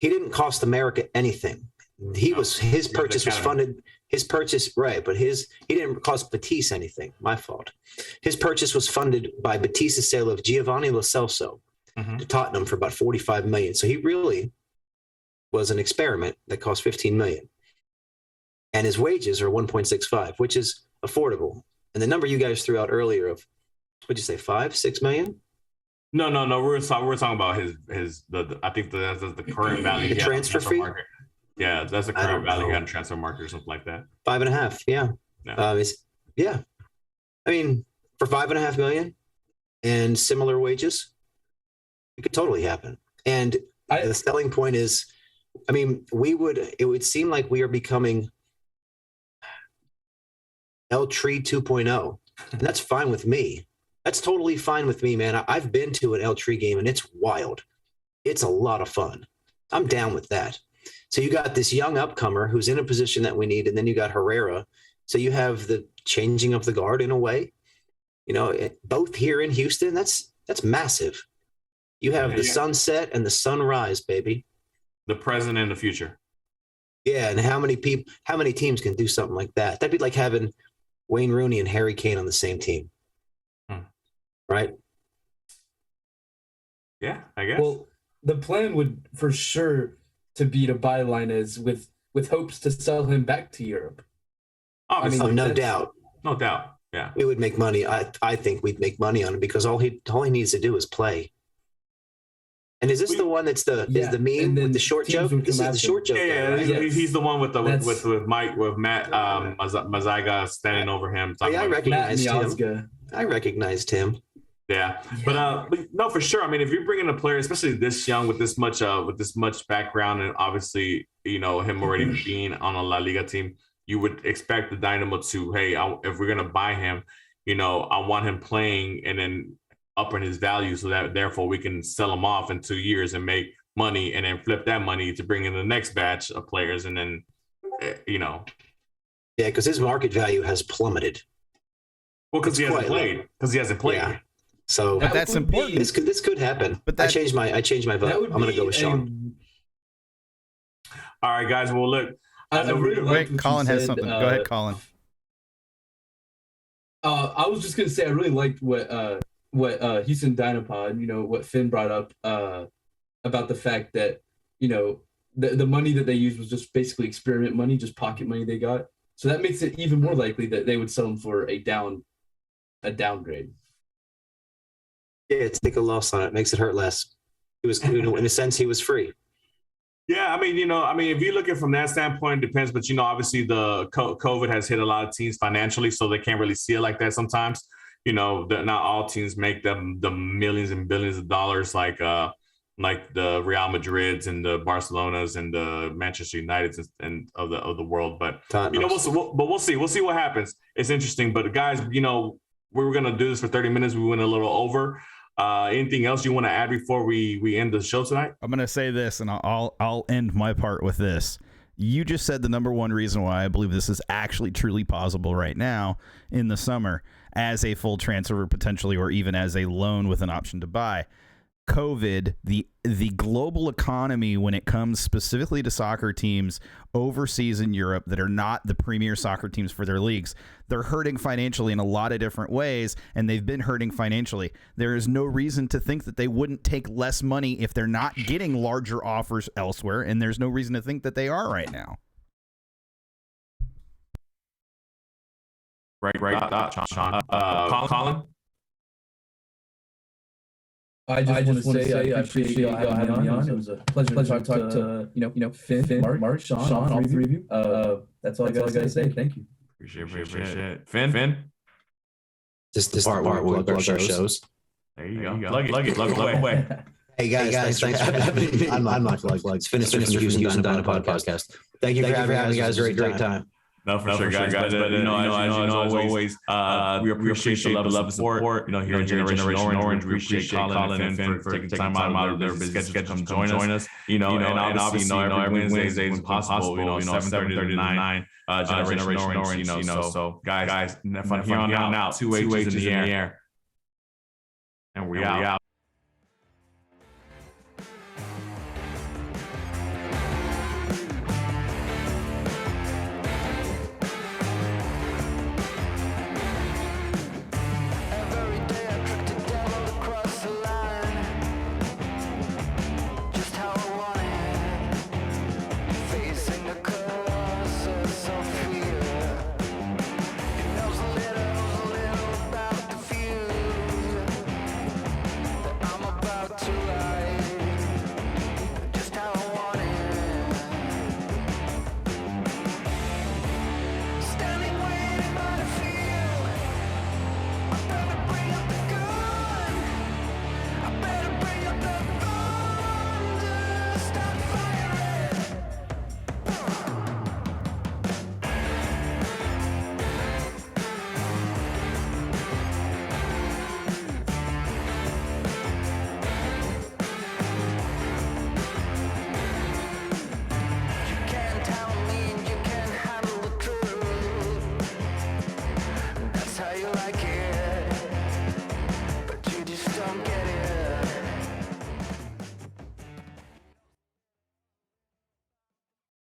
He didn't cost America anything. His purchase was funded. His purchase, right? But he didn't cost Batiste anything. My fault. His purchase was funded by Batiste's sale of Giovanni Lo Celso to Tottenham for about $45 million. So he really was an experiment that cost $15 million. And his wages are 1.65, which is affordable. And the number you guys threw out earlier of, what'd you say, 5-6 million? No. We're talking about his I think that's the current value. The transfer fee. Market. Yeah, that's the current value on transfer market or something like that. 5.5. Yeah. Yeah. I mean, for $5.5 million and similar wages, it could totally happen. And the selling point is, I mean, it would seem like we are becoming El Tree 2.0, and that's fine with me. That's totally fine with me, man. I've been to an El Tree game, and it's wild. It's a lot of fun. I'm down with that. So you got this young upcomer who's in a position that we need, and then you got Herrera. So you have the changing of the guard in a way. You know, both here in Houston, that's massive. You have the sunset and the sunrise, baby. The present and the future. Yeah, and how many teams can do something like that? That'd be like having Wayne Rooney and Harry Kane on the same team. Right? Yeah, I guess. Well, the plan would for sure to be to buy Lainez with hopes to sell him back to Europe. Obviously. No doubt. No doubt. Yeah. We would make money. I think we'd make money on him because all he needs to do is play. And is this the one that's the meme with the short joke? This is the short joke. Yeah, guy, right? he's the one with Matt Mazaga standing over him. I recognized him. Yeah, but no, for sure. I mean, if you're bringing a player, especially this young with this much background, and obviously, you know, him already being on a La Liga team, you would expect the Dynamo to, hey, if we're gonna buy him, you know, I want him playing and then upping his value so that therefore we can sell him off in 2 years and make money and then flip that money to bring in the next batch of players and then, you know. Yeah, because his market value has plummeted. Well, because he hasn't played. Yeah. So, but that's important. This could happen. But I changed my vote. I'm going to go with Sean. All right, guys. Well, look. Wait, Colin has something. Go ahead, Colin. I was just going to say I really liked what Houston Dynamo, you know, what Finn brought up about the fact that, you know, the money that they used was just basically experiment money, just pocket money they got. So that makes it even more likely that they would sell him for a downgrade. Yeah, take a loss on it makes it hurt less. It was, you know, in a sense, he was free. Yeah, I mean, if you look at it from that standpoint, it depends. But, you know, obviously the COVID has hit a lot of teams financially, so they can't really see it like that sometimes. You know, not all teams make the millions and billions of dollars like the Real Madrids and the Barcelonas and the Manchester Uniteds and of the world. But you know, we'll see. We'll see what happens. It's interesting. But guys, you know, we were gonna do this for 30 minutes. We went a little over. Anything else you want to add before we end the show tonight? I'm gonna say this, and I'll end my part with this. You just said the number one reason why I believe this is actually truly possible right now in the summer as a full transfer potentially, or even as a loan with an option to buy. COVID, the global economy when it comes specifically to soccer teams overseas in Europe that are not the premier soccer teams for their leagues, they're hurting financially in a lot of different ways, and they've been hurting financially. There is no reason to think that they wouldn't take less money if they're not getting larger offers elsewhere, and there's no reason to think that they are right now. Great thought, Sean. Colin? I just want to say I appreciate y'all having me on. It was a pleasure to talk to Finn, Mark, Sean, all three of you. That's all I gotta say. Thank you. Appreciate it. Finn? This part where we plug our shows. There you go. Plug it away. Hey guys, thanks for having me. I'm not plugs. Finish from Houston Dynamo podcast. Thank you for having me, guys. Great time. No, for sure, guys. But, as you know, as always, we appreciate the love and support. Here in Generation Orange, we appreciate Colin and Finn for taking time out of their busy schedule to come join us. And obviously, every Wednesday is possible. 7:30 to 9. Generation Orange. So guys, from here on out, two H's in the air, and we out.